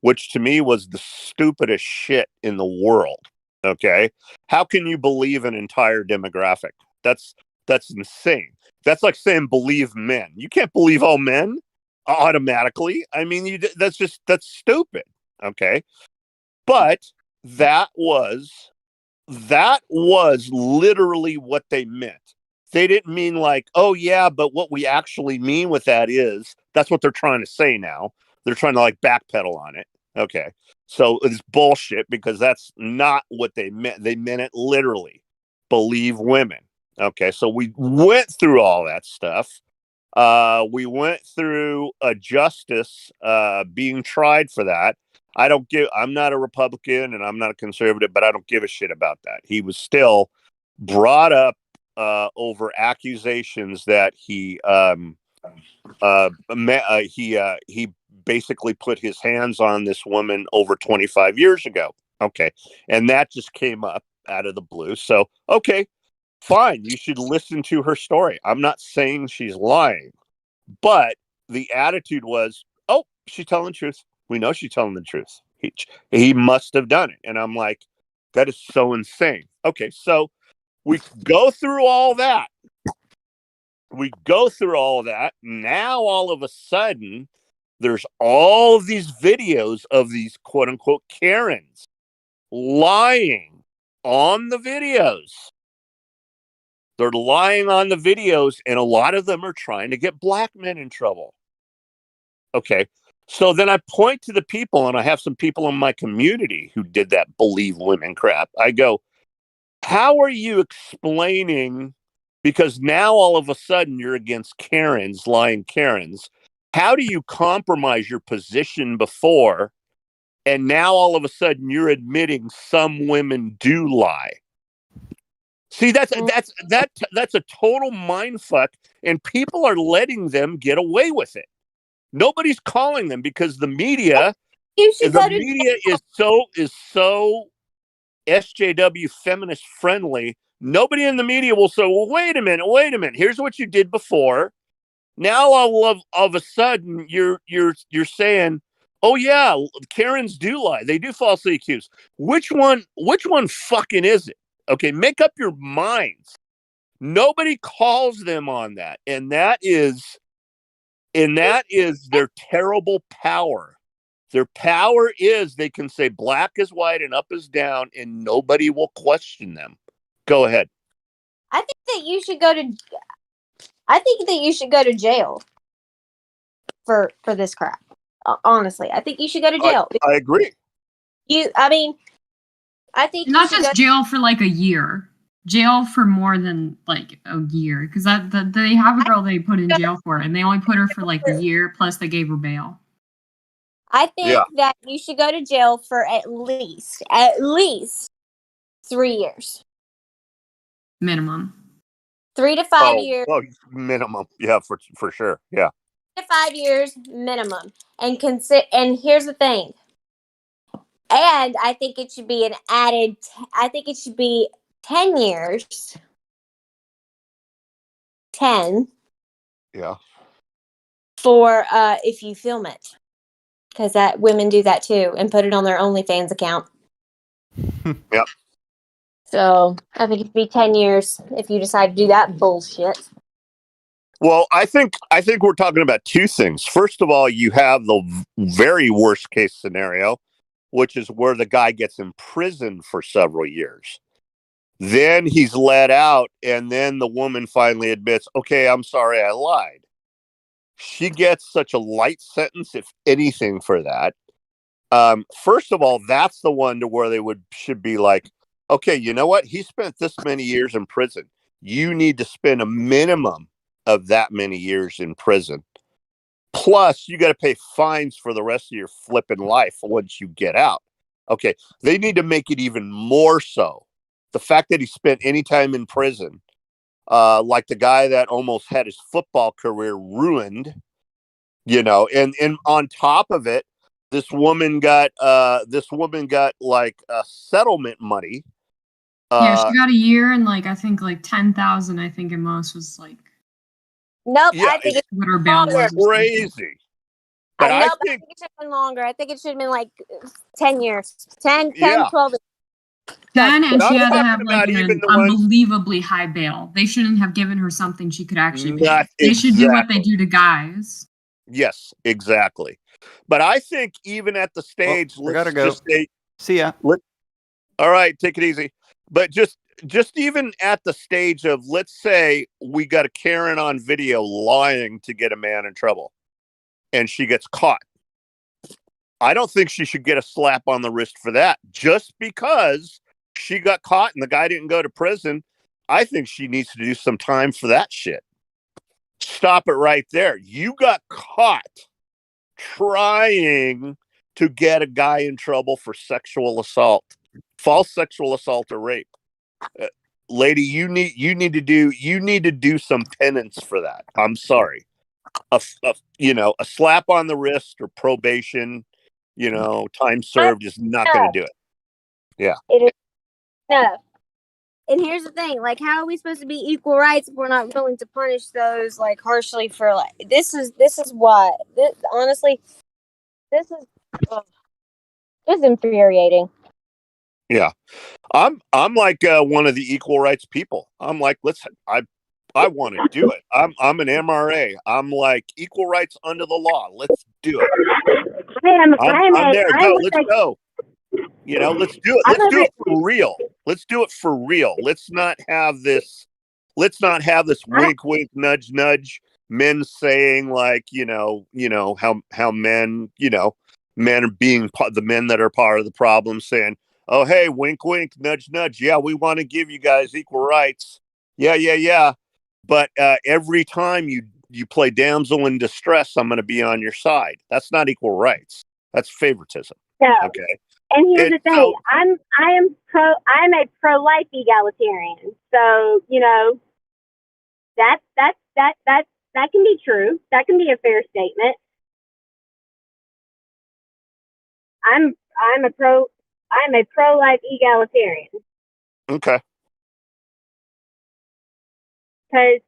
which to me was the stupidest shit in the world. Okay. How can you believe an entire demographic? That's insane. That's like saying believe men. You can't believe all men automatically. I mean, that's stupid. Okay. But that was literally what they meant. They didn't mean like, oh yeah, but what we actually mean with that is, that's what they're trying to say now. They're trying to like backpedal on it. Okay. So it's bullshit, because that's not what they meant. They meant it literally. Believe women. Okay. So we went through all that stuff. We went through a justice being tried for that. I'm not a Republican and I'm not a conservative, but I don't give a shit about that. He was still brought up over accusations that he basically put his hands on this woman over 25 years ago. Okay. And that just came up out of the blue. So, okay, fine. You should listen to her story. I'm not saying she's lying, but the attitude was, oh, she's telling the truth. We know she's telling the truth. He must have done it. And I'm like, that is so insane. Okay. So we go through all that. Now, all of a sudden, there's all of these videos of these quote unquote Karens lying on the videos. They're lying on the videos, and a lot of them are trying to get black men in trouble. Okay. So then I point to the people, and I have some people in my community who did that believe women crap. I go, how are you explaining? Because now all of a sudden you're against Karens, lying Karens. How do you compromise your position before? And now all of a sudden you're admitting some women do lie. See, that's a total mind fuck, and people are letting them get away with it. Nobody's calling them because the media is so SJW feminist friendly. Nobody in the media will say, well, wait a minute. Here's what you did before. Now all of a sudden you're saying, oh yeah, Karens do lie. They do falsely accuse. Which one fucking is it? Okay, make up your minds. Nobody calls them on that. And that is their terrible power. Their power is they can say black is white and up is down, and nobody will question them. Go ahead. I think that you should go to jail for this crap. Honestly, I think you should go to jail. I agree. I think not just jail for like a year. Jail for more than like a year, because they have a girl they put in jail for, and they only put her for like a year, plus they gave her bail. I think that you should go to jail for at least 3 years. Minimum. 3 to 5 years. Oh, minimum. Yeah, for sure. Yeah. 3 to 5 years minimum. And here's the thing. And I think it should be I think it should be 10 years. 10. Yeah. For if you film it. Because women do that too, and put it on their OnlyFans account. Yep. So I think it'd be 10 years if you decide to do that bullshit. Well, I think we're talking about two things. First of all, you have the very worst case scenario, which is where the guy gets imprisoned for several years. Then he's let out, and then the woman finally admits, okay, I'm sorry, I lied. She gets such a light sentence, if anything, for that. First of all, that's the one to where should be like, okay, you know what? He spent this many years in prison. You need to spend a minimum of that many years in prison. Plus, you got to pay fines for the rest of your flipping life once you get out. Okay, they need to make it even more so. The fact that he spent any time in prison, like the guy that almost had his football career ruined, and on top of it, this woman got like settlement money. Yeah, she got a year and like I think like 10,000. I think at most was like. Nope, yeah, I think it's what her bail was. Crazy. But I think it should have been longer. I think it should have been like 10 years. 10, Yeah. 12. 10, and But she I'm had to talking have like about an even the ones- unbelievably high bail. They shouldn't have given her something she could actually pay. Not They should do what they exactly. do to guys. Yes, exactly. But I think even at the stage, I gotta go. just say, See ya. all right, take it easy. But just even at the stage of, let's say we got a Karen on video lying to get a man in trouble, and she gets caught. I don't think she should get a slap on the wrist for that. Just because she got caught and the guy didn't go to prison, I think she needs to do some time for that shit. Stop it right there. You got caught trying to get a guy in trouble for sexual assault, false sexual assault or rape. Lady, you need to do some penance for that. I'm sorry. A slap on the wrist or probation, time served is not going to do it. Yeah. It is. No. And here's the thing, like, how are we supposed to be equal rights if we're not willing to punish those like harshly for like this is what honestly this is infuriating. Yeah. I'm like one of the equal rights people. I'm like, I want to do it. I'm an MRA. I'm like equal rights under the law. Let's do it. I'm there. Let's go. Let's do it. Let's do it for real. Let's do it for real. Let's not have this let's not have this wink, wink, nudge, nudge. Men saying like, how men, men are being the men that are part of the problem saying, oh, hey, wink, wink, nudge, nudge. Yeah, we want to give you guys equal rights. Yeah. But every time you play damsel in distress, I'm going to be on your side. That's not equal rights. That's favoritism. No. Okay. And here's the thing: I'm a pro-life egalitarian. So that can be true. That can be a fair statement. I'm a pro-life egalitarian. Okay. Because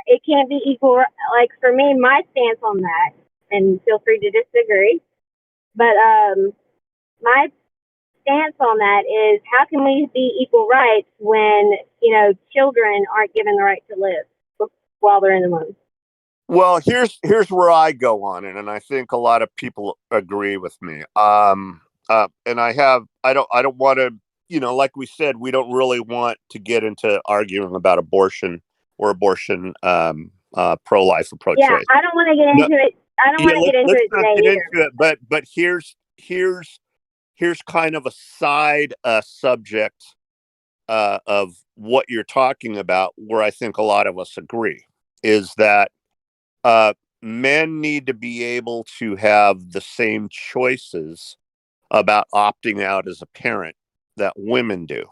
it can't be equal. Like for me, my stance on that, and feel free to disagree, but my stance on that is, how can we be equal rights when children aren't given the right to live while they're in the womb? Well, here's where I go on it, and I think a lot of people agree with me. And I don't want to, like we said, we don't really want to get into arguing about abortion or abortion pro-life or pro-choice. Yeah, I don't want to get into it. I don't want to get into it today either. But here's kind of a side subject of what you're talking about, where I think a lot of us agree, is that men need to be able to have the same choices about opting out as a parent that women do.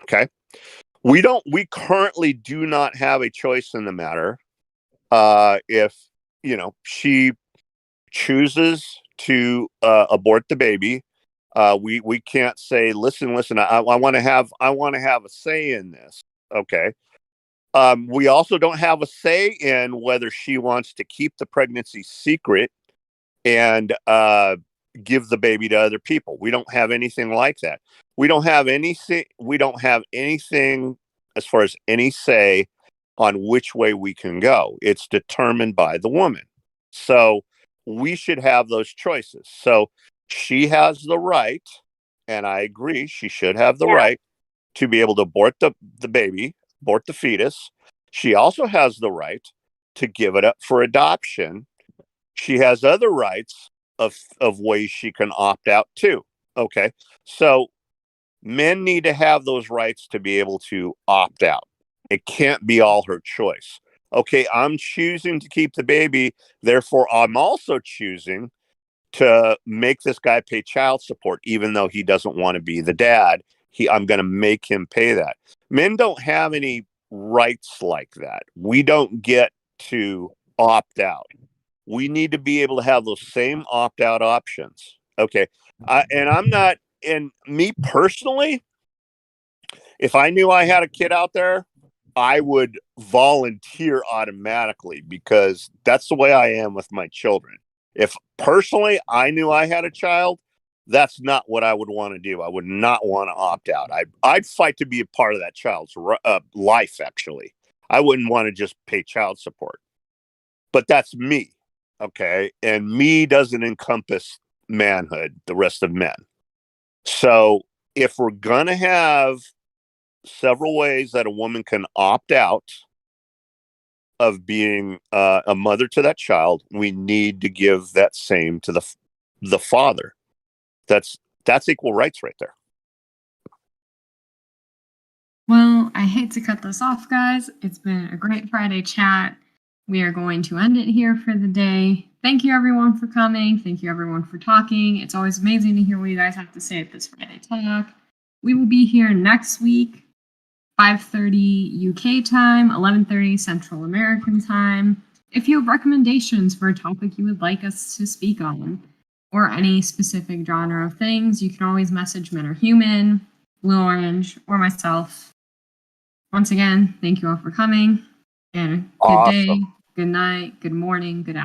Okay. We currently do not have a choice in the matter. If, she chooses to abort the baby, we can't say, listen, I want to have a say in this. Okay. We also don't have a say in whether she wants to keep the pregnancy secret and give the baby to other people. We don't have anything like that. We don't have anything as far as any say on which way we can go. It's determined by the woman. So we should have those choices. So she has the right, and I agree, she should have the right to be able to abort the baby, abort the fetus. She also has the right to give it up for adoption. She has other rights of ways she can opt out too. Okay. So men need to have those rights to be able to opt out. It can't be all her choice. Okay, I'm choosing to keep the baby, therefore I'm also choosing to make this guy pay child support, even though he doesn't want to be the dad. I'm going to make him pay that. Men don't have any rights like that. We don't get to opt out. We need to be able to have those same opt-out options. Okay. And me personally, if I knew I had a kid out there, I would volunteer automatically, because that's the way I am with my children. If personally I knew I had a child, that's not what I would want to do. I would not want to opt out. I'd fight to be a part of that child's life, actually. I wouldn't want to just pay child support. But that's me. Okay. And me doesn't encompass manhood, the rest of men. So if we're going to have several ways that a woman can opt out of being a mother to that child, we need to give that same to the father. That's equal rights right there. Well, I hate to cut this off, guys. It's been a great Friday chat. We are going to end it here for the day. Thank you, everyone, for coming. Thank you, everyone, for talking. It's always amazing to hear what you guys have to say at this Friday talk. We will be here next week, 5:30 UK time, 11:30 Central American time. If you have recommendations for a topic you would like us to speak on, or any specific genre of things, you can always message Men Are Human, Blue Orange, or myself. Once again, thank you all for coming, and good day, good night, good morning, good afternoon.